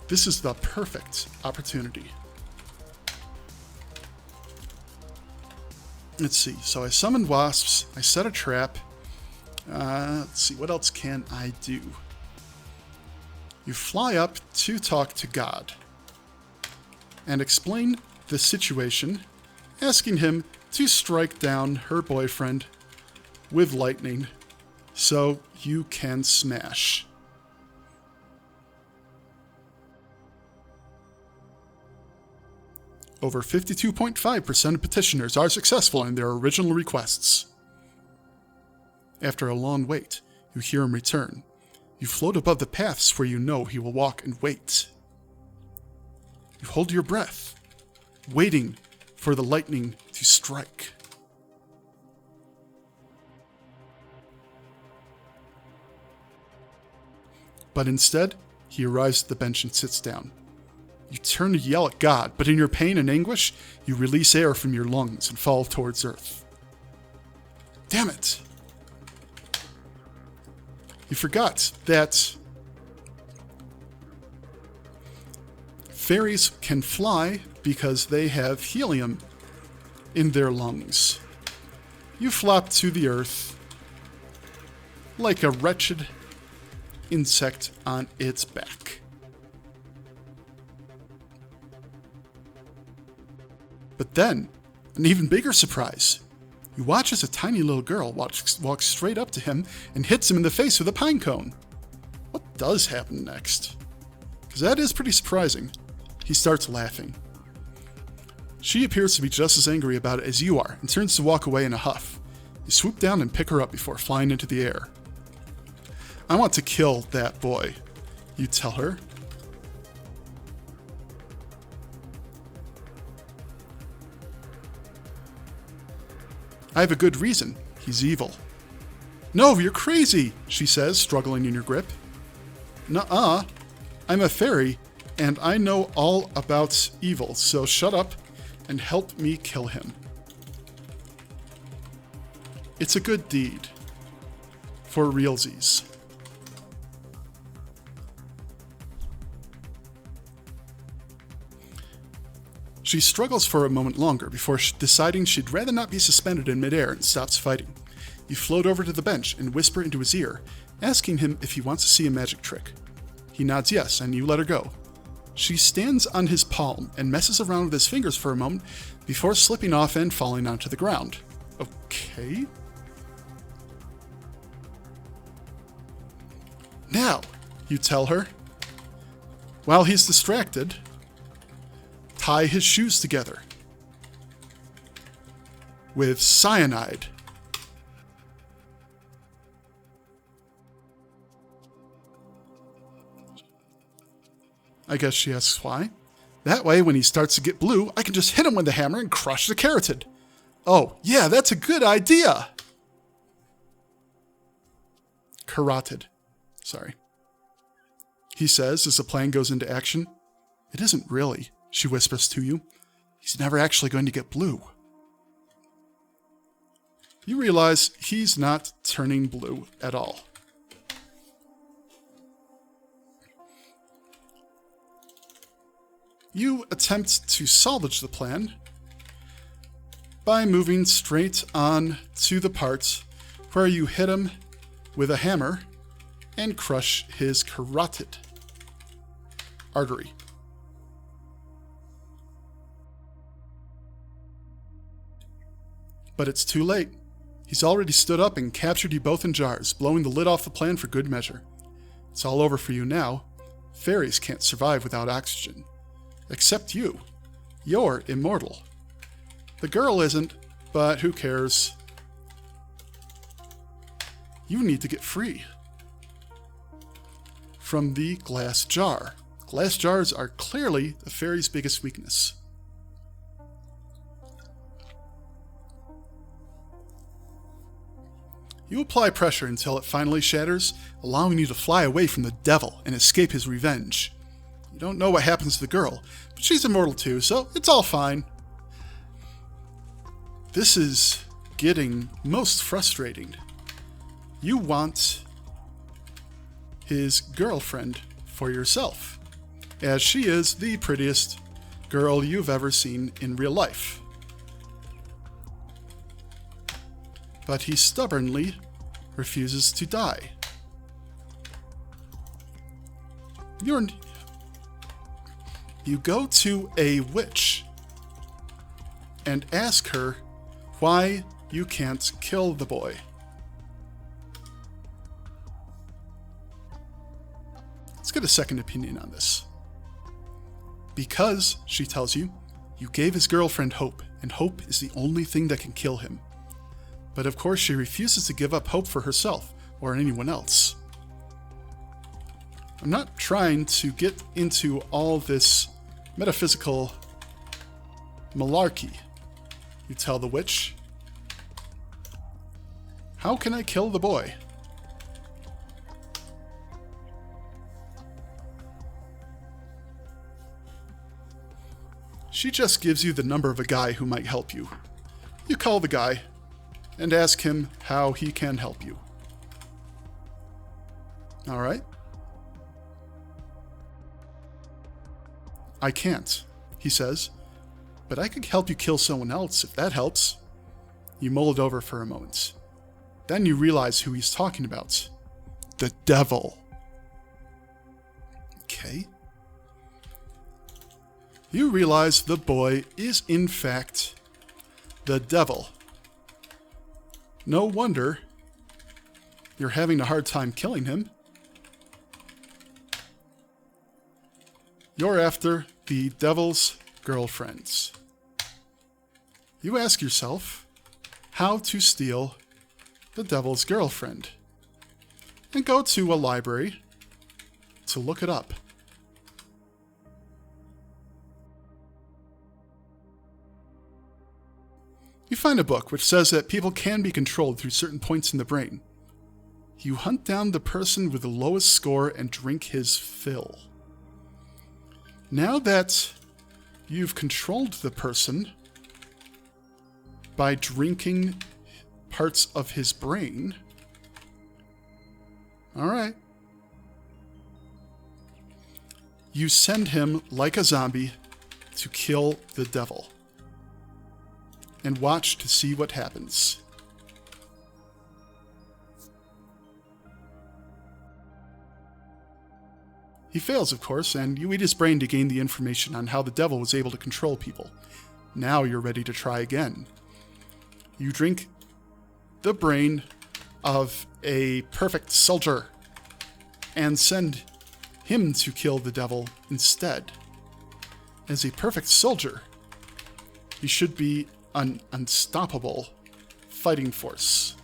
This is the perfect opportunity. Let's see. So I summoned wasps. I set a trap. Let's see. What else can I do? You fly up to talk to God and explain the situation, asking him to strike down her boyfriend with lightning so you can smash. Over 52.5% of petitioners are successful in their original requests. After a long wait, you hear him return. You float above the paths where you know he will walk and wait. You hold your breath, waiting for the lightning to strike. But instead, he arrives at the bench and sits down. You turn to yell at God, but in your pain and anguish, you release air from your lungs and fall towards earth. Damn it! You forgot that fairies can fly because they have helium in their lungs. You flop to the earth like a wretched insect on its back. But then, an even bigger surprise. You watch as a tiny little girl walks straight up to him and hits him in the face with a pine cone. What does happen next? Because that is pretty surprising. He starts laughing. She appears to be just as angry about it as you are and turns to walk away in a huff. You swoop down and pick her up before flying into the air. I want to kill that boy, you tell her. I have a good reason. He's evil. No, you're crazy, she says, struggling in your grip. Nuh-uh. I'm a fairy, and I know all about evil, so shut up and help me kill him. It's a good deed. For realsies. She struggles for a moment longer before deciding she'd rather not be suspended in midair and stops fighting. You float over to the bench and whisper into his ear, asking him if he wants to see a magic trick. He nods yes, and you let her go. She stands on his palm and messes around with his fingers for a moment before slipping off and falling onto the ground. Okay. Now, you tell her. While he's distracted, tie his shoes together with cyanide. I guess she asks why. That way, when he starts to get blue, I can just hit him with the hammer and crush the carotid. Oh, yeah, that's a good idea. Carotid. Sorry. He says as the plan goes into action. It isn't really, she whispers to you. He's never actually going to get blue. You realize he's not turning blue at all. You attempt to salvage the plan by moving straight on to the part where you hit him with a hammer and crush his carotid artery. But it's too late. He's already stood up and captured you both in jars, blowing the lid off the plan for good measure. It's all over for you now. Fairies can't survive without oxygen. Except you. You're immortal. The girl isn't, but who cares? You need to get free from the glass jar. Glass jars are clearly the fairy's biggest weakness. You apply pressure until it finally shatters, allowing you to fly away from the devil and escape his revenge. You don't know what happens to the girl, but she's immortal too, so it's all fine. This is getting most frustrating. You want his girlfriend for yourself, as she is the prettiest girl you've ever seen in real life. But he stubbornly refuses to die. You go to a witch and ask her why you can't kill the boy. Let's get a second opinion on this. Because, she tells you, you gave his girlfriend hope, and hope is the only thing that can kill him. But of course she refuses to give up hope for herself or anyone else. I'm not trying to get into all this metaphysical malarkey, you tell the witch. How can I kill the boy? She just gives you the number of a guy who might help you. You call the guy and ask him how he can help you. All right? I can't, he says, but I could help you kill someone else if that helps. You mull it over for a moment. Then you realize who he's talking about. The devil. Okay. You realize the boy is in fact the devil. No wonder you're having a hard time killing him. You're after the devil's girlfriends. You ask yourself how to steal the devil's girlfriend and go to a library to look it up. You find a book which says that people can be controlled through certain points in the brain. You hunt down the person with the lowest score and drink his fill. Now that you've controlled the person by drinking parts of his brain, all right, you send him like a zombie to kill the devil and watch to see what happens. He fails, of course, and you eat his brain to gain the information on how the devil was able to control people. Now you're ready to try again. You drink the brain of a perfect soldier and send him to kill the devil instead. As a perfect soldier, he should be an unstoppable fighting force.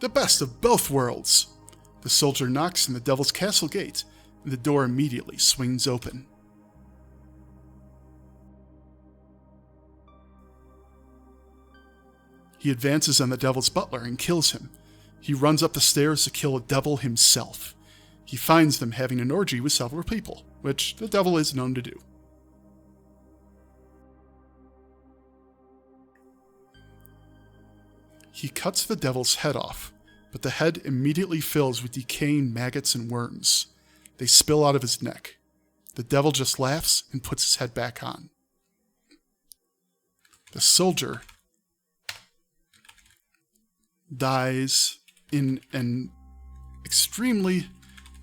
The best of both worlds. The soldier knocks on the devil's castle gate, and the door immediately swings open. He advances on the devil's butler and kills him. He runs up the stairs to kill a devil himself. He finds them having an orgy with several people, which the devil is known to do. He cuts the devil's head off, but the head immediately fills with decaying maggots and worms. They spill out of his neck. The devil just laughs and puts his head back on. The soldier dies in an extremely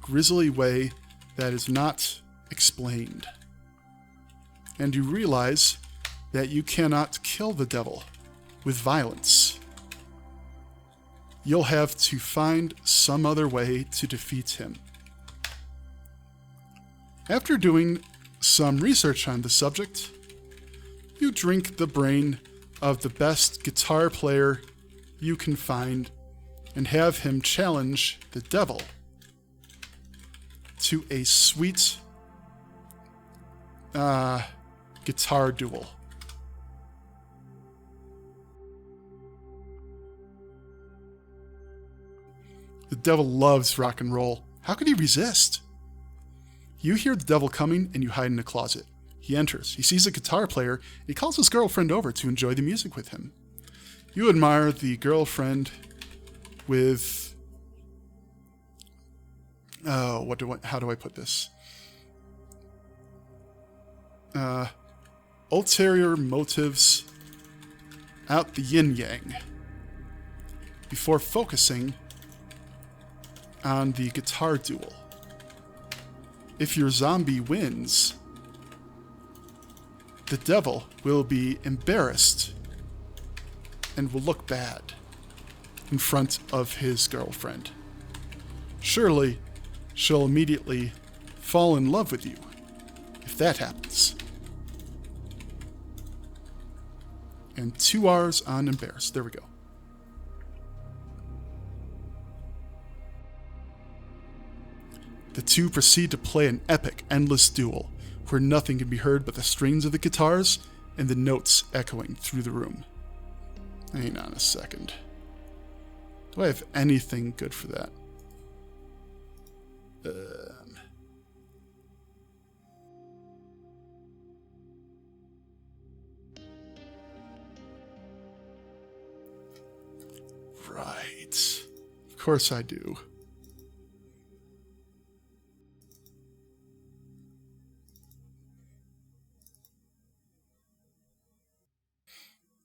grisly way that is not explained. And you realize that you cannot kill the devil with violence. You'll have to find some other way to defeat him. After doing some research on the subject, you drink the brain of the best guitar player you can find and have him challenge the devil to a sweet guitar duel. The devil loves rock and roll. How could he resist? You hear the devil coming and you hide in a closet. He enters. He sees a guitar player. And he calls his girlfriend over to enjoy the music with him. You admire the girlfriend with... how do I put this? Ulterior motives out the yin-yang before focusing on the guitar duel. If your zombie wins, the devil will be embarrassed and will look bad in front of his girlfriend. Surely, she'll immediately fall in love with you if that happens. And 2 R's on embarrassed. There we go. The two proceed to play an epic, endless duel, where nothing can be heard but the strings of the guitars and the notes echoing through the room. Hang on a second. Do I have anything good for that? right. Of course I do.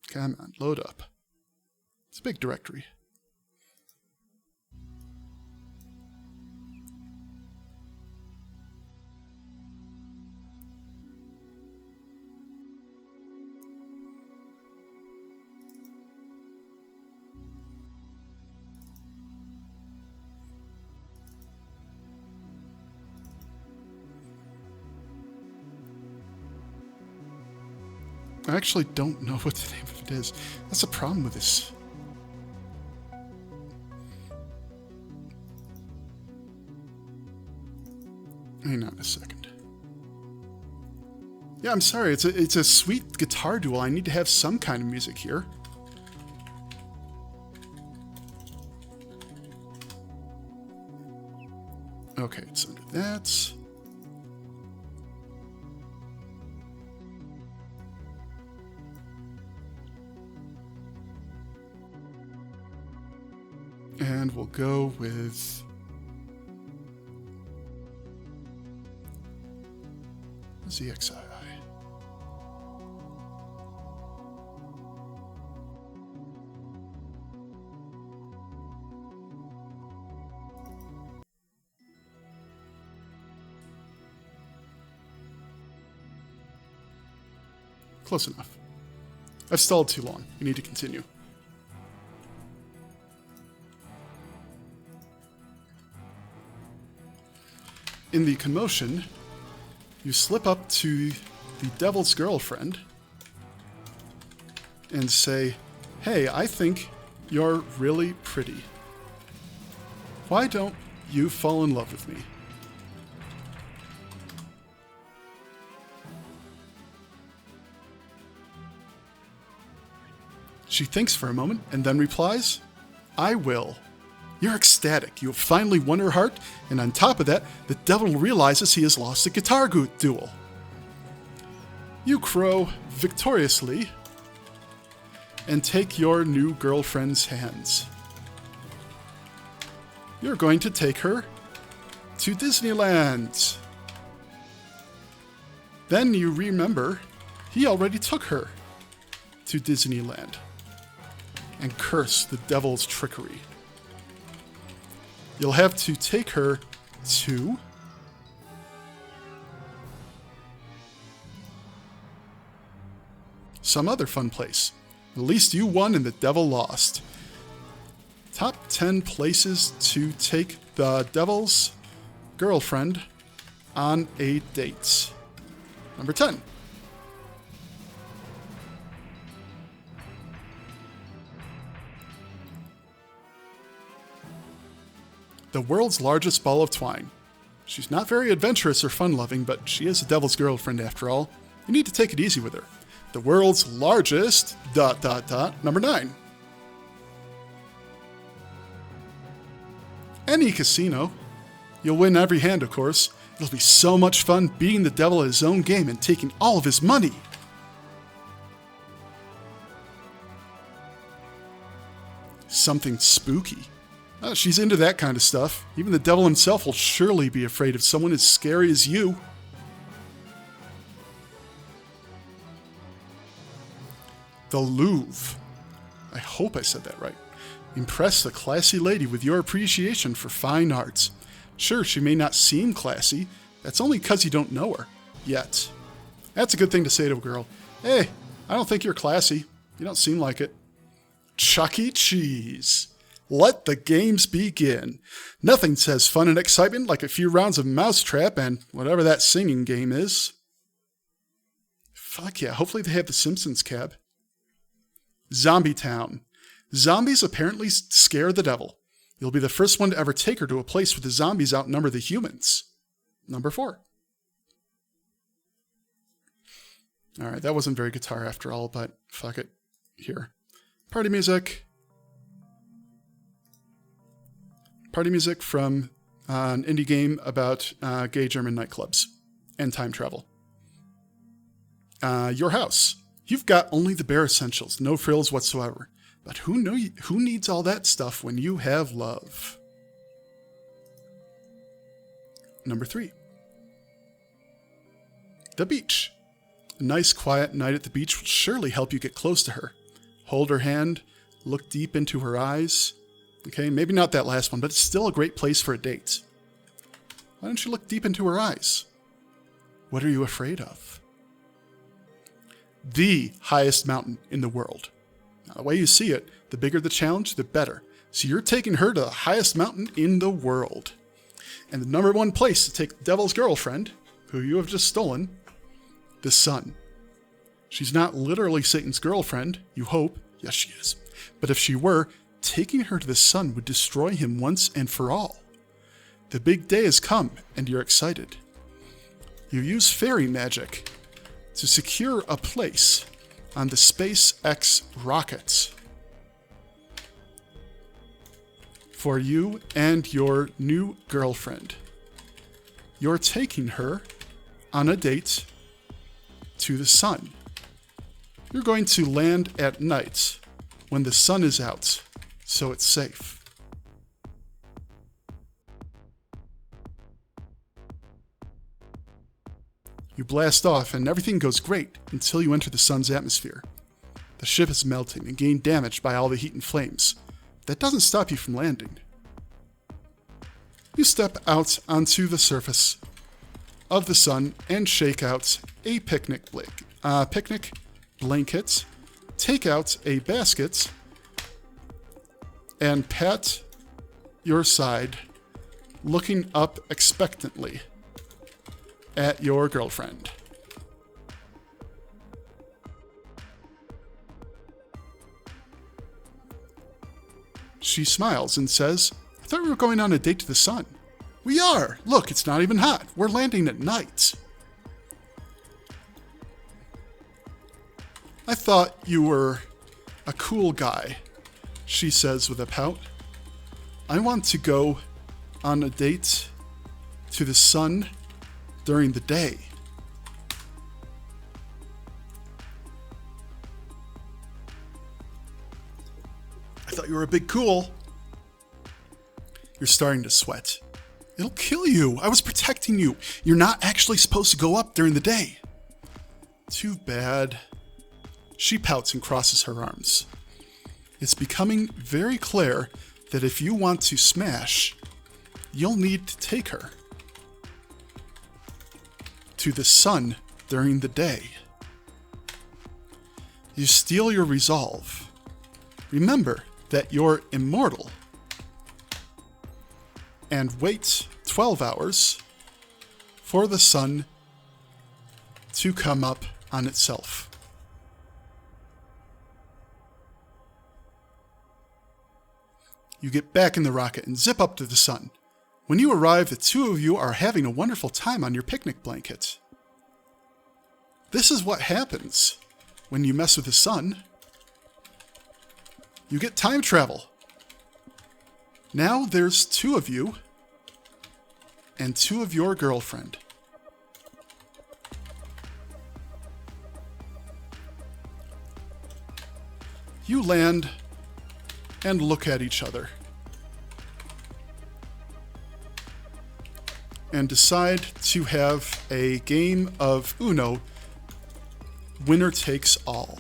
Come on, load up. It's a big directory. I actually don't know what the name of it is. That's the problem with this. Hang on a second. Yeah, I'm sorry. It's a sweet guitar duel. I need to have some kind of music here. Okay, it's under that. And we'll go with ZXII. Close enough. I've stalled too long. We need to continue. In the commotion, you slip up to the devil's girlfriend and say, "Hey, I think you're really pretty. Why don't you fall in love with me?" She thinks for a moment and then replies, "I will." You're ecstatic. You have finally won her heart, and on top of that, the devil realizes he has lost a guitar duel. You crow victoriously and take your new girlfriend's hands. You're going to take her to Disneyland. Then you remember he already took her to Disneyland and curse the devil's trickery. You'll have to take her to some other fun place. At least you won and the devil lost. Top 10 places to take the devil's girlfriend on a date. Number 10. The world's largest ball of twine. She's not very adventurous or fun-loving, but she is a devil's girlfriend after all. You need to take it easy with her. The world's largest... Number 9. Any casino. You'll win every hand, of course. It'll be so much fun beating the devil at his own game and taking all of his money. Something spooky. Oh, she's into that kind of stuff. Even the devil himself will surely be afraid of someone as scary as you. The Louvre. I hope I said that right. Impress the classy lady with your appreciation for fine arts. Sure, she may not seem classy. That's only because you don't know her. Yet. That's a good thing to say to a girl. Hey, I don't think you're classy. You don't seem like it. Chuck E. Cheese. Let the games begin. Nothing says fun and excitement like a few rounds of Mousetrap and whatever that singing game is. Fuck yeah, hopefully they have the Simpsons cab. Zombie Town. Zombies apparently scare the devil. You'll be the first one to ever take her to a place where the zombies outnumber the humans. Number 4. Alright, that wasn't very guitar after all, but fuck it. Here. Party music. Party music from an indie game about gay German nightclubs and time travel. Your house. You've got only the bare essentials, no frills whatsoever. But who needs all that stuff when you have love? Number 3. The beach. A nice quiet night at the beach will surely help you get close to her. Hold her hand, look deep into her eyes. Okay, maybe not that last one, but it's still a great place for a date. Why don't you look deep into her eyes? What are you afraid of? The highest mountain in the world. Now, the way you see it, the bigger the challenge, the better. So you're taking her to the highest mountain in the world. And the number one place to take the devil's girlfriend, who you have just stolen, the sun. She's not literally Satan's girlfriend, you hope. Yes, she is. But if she were, taking her to the sun would destroy him once and for all. The big day has come, and you're excited. You use fairy magic to secure a place on the SpaceX rocket for you and your new girlfriend. You're taking her on a date to the sun. You're going to land at night when the sun is out, so it's safe. You blast off and everything goes great until you enter the sun's atmosphere. The ship is melting and getting damaged by all the heat and flames. That doesn't stop you from landing. You step out onto the surface of the sun and shake out a picnic blanket, take out a basket, and pat your side, looking up expectantly at your girlfriend. She smiles and says, "I thought we were going on a date to the sun." "We are! Look, it's not even hot. We're landing at night." "I thought you were a cool guy," she says with a pout. "I want to go on a date to the sun during the day." "I thought you were a big cool." You're starting to sweat. "It'll kill you. I was protecting you. You're not actually supposed to go up during the day." "Too bad." She pouts and crosses her arms. It's becoming very clear that if you want to smash, you'll need to take her to the sun during the day. You steel your resolve. Remember that you're immortal. And wait 12 hours for the sun to come up on itself. You get back in the rocket and zip up to the sun. When you arrive, the two of you are having a wonderful time on your picnic blanket. This is what happens when you mess with the sun. You get time travel. Now there's two of you and two of your girlfriend. You land and look at each other and decide to have a game of Uno, winner takes all.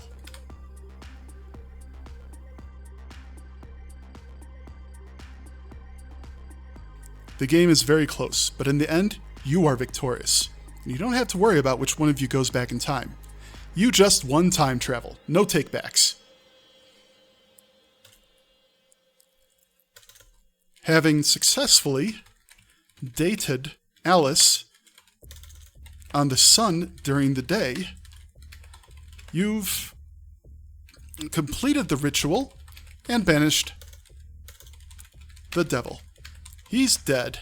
The game is very close, but in the end, you are victorious. And you don't have to worry about which one of you goes back in time. You just won time travel, no takebacks. Having successfully dated Alice on the sun during the day, you've completed the ritual and banished the devil. He's dead.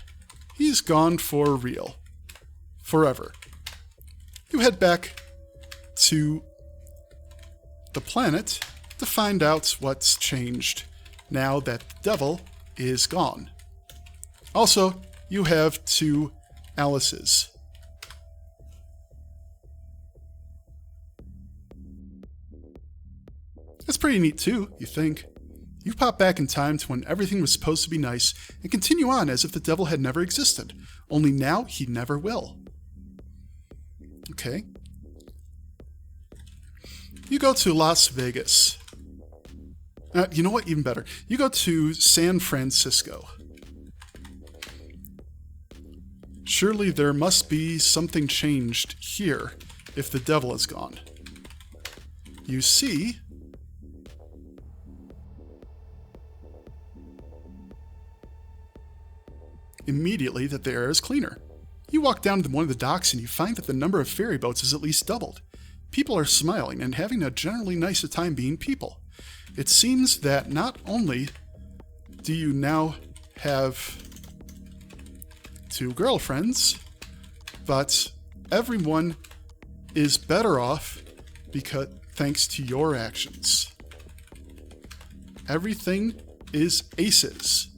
He's gone for real. Forever. You head back to the planet to find out what's changed now that the devil is gone. Also, you have two Alices. That's pretty neat too, you think. You pop back in time to when everything was supposed to be nice and continue on as if the devil had never existed, only now he never will. Okay. You go to Las Vegas. You know what? Even better. You go to San Francisco. Surely there must be something changed here if the devil is gone. You see immediately that the air is cleaner. You walk down to one of the docks and you find that the number of ferry boats has at least doubled. People are smiling and having a generally nicer time being people. It seems that not only do you now have 2 girlfriends, but everyone is better off because thanks to your actions. Everything is aces.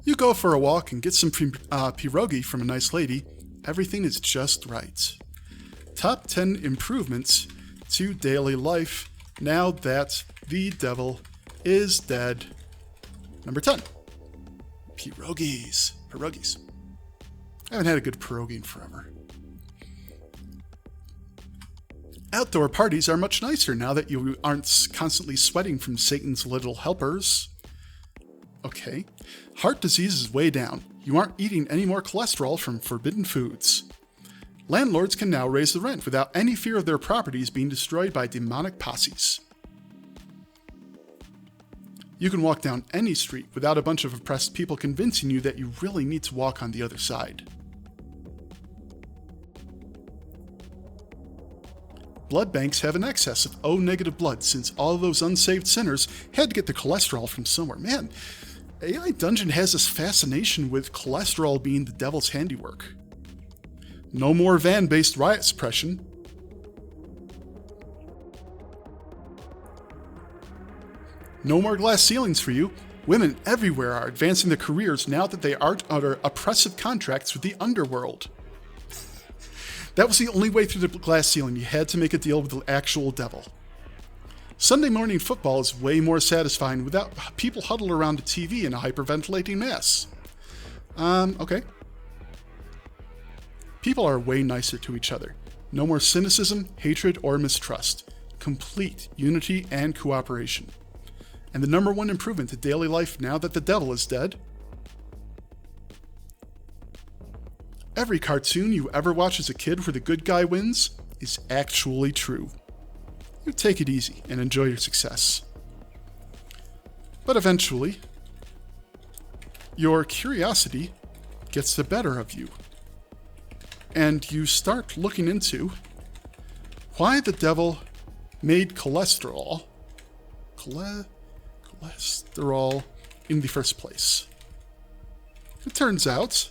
You go for a walk and get some pierogi from a nice lady. Everything is just right. Top 10 improvements to daily life now that the devil is dead. Number 10. Pierogies. Pierogies. I haven't had a good pierogi in forever. Outdoor parties are much nicer now that you aren't constantly sweating from Satan's little helpers. Okay. Heart disease is way down. You aren't eating any more cholesterol from forbidden foods. Landlords can now raise the rent without any fear of their properties being destroyed by demonic posses. You can walk down any street without a bunch of oppressed people convincing you that you really need to walk on the other side. Blood banks have an excess of O-negative blood since all those unsaved sinners had to get the cholesterol from somewhere. Man, AI Dungeon has this fascination with cholesterol being the devil's handiwork. No more van-based riot suppression. No more glass ceilings for you. Women everywhere are advancing their careers now that they aren't under oppressive contracts with the underworld. That was the only way through the glass ceiling. You had to make a deal with the actual devil. Sunday morning football is way more satisfying without people huddled around a TV in a hyperventilating mess. Okay. People are way nicer to each other. No more cynicism, hatred, or mistrust. Complete unity and cooperation. And the number 1 improvement to daily life now that the devil is dead? Every cartoon you ever watched as a kid where the good guy wins is actually true. You take it easy and enjoy your success. But eventually, your curiosity gets the better of you. And you start looking into why the devil made cholesterol in the first place. It turns out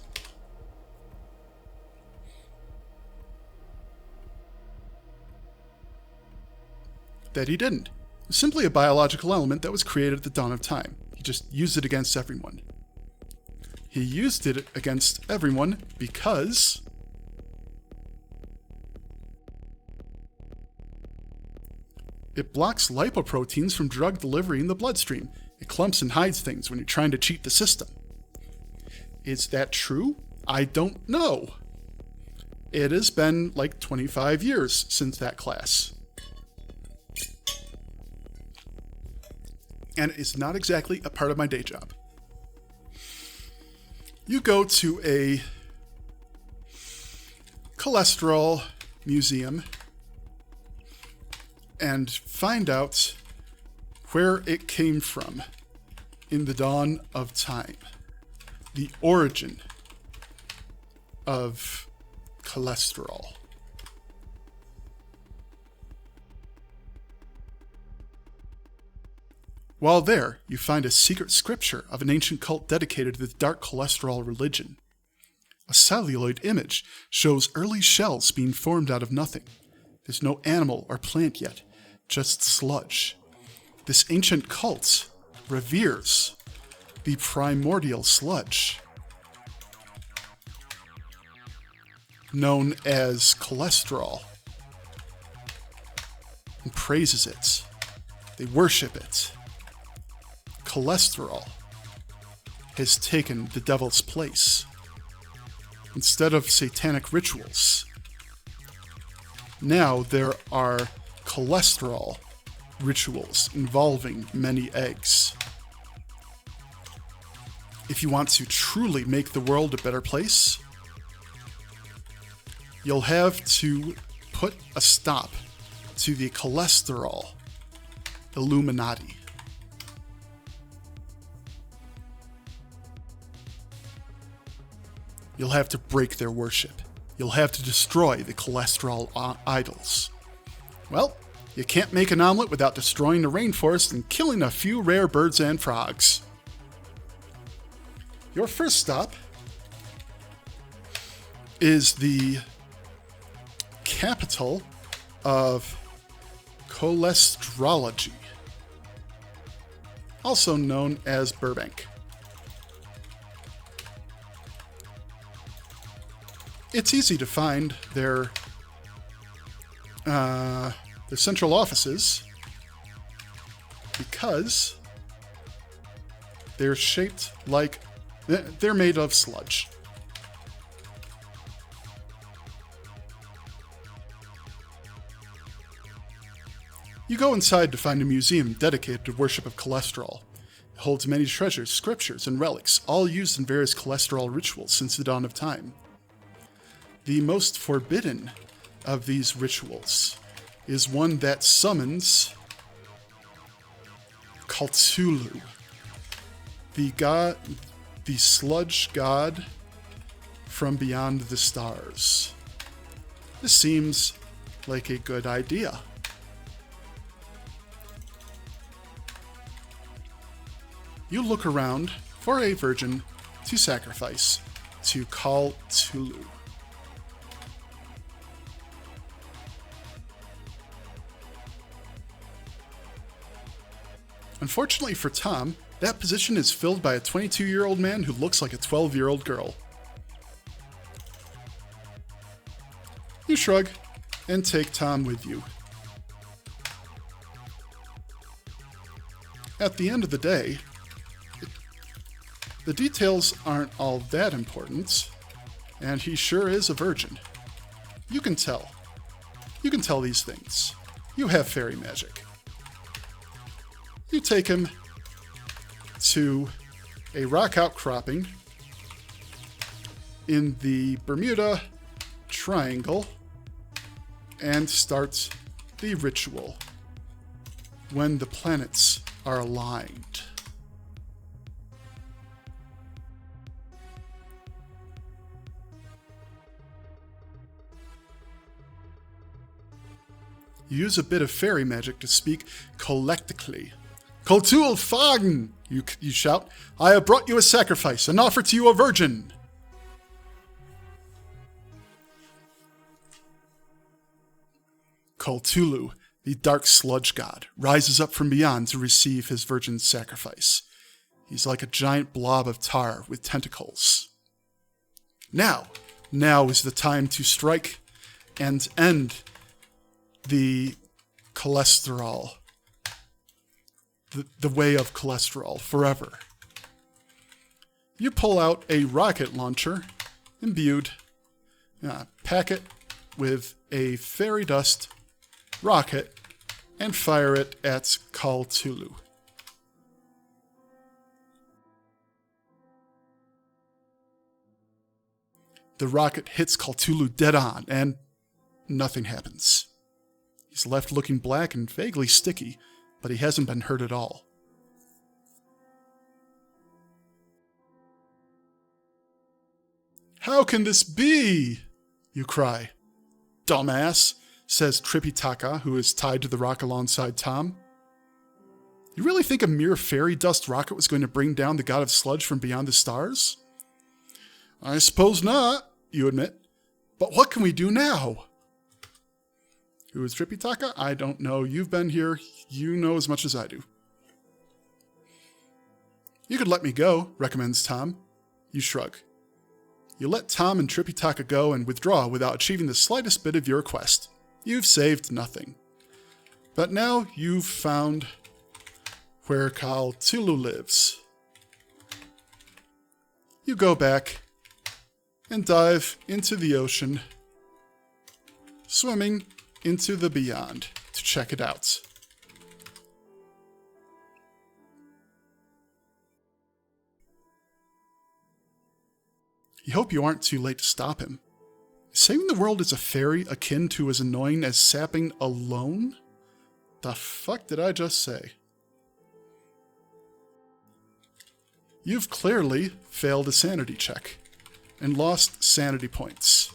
that he didn't. It was simply a biological element that was created at the dawn of time. He just used it against everyone. He used it against everyone because it blocks lipoproteins from drug delivery in the bloodstream. It clumps and hides things when you're trying to cheat the system. Is that true? I don't know. It has been like 25 years since that class. And it's not exactly a part of my day job. You go to a cholesterol museum and find out where it came from in the dawn of time. The origin of cholesterol. While there, you find a secret scripture of an ancient cult dedicated to the dark cholesterol religion. A celluloid image shows early shells being formed out of nothing. There's no animal or plant yet, just sludge. This ancient cult reveres the primordial sludge, known as cholesterol. and praises it. They worship it. Cholesterol has taken the devil's place. Instead of satanic rituals, now there are cholesterol rituals involving many eggs. If you want to truly make the world a better place, you'll have to put a stop to the cholesterol Illuminati. You'll have to break their worship. You'll have to destroy the cholesterol idols. Well, you can't make an omelet without destroying the rainforest and killing a few rare birds and frogs. Your first stop is the capital of cholesterology, also known as Burbank. It's easy to find their central offices because they're shaped like they're made of sludge. You go inside to find a museum dedicated to worship of cholesterol. It holds many treasures, scriptures, and relics, all used in various cholesterol rituals since the dawn of time. The most forbidden of these rituals is one that summons Cthulhu, the sludge god from beyond the stars. This seems like a good idea. You look around for a virgin to sacrifice to Cthulhu. Unfortunately for Tom, that position is filled by a 22-year-old man who looks like a 12-year-old girl. You shrug and take Tom with you. At the end of the day, the details aren't all that important, and he sure is a virgin. You can tell. You can tell these things. You have fairy magic. You take him to a rock outcropping in the Bermuda Triangle and start the ritual when the planets are aligned. You use a bit of fairy magic to speak collectively. Cthulhu Fagen, you shout. I have brought you a sacrifice and offer to you a virgin. Cthulhu, the dark sludge god, rises up from beyond to receive his virgin's sacrifice. He's like a giant blob of tar with tentacles. Now is the time to strike and end the cholesterol. The way of cholesterol forever. You pull out a rocket launcher, imbued, pack it with a fairy dust rocket, and fire it at Cthulhu. The rocket hits Cthulhu dead on, and nothing happens. He's left looking black and vaguely sticky, but he hasn't been hurt at all. How can this be? You cry. Dumbass, says Tripitaka, who is tied to the rock alongside Tom. You really think a mere fairy dust rocket was going to bring down the god of sludge from beyond the stars? I suppose not, you admit. But what can we do now? Who is Tripitaka? I don't know. You've been here. You know as much as I do. You could let me go, recommends Tom. You shrug. You let Tom and Tripitaka go and withdraw without achieving the slightest bit of your quest. You've saved nothing. But now you've found where Cthulhu lives. You go back and dive into the ocean, swimming into the beyond to check it out. You hope you aren't too late to stop him. Saving the world is a fairy akin to as annoying as sapping alone? The fuck did I just say? You've clearly failed a sanity check and lost sanity points.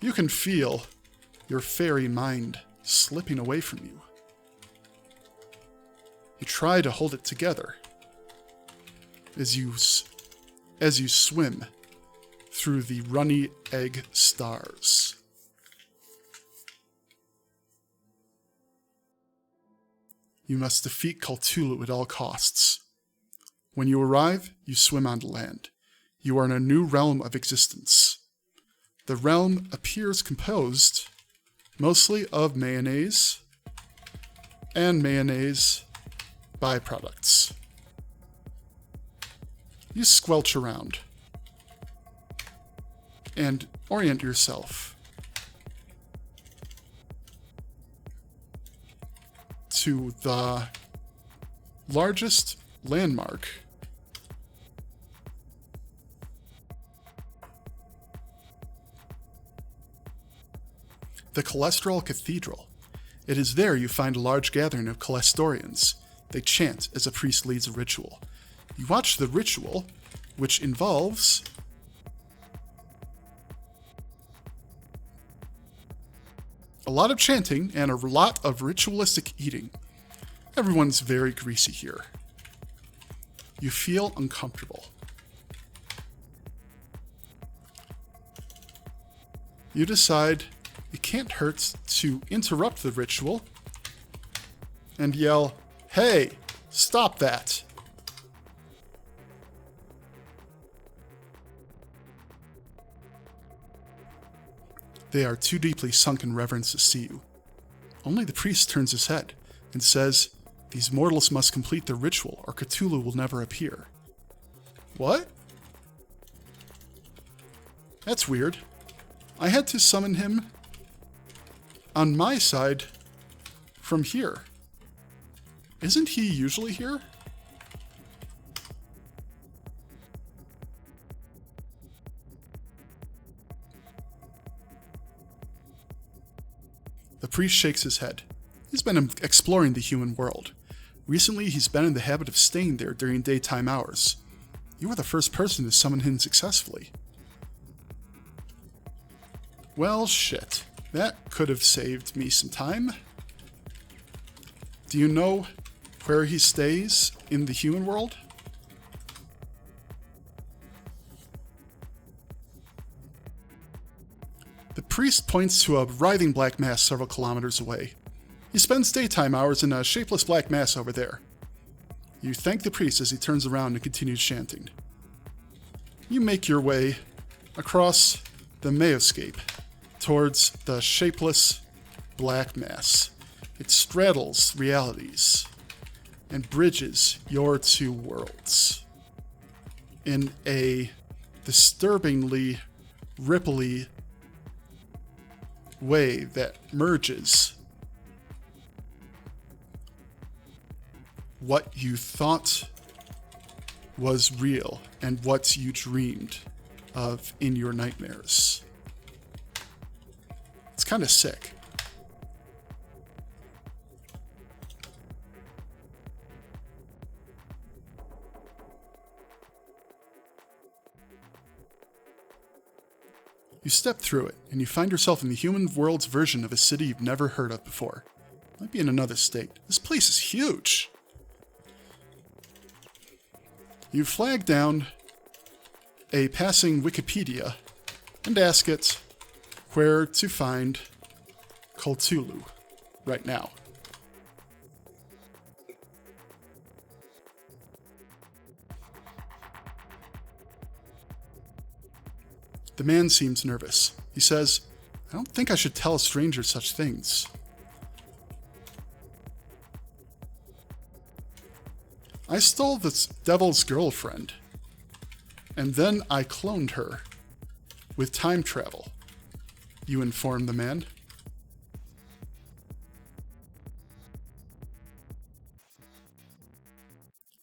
You can feel your fairy mind slipping away from you. You try to hold it together as you swim through the runny egg stars. You must defeat Cthulhu at all costs. When you arrive, you swim onto land. You are in a new realm of existence. The realm appears composed mostly of mayonnaise and mayonnaise byproducts. You squelch around and orient yourself to the largest landmark the Cholesterol Cathedral. It is there you find a large gathering of Cholestorians. They chant as a priest leads a ritual. You watch the ritual, which involves a lot of chanting and a lot of ritualistic eating. Everyone's very greasy here. You feel uncomfortable. You decide it can't hurt to interrupt the ritual and yell, "Hey, stop that!" They are too deeply sunk in reverence to see you. Only the priest turns his head and says, "These mortals must complete their ritual or Cthulhu will never appear." What? That's weird. I had to summon him on my side from here. Isn't he usually here? The priest shakes his head. He's been exploring the human world. Recently, he's been in the habit of staying there during daytime hours. You are the first person to summon him successfully. Well, shit. That could have saved me some time. Do you know where he stays in the human world? The priest points to a writhing black mass several kilometers away. He spends daytime hours in a shapeless black mass over there. You thank the priest as he turns around and continues chanting. You make your way across the Mayoscape towards the shapeless black mass. It straddles realities and bridges your two worlds in a disturbingly ripply way that merges what you thought was real and what you dreamed of in your nightmares. It's kind of sick. You step through it, and you find yourself in the human world's version of a city you've never heard of before. Might be in another state. This place is huge. You flag down a passing Wikipedia and ask it where to find Cthulhu right now. The man seems nervous. He says, "I don't think I should tell a stranger such things." I stole this devil's girlfriend, and then I cloned her with time travel, you inform the man.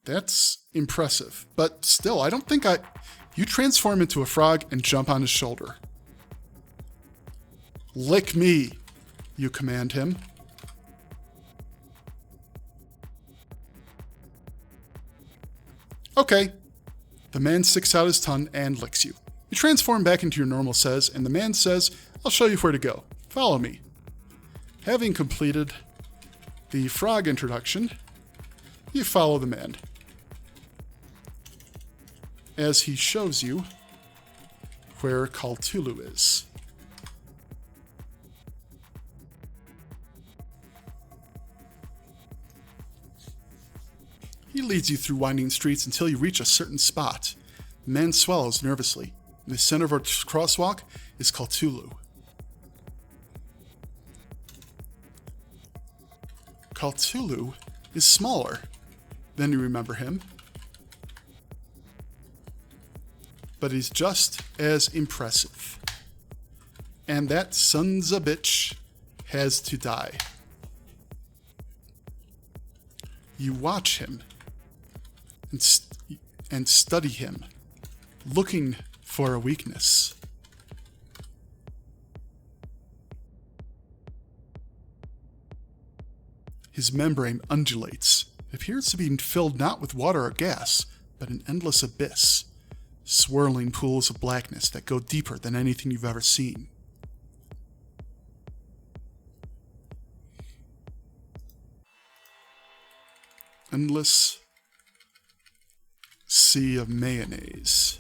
That's impressive, but still, I don't think You transform into a frog and jump on his shoulder. Lick me, you command him. Okay. The man sticks out his tongue and licks you. You transform back into your normal selves, and the man says, I'll show you where to go. Follow me. Having completed the frog introduction, you follow the man as he shows you where Cthulhu is. He leads you through winding streets until you reach a certain spot. The man swallows nervously. In the center of our crosswalk is Cthulhu. Cthulhu is smaller than you remember him, but he's just as impressive. And that son's a bitch has to die. You watch him and study him, looking for a weakness. His membrane undulates. It appears to be filled not with water or gas, but an endless abyss. Swirling pools of blackness that go deeper than anything you've ever seen. Endless sea of mayonnaise.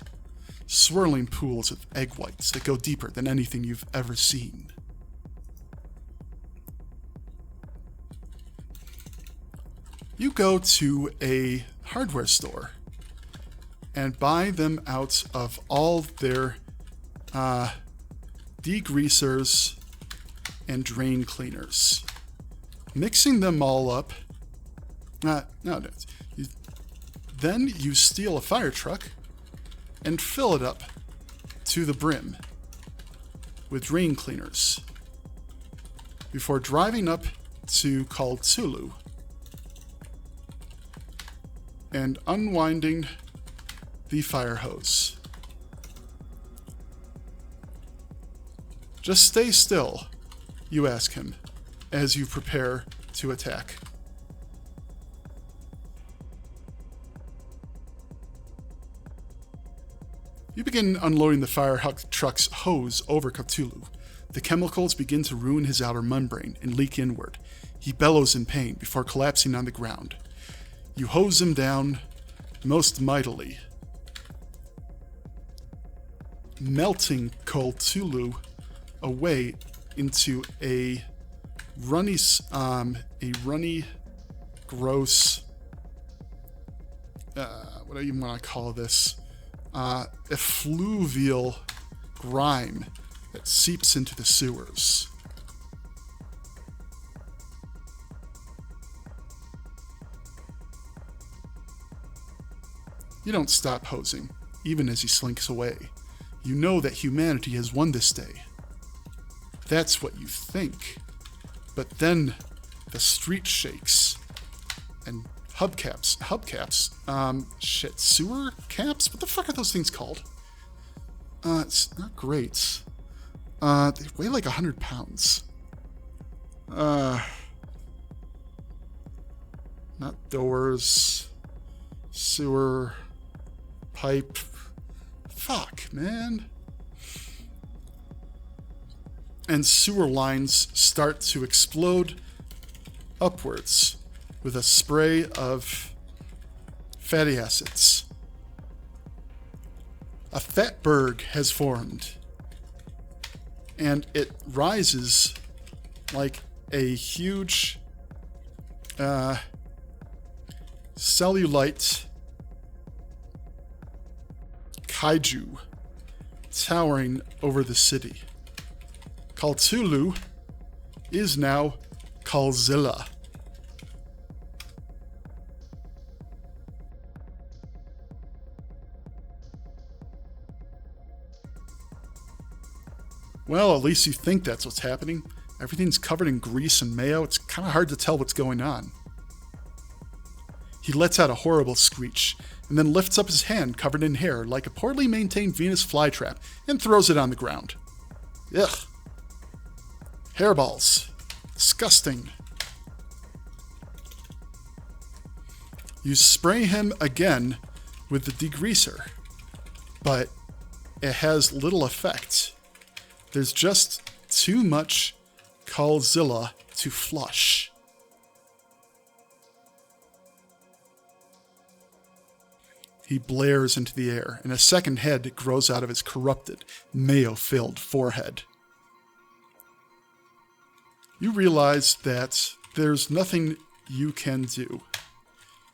Swirling pools of egg whites that go deeper than anything you've ever seen. You go to a hardware store and buy them out of all their degreasers and drain cleaners. Mixing them all up. Then you steal a fire truck and fill it up to the brim with drain cleaners before driving up to Cthulhu and unwinding the fire hose. Just stay still, you ask him, as you prepare to attack. You begin unloading the fire truck's hose over Cthulhu. The chemicals begin to ruin his outer membrane and leak inward. He bellows in pain before collapsing on the ground. You hose him down most mightily, melting Cthulhu away into a runny, gross, what do you want to call this? Effluvial grime that seeps into the sewers. You don't stop hosing, even as he slinks away. You know that humanity has won this day. That's what you think. But then the street shakes, and sewer caps? What the fuck are those things called? It's not great. They weigh like 100 pounds. Not doors. Sewer. Pipe. Fuck, man. And sewer lines start to explode upwards with a spray of fatty acids. A fatberg has formed, and it rises like a huge cellulite kaiju towering over the city. Cthulhu is now Calzilla. Well, at least you think that's what's happening. Everything's covered in grease and mayo. It's kind of hard to tell what's going on. He lets out a horrible screech, and then lifts up his hand covered in hair like a poorly maintained Venus flytrap and throws it on the ground. Ugh. Hairballs. Disgusting. You spray him again with the degreaser, but it has little effect. There's just too much Calzilla to flush. He blares into the air, and a second head grows out of his corrupted, mayo-filled forehead. You realize that there's nothing you can do.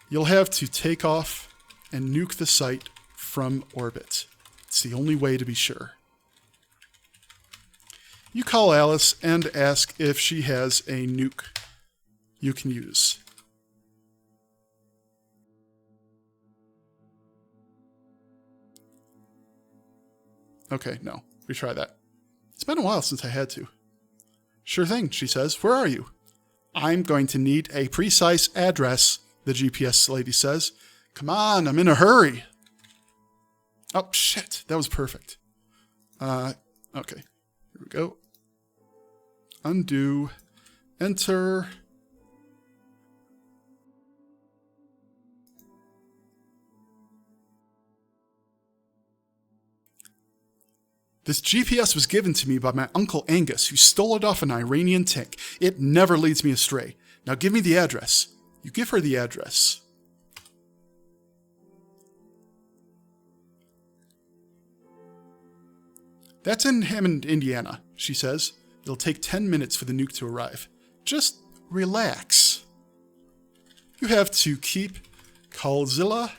You'll have to take off and nuke the site from orbit. It's the only way to be sure. You call Alice and ask if she has a nuke you can use. Okay, no. Retry that. It's been a while since I had to. Sure thing, she says. Where are you? I'm going to need a precise address, the GPS lady says. Come on, I'm in a hurry. Oh, shit. That was perfect. Okay. Here we go. Undo. Enter. This GPS was given to me by my Uncle Angus, who stole it off an Iranian tank. It never leads me astray. Now give me the address. You give her the address. That's in Hammond, Indiana, she says. It'll take 10 minutes for the nuke to arrive. Just relax. You have to keep Calzilla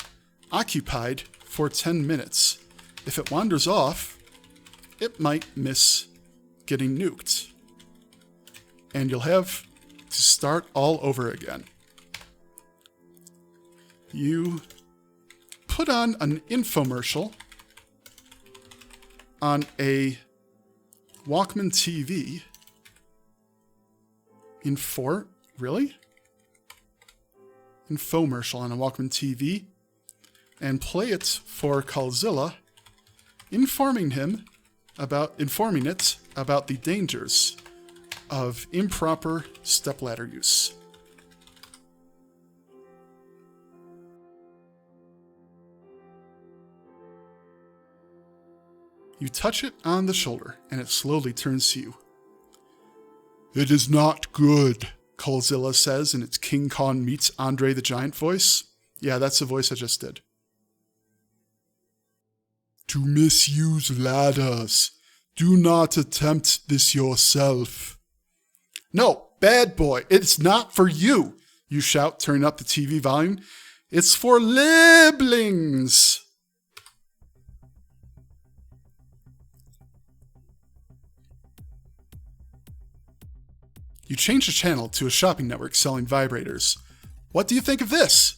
occupied for 10 minutes. If it wanders off, it might miss getting nuked. And you'll have to start all over again. You put on an infomercial on a Walkman TV really? Infomercial on a Walkman TV and play it for Calzilla, informing it about the dangers of improper stepladder use. You touch it on the shoulder, and it slowly turns to you. It is not good, Calzilla says in its King Kong meets Andre the Giant voice. Yeah, that's the voice I just did. To misuse ladders. Do not attempt this yourself. No, bad boy, it's not for you, you shout, turning up the TV volume. It's for liblings. You change the channel to a shopping network selling vibrators. What do you think of this?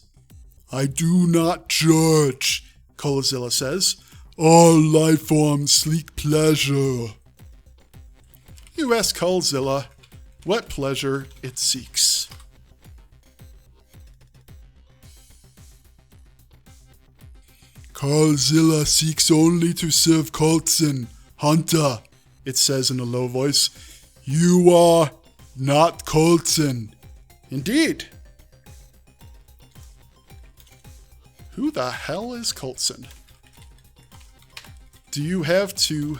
I do not judge, Calzilla says. All life forms seek pleasure. You ask Calzilla what pleasure it seeks. Calzilla seeks only to serve Colson, Hunter, it says in a low voice. You are not Colson. Indeed. Who the hell is Colson? Do you have to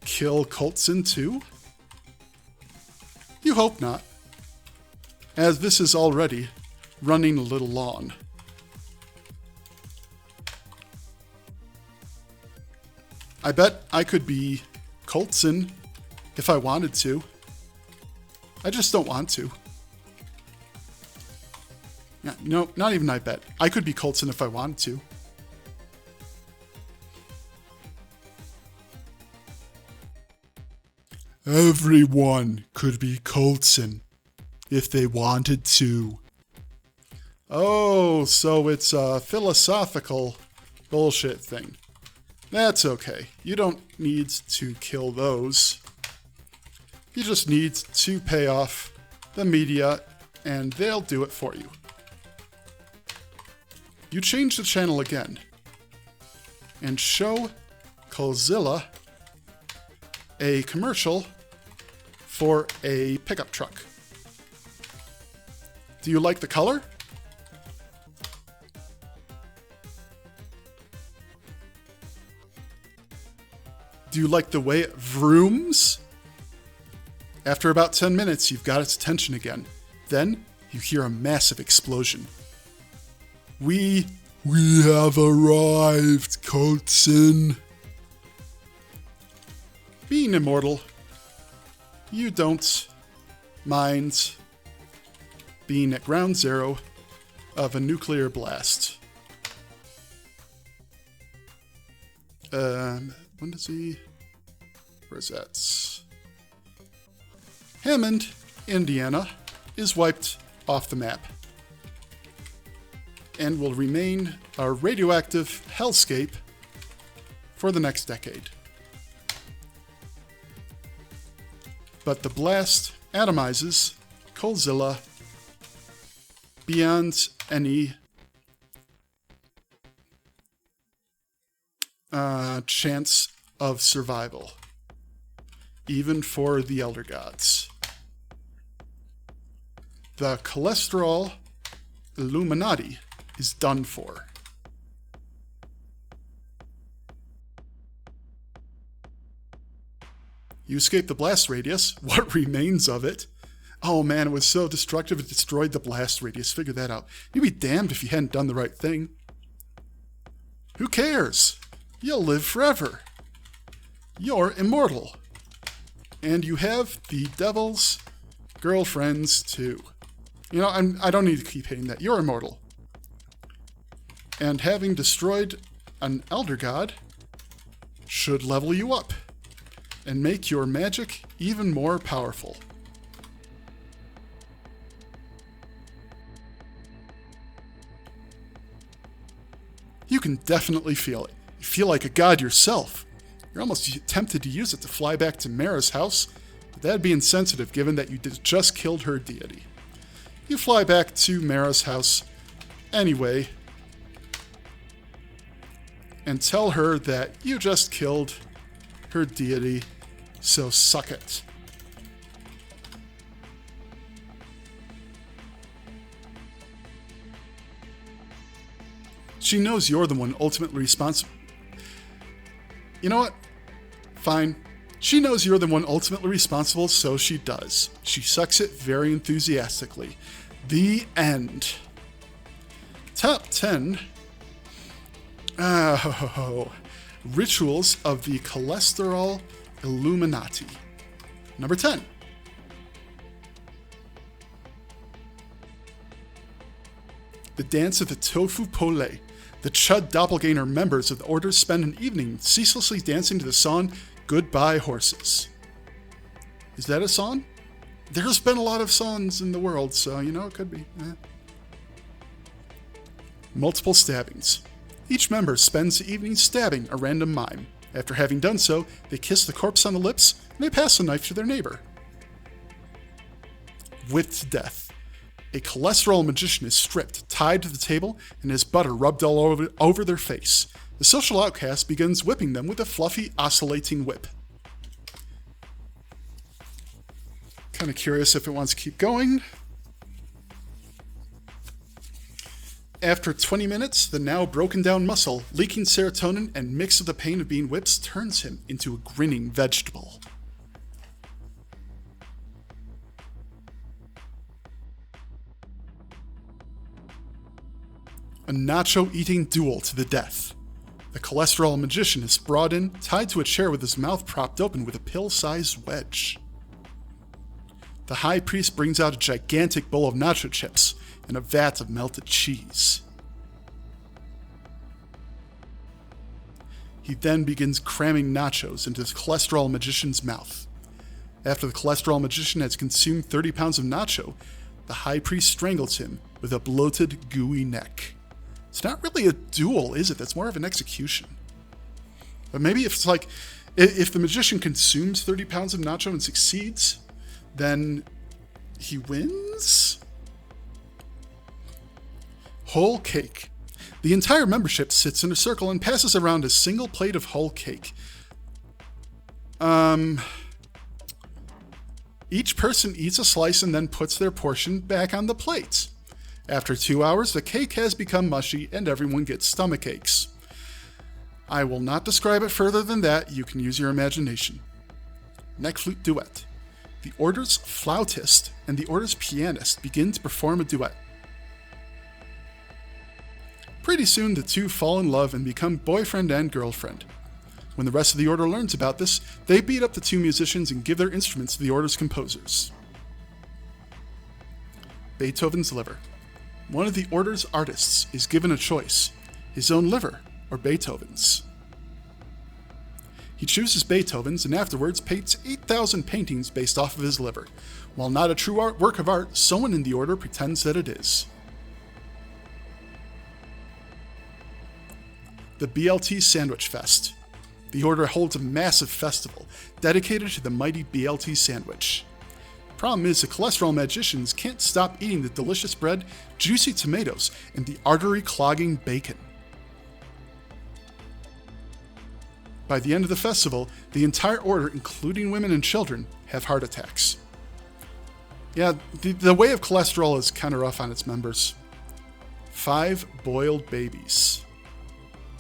kill Colson too? You hope not, as this is already running a little long. I bet I could be Colson if I wanted to. I just don't want to. Yeah, no, not even I bet. I could be Colson if I wanted to. Everyone could be Colson if they wanted to. Oh, so it's a philosophical bullshit thing. That's okay. You don't need to kill those. You just need to pay off the media, and they'll do it for you. You change the channel again, and show Colzilla a commercial for a pickup truck. Do you like the color? Do you like the way it vrooms? After about 10 minutes, you've got its attention again. Then, you hear a massive explosion. We have arrived, Colson. Being immortal, you don't mind being at ground zero of a nuclear blast. When does he... Where's that? Hammond, Indiana, is wiped off the map and will remain a radioactive hellscape for the next decade. But the blast atomizes Colzilla beyond any chance of survival, even for the Elder Gods. The cholesterol Illuminati is done for. You escape the blast radius. What remains of it? Oh man, it was so destructive it destroyed the blast radius. Figure that out. You'd be damned if you hadn't done the right thing. Who cares? You'll live forever. You're immortal. And you have the devil's girlfriends too. You know, I don't need to keep hitting that. You're immortal. And having destroyed an Elder God should level you up and make your magic even more powerful. You can definitely feel it. You feel like a god yourself. You're almost tempted to use it to fly back to Mara's house, but that'd be insensitive given that you just killed her deity. You fly back to Mara's house anyway and tell her that you just killed her deity, so suck it. She knows you're the one ultimately responsible. You know what? Fine. She knows you're the one ultimately responsible, so she does. She sucks it very enthusiastically. The end. Top 10. Rituals of the Cholesterol Illuminati. Number 10. The Dance of the Tofu Pole. The Chud Doppelganger members of the Order spend an evening ceaselessly dancing to the song Goodbye Horses. Is that a song? There's been a lot of songs in the world, so you know it could be. Multiple stabbings. Each member spends the evening stabbing a random mime. After having done so, they kiss the corpse on the lips and they pass the knife to their neighbor. Whipped to death. A cholesterol magician is stripped, tied to the table, and has butter rubbed all over their face. The social outcast begins whipping them with a fluffy, oscillating whip. Kind of curious if it wants to keep going. After 20 minutes, the now broken down muscle, leaking serotonin, and mixed with the pain of being whipped, turns him into a grinning vegetable. A nacho-eating duel to the death. The cholesterol magician is brought in, tied to a chair with his mouth propped open with a pill-sized wedge. The high priest brings out a gigantic bowl of nacho chips and a vat of melted cheese. He then begins cramming nachos into the cholesterol magician's mouth. After the cholesterol magician has consumed 30 pounds of nacho, the high priest strangles him with a bloated, gooey neck. It's not really a duel, is it? That's more of an execution. But maybe if it's like, if the magician consumes 30 pounds of nacho and succeeds, then he wins? Whole cake. The entire membership sits in a circle and passes around a single plate of whole cake. Each person eats a slice and then puts their portion back on the plate. After 2 hours, the cake has become mushy and everyone gets stomach aches. I will not describe it further than that. You can use your imagination. Neck flute duet. The order's flautist and the order's pianist begin to perform a duet. Pretty soon, the two fall in love and become boyfriend and girlfriend. When the rest of the order learns about this, they beat up the two musicians and give their instruments to the order's composers. Beethoven's liver. One of the order's artists is given a choice, his own liver or Beethoven's. He chooses Beethoven's and afterwards paints 8,000 paintings based off of his liver. While not a true work of art, someone in the order pretends that it is. The BLT Sandwich Fest. The order holds a massive festival dedicated to the mighty BLT sandwich. Problem is, the cholesterol magicians can't stop eating the delicious bread, juicy tomatoes, and the artery-clogging bacon. By the end of the festival, the entire order, including women and children, have heart attacks. Yeah, the way of cholesterol is kind of rough on its members. 5 boiled babies.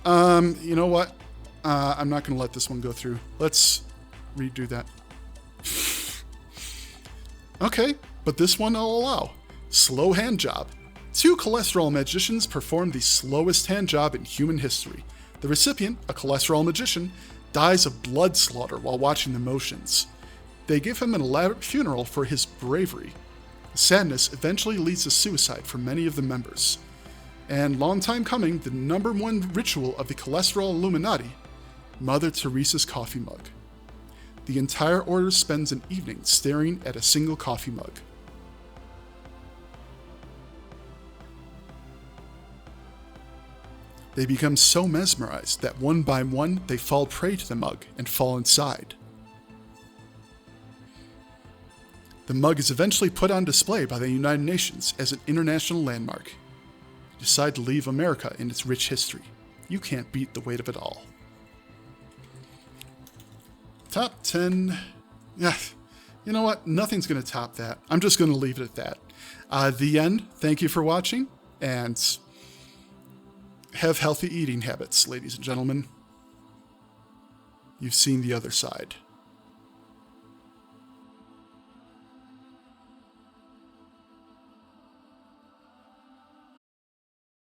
You know what? I'm not going to let this one go through. Let's redo that. Okay, but this one I'll allow. Slow hand job. 2 cholesterol magicians perform the slowest hand job in human history. The recipient, a cholesterol magician, dies of blood slaughter while watching the motions. They give him an elaborate funeral for his bravery. Sadness eventually leads to suicide for many of the members. And long time coming, the number 1 ritual of the cholesterol Illuminati, Mother Teresa's coffee mug. The entire order spends an evening staring at a single coffee mug. They become so mesmerized that one by one they fall prey to the mug and fall inside. The mug is eventually put on display by the United Nations as an international landmark. You decide to leave America in its rich history. You can't beat the weight of it all. Top 10. Yeah, you know what? Nothing's going to top that. I'm just going to leave it at that. The end. Thank you for watching, and have healthy eating habits, ladies and gentlemen. You've seen the other side.